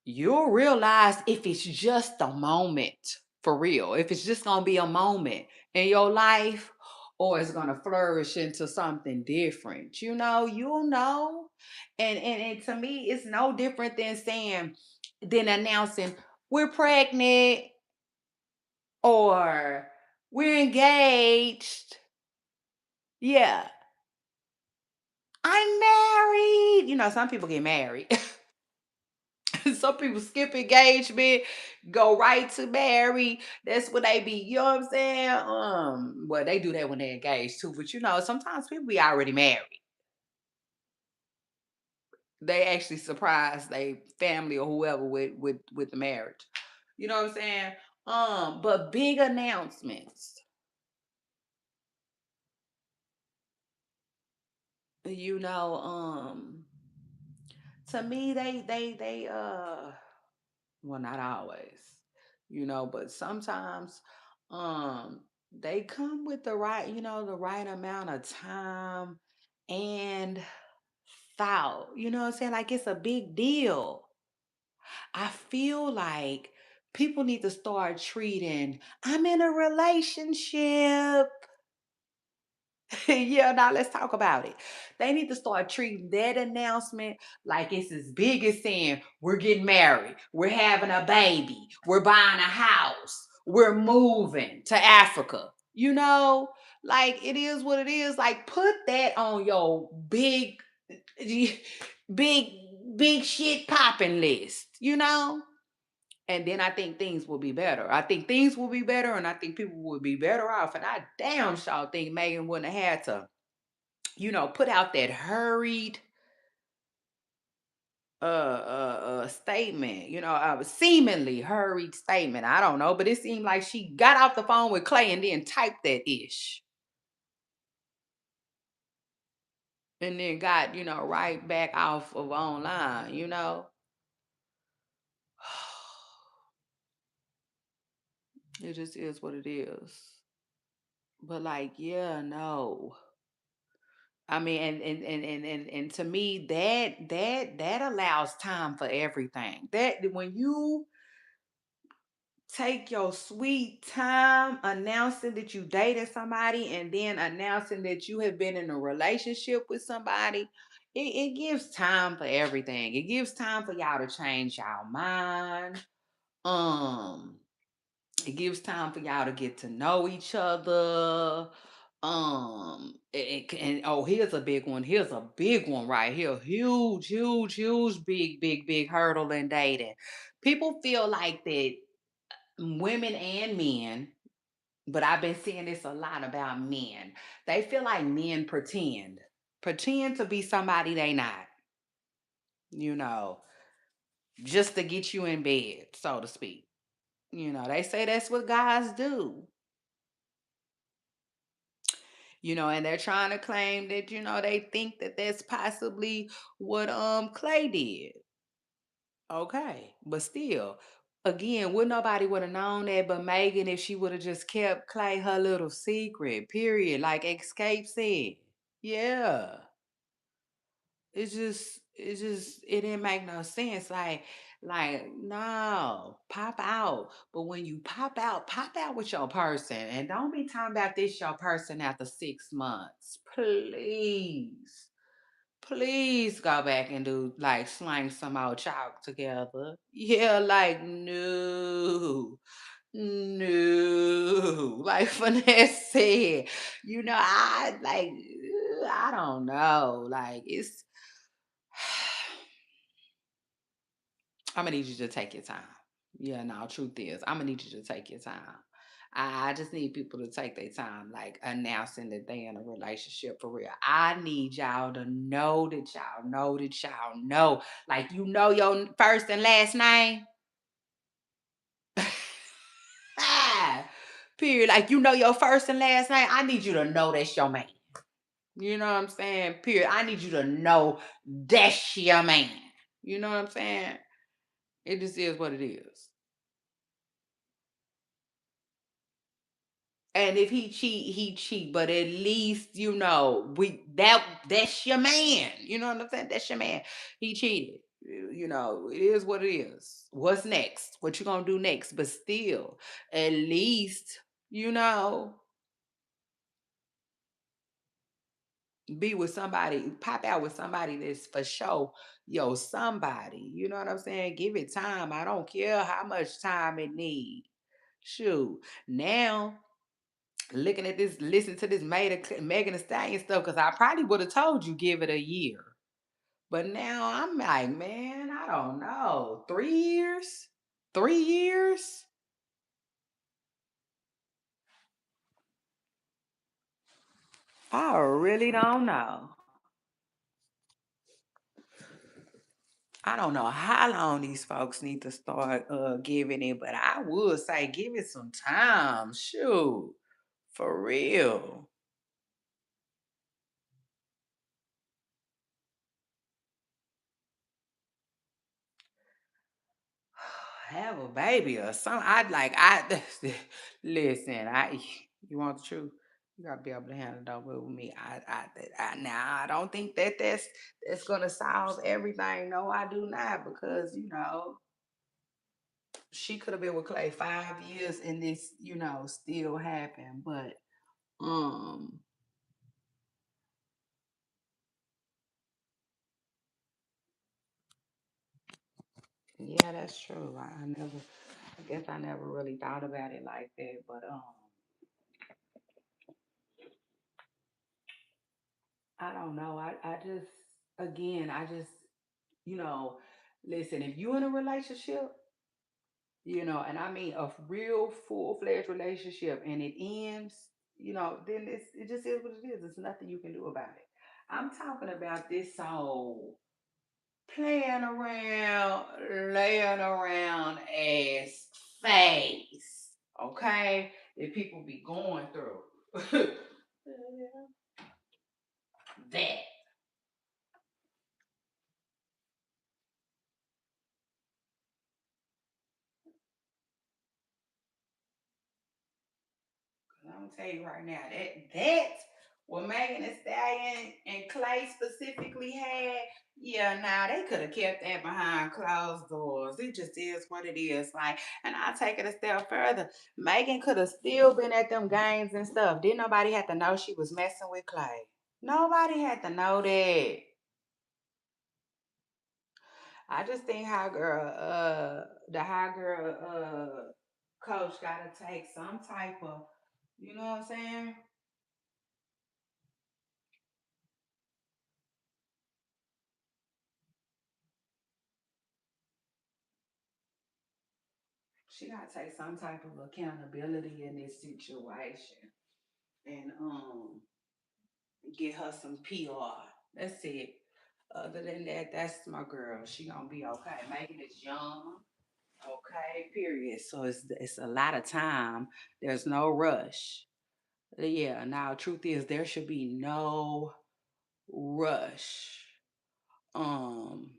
you'll realize if it's just a moment. For real. If it's just gonna be a moment in your life, or it's gonna flourish into something different. You'll know. And to me, it's no different than announcing we're pregnant or we're engaged. Yeah. I'm married. Some people get married. Some people skip engagement, go right to marry. That's what they be, you know what I'm saying? Well, they do that when they're engaged too, but sometimes people be already married. They actually surprise their family or whoever with the marriage. You know what I'm saying? But big announcements, you know, to me, they well, not always, but sometimes they come with the right amount of time and thought. You know what I'm saying? Like, it's a big deal. I feel like people need to start treating I'm in a relationship. Yeah, now let's talk about it. They need to start treating that announcement like it's as big as saying, we're getting married, we're having a baby, we're buying a house, we're moving to Africa. Like, it is what it is. Like, put that on your big, big shit popping list, And then I think things will be better. I think things will be better, and I think people will be better off. And I damn sure think Megan wouldn't have had to, put out that hurried statement, a seemingly hurried statement. I don't know, but it seemed like she got off the phone with Clay and then typed that ish. And then got, right back off of online. It just is what it is. But like, yeah, no. I mean, and to me, that allows time for everything. That when you take your sweet time announcing that you dated somebody and then announcing that you have been in a relationship with somebody, it gives time for everything. It gives time for y'all to change y'all mind. Um, it gives time for y'all to get to know each other. And oh, here's a big one. Here's a big one right here. Huge, huge, huge, big, big, big hurdle in dating. People feel like that women and men, but I've been seeing this a lot about men. They feel like men pretend to be somebody they not, you know, just to get you in bed, so to speak. They say that's what guys do. And they're trying to claim that, they think that that's possibly what Clay did. Okay, but still, again, would nobody would have known that but Megan if she would have just kept Clay her little secret, period. Like Escape said. Yeah. It didn't make no sense. Like, no, pop out. But when you pop out with your person. And don't be talking about this your person after 6 months. Please. Please go back and do like slang some old chalk together. Yeah, like no. No, like Finesse said, I like, I don't know. Like, I'm gonna need you to take your time. Yeah, no, truth is, I'm gonna need you to take your time. I just need people to take their time, like announcing that they in a relationship for real. I need y'all to know that y'all know that y'all know. Like, your first and last name. Ah, period. Like, your first and last name. I need you to know that's your man. You know what I'm saying? Period. I need you to know that's your man. You know what I'm saying? It just is what it is. And if he cheat, he cheat. But at least that's your man. You know what I'm saying? That's your man. He cheated. It is what it is. What's next? What you gonna do next? But still, at least you know be with somebody, pop out with somebody that's for sure, somebody. You know what I'm saying? Give it time. I don't care how much time it needs. Shoot. Now, looking at this, listen to this Megan Thee Stallion stuff, because I probably would have told you give it a year. But now I'm like, man, I don't know. 3 years? 3 years? I really don't know. I don't know how long these folks need to start giving it, but I would say give it some time. Shoot. For real. Have a baby or something. I listen, you want the truth? You gotta be able to handle that with me. Now I don't think that's gonna solve everything. No, I do not, because she could have been with Clay 5 years and this, still happened. But um yeah, that's true. I guess I never really thought about it like that. But I don't know. I just again I just, you know, listen, if you in a relationship, And I mean a real full-fledged relationship and it ends, then it just is what it is. There's nothing you can do about it. I'm talking about this whole playing around, laying around ass phase, okay? That people be going through. that. 'Cause I'm gonna tell you right now, that what Megan Thee Stallion and Clay specifically had, yeah, now they could have kept that behind closed doors. It just is what it is. Like, and I'll take it a step further. Megan could have still been at them games and stuff. Didn't nobody have to know she was messing with Clay. Nobody had to know that. I just think the high girl coach gotta take some type of, you know what I'm saying? She gotta take some type of accountability in this situation and get her some PR. That's it. Other than that, that's my girl. She gonna be okay. Megan is young, okay, period. So it's a lot of time. There's no rush. Yeah, now truth is there should be no rush. Um,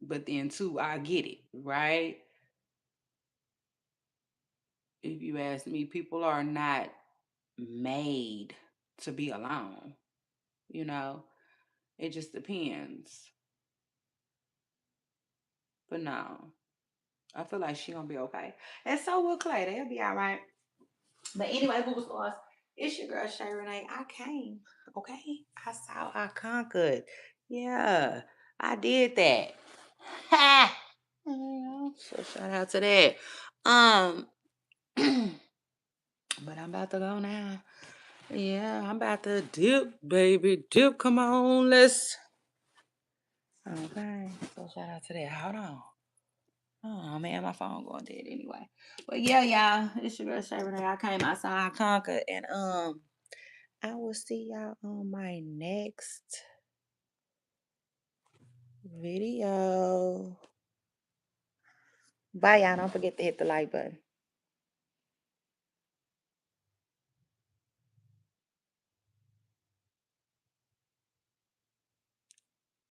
but then too, I get it, right? If you ask me, people are not made to be alone. You know, it just depends. But no, I feel like she gonna be okay, and so will Clay. They'll be all right. But anyway, Google stars. It's your girl Shay Renee. I came, okay. I saw, I conquered. Yeah, I did that. Ha! Yeah, so shout out to that. Um, but I'm about to go now. Yeah, I'm about to dip, baby. Dip, come on, let's. Okay, so shout out to that. Hold on. Oh man, my phone going dead anyway. But yeah, y'all, it's your girl Shay Renee. I came outside, I conquered, and I will see y'all on my next video. Bye, y'all. Don't forget to hit the like button.